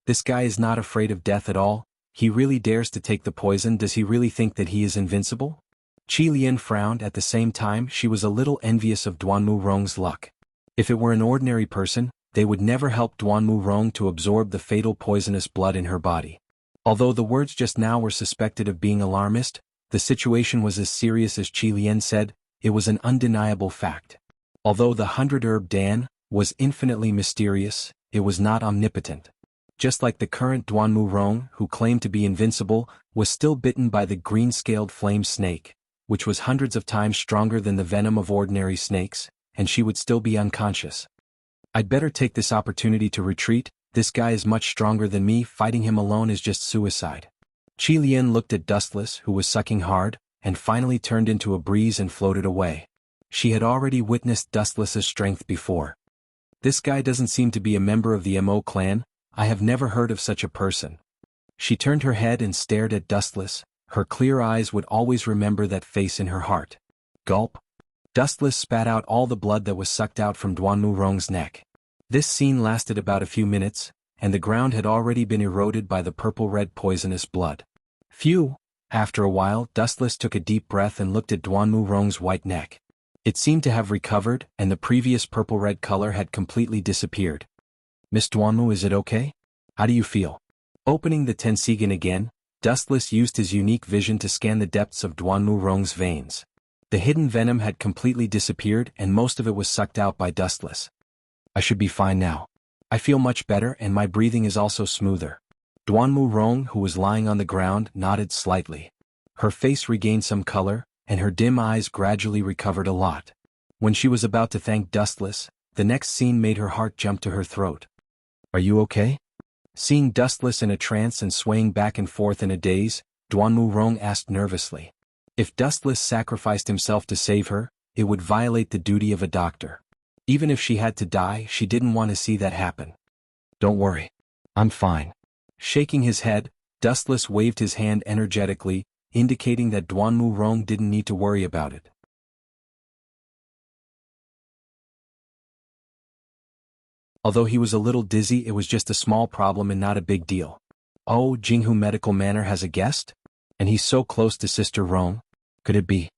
This guy is not afraid of death at all. He really dares to take the poison. Does he really think that he is invincible? Qi Lian frowned. At the same time she was a little envious of Duanmu Rong's luck. If it were an ordinary person, they would never help Duanmu Rong to absorb the fatal poisonous blood in her body. Although the words just now were suspected of being alarmist, the situation was as serious as Qi Lian said. It was an undeniable fact. Although the 100-herb Dan was infinitely mysterious, it was not omnipotent. Just like the current Duanmu Rong, who claimed to be invincible, was still bitten by the green-scaled flame snake, which was hundreds of times stronger than the venom of ordinary snakes, and she would still be unconscious. I'd better take this opportunity to retreat. This guy is much stronger than me. Fighting him alone is just suicide. Qi Lian looked at Dustless, who was sucking hard, and finally turned into a breeze and floated away. She had already witnessed Dustless's strength before. This guy doesn't seem to be a member of the Mo clan. I have never heard of such a person. She turned her head and stared at Dustless. Her clear eyes would always remember that face in her heart. Gulp. Dustless spat out all the blood that was sucked out from Duanmu Rong's neck. This scene lasted about a few minutes, and the ground had already been eroded by the purple-red poisonous blood. Phew! After a while, Dustless took a deep breath and looked at Duanmu Rong's white neck. It seemed to have recovered, and the previous purple-red color had completely disappeared. Miss Duanmu, is it okay? How do you feel? Opening the Tensigan again, Dustless used his unique vision to scan the depths of Duanmu Rong's veins. The hidden venom had completely disappeared and most of it was sucked out by Dustless. I should be fine now. I feel much better and my breathing is also smoother. Duanmu Rong, who was lying on the ground, nodded slightly. Her face regained some color, and her dim eyes gradually recovered a lot. When she was about to thank Dustless, the next scene made her heart jump to her throat. Are you okay? Seeing Dustless in a trance and swaying back and forth in a daze, Duanmu Rong asked nervously. If Dustless sacrificed himself to save her, it would violate the duty of a doctor. Even if she had to die, she didn't want to see that happen. Don't worry. I'm fine. Shaking his head, Dustless waved his hand energetically, indicating that Duanmu Rong didn't need to worry about it. Although he was a little dizzy, it was just a small problem and not a big deal. Oh, Jianghu Medical Manor has a guest? And he's so close to Sister Rong? Could it be?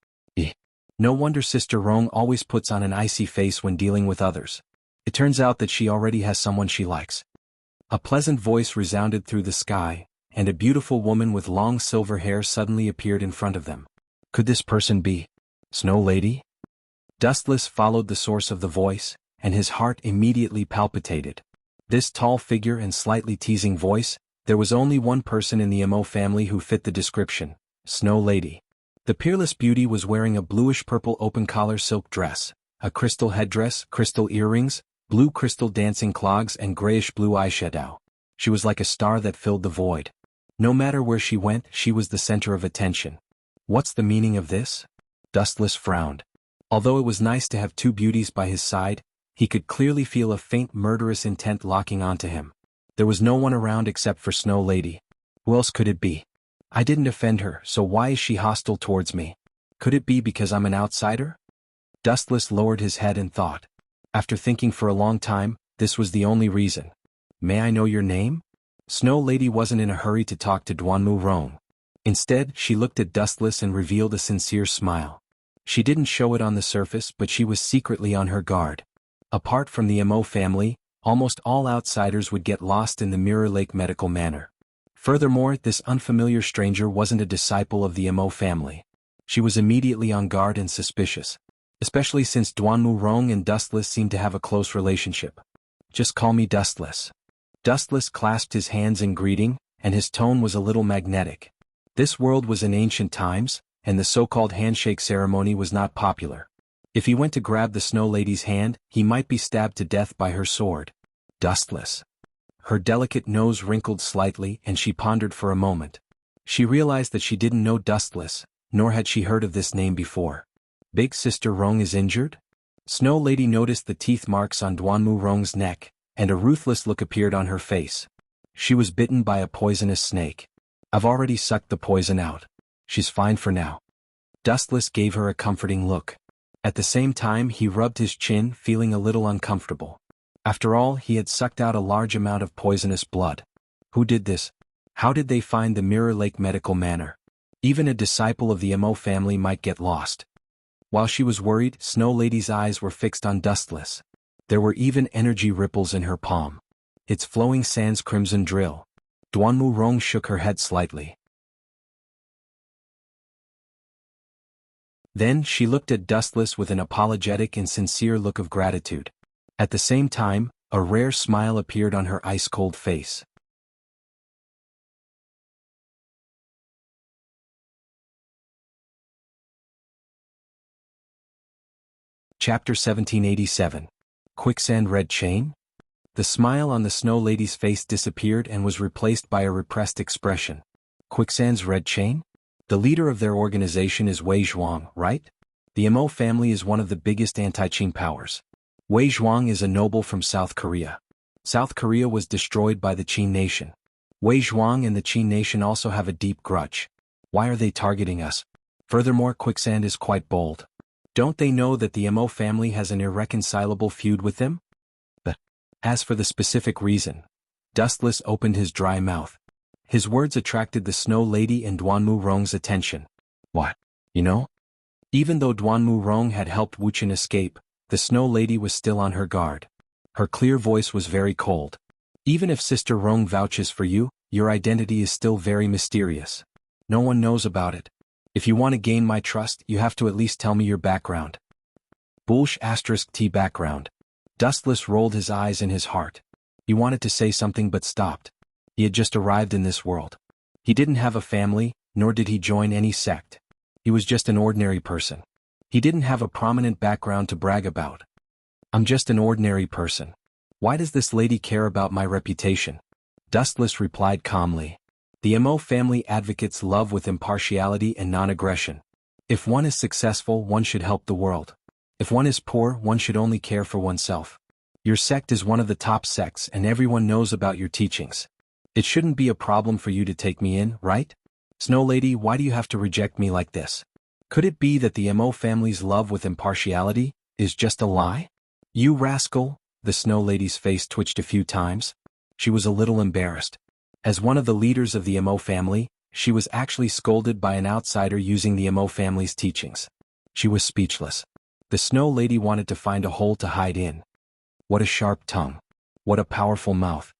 No wonder Sister Rong always puts on an icy face when dealing with others. It turns out that she already has someone she likes. A pleasant voice resounded through the sky, and a beautiful woman with long silver hair suddenly appeared in front of them. Could this person be Snow Lady? Dustless followed the source of the voice, and his heart immediately palpitated. This tall figure and slightly teasing voice, there was only one person in the Mo family who fit the description, Snow Lady. The peerless beauty was wearing a bluish-purple open-collar silk dress, a crystal headdress, crystal earrings, blue crystal dancing clogs and grayish-blue eyeshadow. She was like a star that filled the void. No matter where she went, she was the center of attention. What's the meaning of this? Dustless frowned. Although it was nice to have two beauties by his side, he could clearly feel a faint murderous intent locking onto him. There was no one around except for Snow Lady. Who else could it be? I didn't offend her, so why is she hostile towards me? Could it be because I'm an outsider? Dustless lowered his head and thought. After thinking for a long time, this was the only reason. May I know your name? Snow Lady wasn't in a hurry to talk to Duanmu Rong. Instead, she looked at Dustless and revealed a sincere smile. She didn't show it on the surface, but she was secretly on her guard. Apart from the Mo family, almost all outsiders would get lost in the Mirror Lake Medical Manor. Furthermore, this unfamiliar stranger wasn't a disciple of the Mo family. She was immediately on guard and suspicious, especially since Duanmu Rong and Dustless seemed to have a close relationship. Just call me Dustless. Dustless clasped his hands in greeting, and his tone was a little magnetic. This world was in ancient times, and the so-called handshake ceremony was not popular. If he went to grab the Snow Lady's hand, he might be stabbed to death by her sword. Dustless. Her delicate nose wrinkled slightly and she pondered for a moment. She realized that she didn't know Dustless, nor had she heard of this name before. Big Sister Rong is injured? Snow Lady noticed the teeth marks on Duanmu Rong's neck, and a ruthless look appeared on her face. She was bitten by a poisonous snake. I've already sucked the poison out. She's fine for now. Dustless gave her a comforting look. At the same time he rubbed his chin, feeling a little uncomfortable. After all, he had sucked out a large amount of poisonous blood. Who did this? How did they find the Mirror Lake Medical Manor? Even a disciple of the Mo family might get lost. While she was worried, Snow Lady's eyes were fixed on Dustless. There were even energy ripples in her palm. It's flowing sans crimson drill. Duanmu Rong shook her head slightly. Then she looked at Dustless with an apologetic and sincere look of gratitude. At the same time, a rare smile appeared on her ice-cold face. Chapter 1787. Quicksand Red Chain? The smile on the Snow Lady's face disappeared and was replaced by a repressed expression. Quicksand's Red Chain? The leader of their organization is Wei Zhuang, right? The Mo family is one of the biggest anti-Qin powers. Wei Zhuang is a noble from South Korea. South Korea was destroyed by the Qin nation. Wei Zhuang and the Qin nation also have a deep grudge. Why are they targeting us? Furthermore, Quicksand is quite bold. Don't they know that the Mo family has an irreconcilable feud with them? But, as for the specific reason, Dustless opened his dry mouth. His words attracted the Snow Lady and Duanmu Rong's attention. What? You know? Even though Duanmu Rong had helped Wuxia escape, the Snow Lady was still on her guard. Her clear voice was very cold. Even if Sister Rong vouches for you, your identity is still very mysterious. No one knows about it. If you want to gain my trust, you have to at least tell me your background. Bullsh *T background. Dustless rolled his eyes in his heart. He wanted to say something but stopped. He had just arrived in this world. He didn't have a family, nor did he join any sect. He was just an ordinary person. He didn't have a prominent background to brag about. I'm just an ordinary person. Why does this lady care about my reputation? Dustless replied calmly. The Mo family advocates love with impartiality and non-aggression. If one is successful, one should help the world. If one is poor, one should only care for oneself. Your sect is one of the top sects and everyone knows about your teachings. It shouldn't be a problem for you to take me in, right? Snow Lady, why do you have to reject me like this? Could it be that the Mo family's love with impartiality is just a lie? You rascal! The Snow Lady's face twitched a few times. She was a little embarrassed. As one of the leaders of the Mo family, she was actually scolded by an outsider using the Mo family's teachings. She was speechless. The Snow Lady wanted to find a hole to hide in. What a sharp tongue. What a powerful mouth.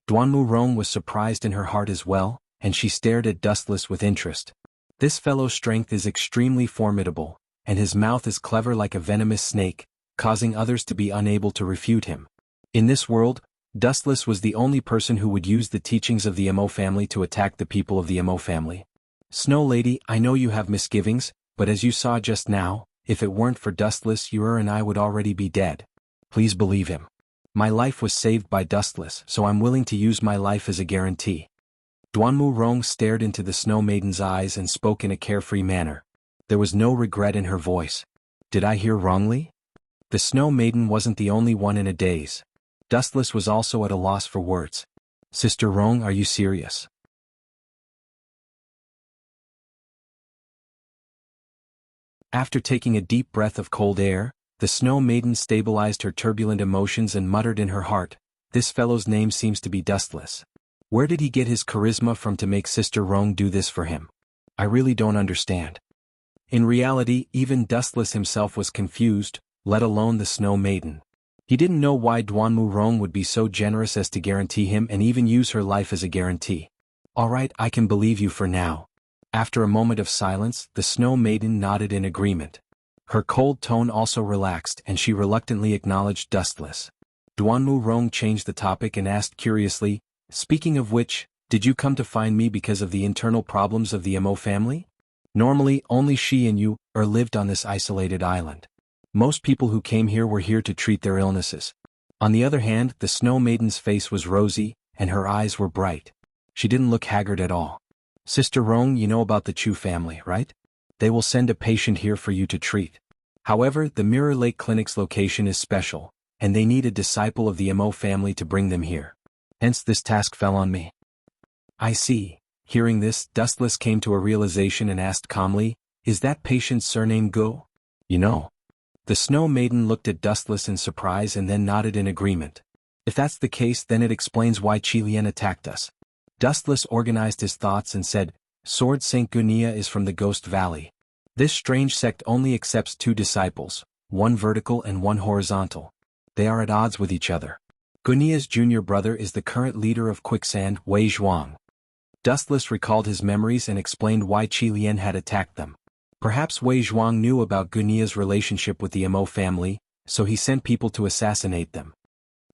Duanmu Rong was surprised in her heart as well, and she stared at Dustless with interest. This fellow's strength is extremely formidable, and his mouth is clever like a venomous snake, causing others to be unable to refute him. In this world, Dustless was the only person who would use the teachings of the Mo family to attack the people of the Mo family. Snow Lady, I know you have misgivings, but as you saw just now, if it weren't for Dustless, you and I would already be dead. Please believe him. My life was saved by Dustless, so I'm willing to use my life as a guarantee. Duanmu Rong stared into the Snow Maiden's eyes and spoke in a carefree manner. There was no regret in her voice. Did I hear wrongly? The Snow Maiden wasn't the only one in a daze. Dustless was also at a loss for words. Sister Rong, are you serious? After taking a deep breath of cold air, the Snow Maiden stabilized her turbulent emotions and muttered in her heart, this fellow's name seems to be Dustless. Where did he get his charisma from to make Sister Rong do this for him? I really don't understand. In reality, even Dustless himself was confused, let alone the Snow Maiden. He didn't know why Duanmu Rong would be so generous as to guarantee him and even use her life as a guarantee. All right, I can believe you for now. After a moment of silence, the Snow Maiden nodded in agreement. Her cold tone also relaxed and she reluctantly acknowledged Dustless. Duanmu Rong changed the topic and asked curiously, speaking of which, did you come to find me because of the internal problems of the Mo family? Normally, only she and you lived on this isolated island. Most people who came here were here to treat their illnesses. On the other hand, the Snow Maiden's face was rosy, and her eyes were bright. She didn't look haggard at all. Sister Rong, you know about the Chu family, right? They will send a patient here for you to treat. However, the Mirror Lake Clinic's location is special, and they need a disciple of the Mo family to bring them here. Hence this task fell on me. I see. Hearing this, Dustless came to a realization and asked calmly, is that patient's surname Go? You know. The Snow Maiden looked at Dustless in surprise and then nodded in agreement. If that's the case, then it explains why Qi Lian attacked us. Dustless organized his thoughts and said, Sword Saint Gunia is from the Ghost Valley. This strange sect only accepts 2 disciples, one vertical and one horizontal. They are at odds with each other. Gunia's junior brother is the current leader of Quicksand, Wei Zhuang. Dustless recalled his memories and explained why Qi Lian had attacked them. Perhaps Wei Zhuang knew about Gunia's relationship with the Mo family, so he sent people to assassinate them.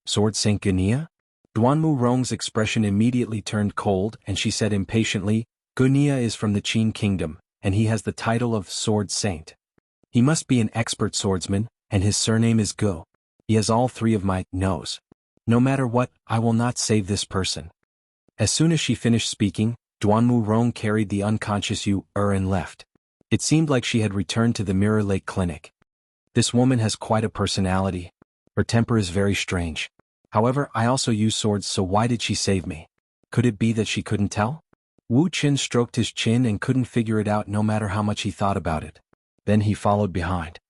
Sword Saint Gunia? Duanmu Rong's expression immediately turned cold and she said impatiently, Gunia is from the Qin kingdom, and he has the title of Sword Saint. He must be an expert swordsman, and his surname is Gu. He has all 3 of my nose. No matter what, I will not save this person. As soon as she finished speaking, Duanmu Rong carried the unconscious Yu and left. It seemed like she had returned to the Mirror Lake Clinic. This woman has quite a personality. Her temper is very strange. However, I also use swords, so why did she save me? Could it be that she couldn't tell? Wu Qin stroked his chin and couldn't figure it out no matter how much he thought about it. Then he followed behind.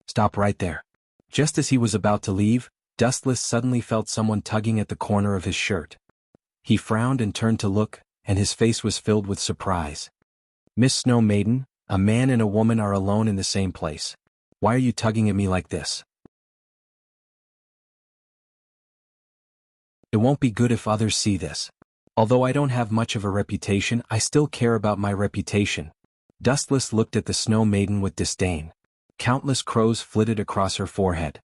Stop right there. Just as he was about to leave, Dustless suddenly felt someone tugging at the corner of his shirt. He frowned and turned to look, and his face was filled with surprise. Miss Snow Maiden, a man and a woman are alone in the same place. Why are you tugging at me like this? It won't be good if others see this. Although I don't have much of a reputation, I still care about my reputation. Dustless looked at the Snow Maiden with disdain. Countless crows flitted across her forehead.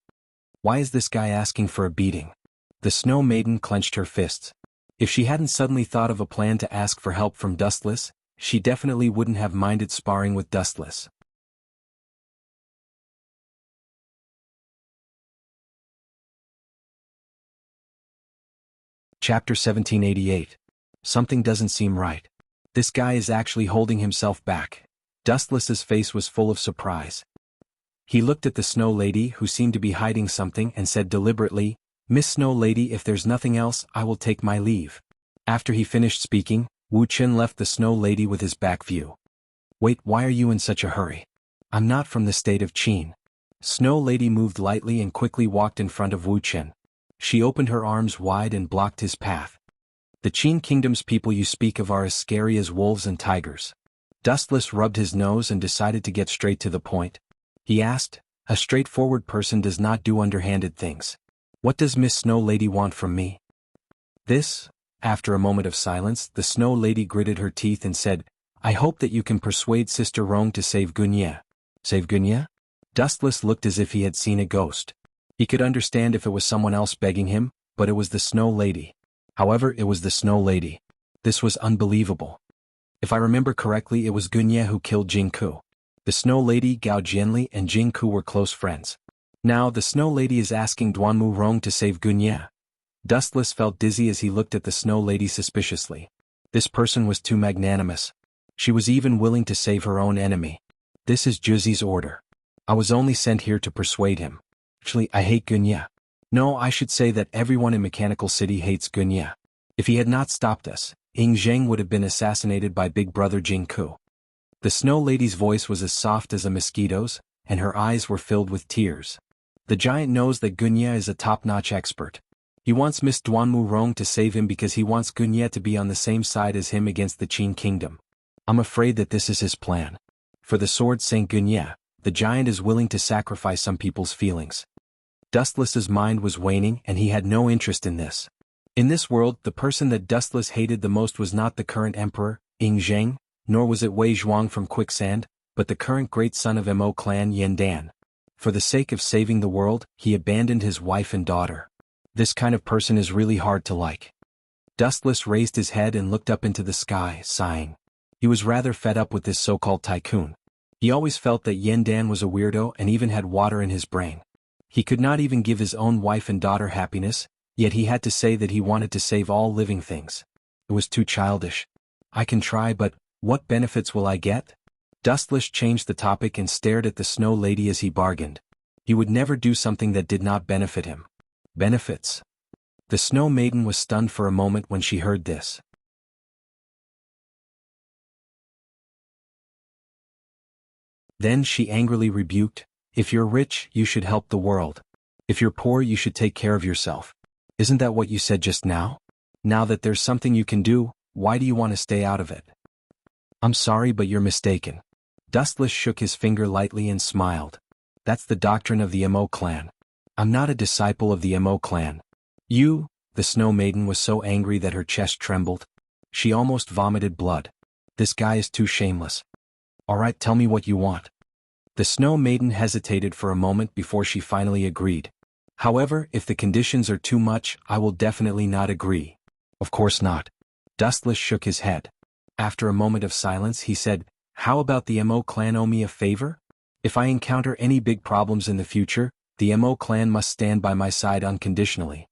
Why is this guy asking for a beating? The Snow Maiden clenched her fists. If she hadn't suddenly thought of a plan to ask for help from Dustless, she definitely wouldn't have minded sparring with Dustless. Chapter 1788. Something doesn't seem right. This guy is actually holding himself back. Dustless's face was full of surprise. He looked at the Snow Lady, who seemed to be hiding something, and said deliberately, Miss Snow Lady, if there's nothing else, I will take my leave. After he finished speaking, Wu Qin left the Snow Lady with his back view. Wait, why are you in such a hurry? I'm not from the state of Qin. Snow Lady moved lightly and quickly walked in front of Wu Qin. She opened her arms wide and blocked his path. The Qin kingdom's people you speak of are as scary as wolves and tigers. Dustless rubbed his nose and decided to get straight to the point. He asked, a straightforward person does not do underhanded things. What does Miss Snow Lady want from me? This? After a moment of silence, the Snow Lady gritted her teeth and said, I hope that you can persuade Sister Rong to save Gunia. Save Gunia? Dustless looked as if he had seen a ghost. He could understand if it was someone else begging him, but it was the Snow Lady. However, it was the Snow Lady. This was unbelievable. If I remember correctly, it was Gunia who killed Jianghu. The Snow Lady, Gao Jianli, and Jianghu were close friends. Now the Snow Lady is asking Duanmu Rong to save Gunia. Dustless felt dizzy as he looked at the Snow Lady suspiciously. This person was too magnanimous. She was even willing to save her own enemy. This is Juzi's order. I was only sent here to persuade him. Actually, I hate Gunia. No, I should say that everyone in Mechanical City hates Gunia. If he had not stopped us, Ying Zheng would have been assassinated by Big Brother Jianghu. The Snow Lady's voice was as soft as a mosquito's, and her eyes were filled with tears. The giant knows that Gunia is a top-notch expert. He wants Miss Duanmu Rong to save him because he wants Gunia to be on the same side as him against the Qin kingdom. I'm afraid that this is his plan. For the Sword Saint Gunia, the giant is willing to sacrifice some people's feelings. Dustless's mind was waning and he had no interest in this. In this world, the person that Dustless hated the most was not the current emperor, Ying Zheng, nor was it Wei Zhuang from Quicksand, but the current great son of Mo clan Yandan. For the sake of saving the world, he abandoned his wife and daughter. This kind of person is really hard to like. Dustless raised his head and looked up into the sky, sighing. He was rather fed up with this so-called tycoon. He always felt that Yandan was a weirdo and even had water in his brain. He could not even give his own wife and daughter happiness, yet he had to say that he wanted to save all living things. It was too childish. I can try, but what benefits will I get? Dustless changed the topic and stared at the Snow Lady as he bargained. He would never do something that did not benefit him. Benefits? The Snow Maiden was stunned for a moment when she heard this. Then she angrily rebuked, if you're rich, you should help the world. If you're poor, you should take care of yourself. Isn't that what you said just now? Now that there's something you can do, Why do you want to stay out of it? I'm sorry, but you're mistaken. Dustless shook his finger lightly and smiled. That's the doctrine of the Mo clan. I'm not a disciple of the Mo clan. You, the Snow Maiden was so angry that her chest trembled. She almost vomited blood. This guy is too shameless. Alright, tell me what you want. The Snow Maiden hesitated for a moment before she finally agreed. However, if the conditions are too much, I will definitely not agree. Of course not. Dustless shook his head. After a moment of silence he said, how about the Mo clan owe me a favor? If I encounter any big problems in the future, the Mo clan must stand by my side unconditionally.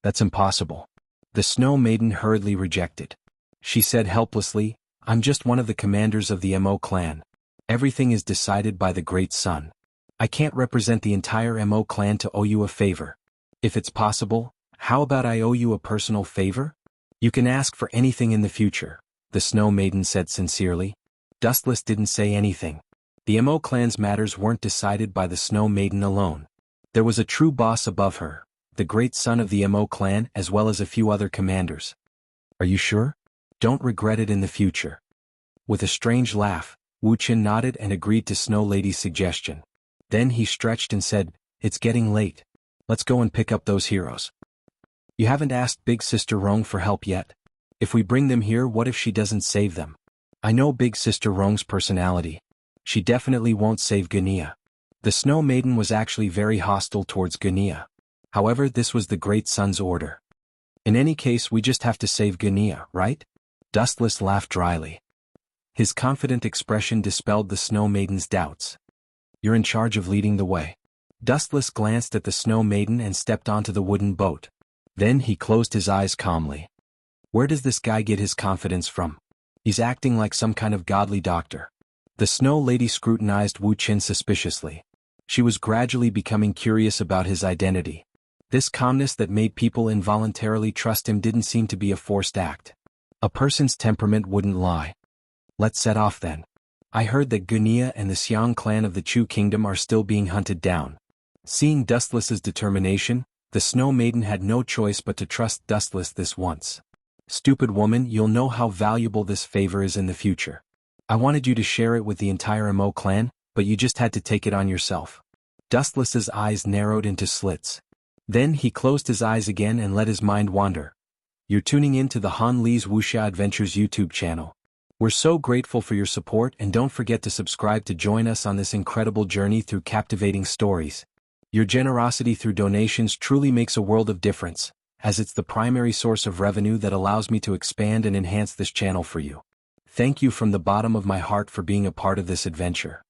That's impossible. The Snow Maiden hurriedly rejected. She said helplessly, I'm just one of the commanders of the Mo clan. Everything is decided by the Great Sun. I can't represent the entire Mo clan to owe you a favor. If it's possible, how about I owe you a personal favor? You can ask for anything in the future, the Snow Maiden said sincerely. Dustless didn't say anything. The Mo clan's matters weren't decided by the Snow Maiden alone. There was a true boss above her, the Great Sun of the Mo clan as well as a few other commanders. Are you sure? Don't regret it in the future. With a strange laugh, Wuxia nodded and agreed to Snow Lady's suggestion. Then he stretched and said, it's getting late. Let's go and pick up those heroes. You haven't asked Big Sister Rong for help yet. If we bring them here, what if she doesn't save them? I know Big Sister Rong's personality. She definitely won't save Guinea. The Snow Maiden was actually very hostile towards Guinea. However, this was the Great Sun's order. In any case, we just have to save Guinea, right? Dustless laughed dryly. His confident expression dispelled the Snow Maiden's doubts. You're in charge of leading the way. Dustless glanced at the Snow Maiden and stepped onto the wooden boat. Then he closed his eyes calmly. Where does this guy get his confidence from? He's acting like some kind of godly doctor. The Snow Lady scrutinized Wu Qin suspiciously. She was gradually becoming curious about his identity. This calmness that made people involuntarily trust him didn't seem to be a forced act. A person's temperament wouldn't lie. Let's set off then. I heard that Guinea and the Xiang clan of the Chu kingdom are still being hunted down. Seeing Dustless's determination, the Snow Maiden had no choice but to trust Dustless this once. Stupid woman, you'll know how valuable this favor is in the future. I wanted you to share it with the entire Mo clan, but you just had to take it on yourself. Dustless's eyes narrowed into slits. Then he closed his eyes again and let his mind wander. You're tuning in to the Han Li's Wuxia Adventures YouTube channel. We're so grateful for your support, and don't forget to subscribe to join us on this incredible journey through captivating stories. Your generosity through donations truly makes a world of difference, as it's the primary source of revenue that allows me to expand and enhance this channel for you. Thank you from the bottom of my heart for being a part of this adventure.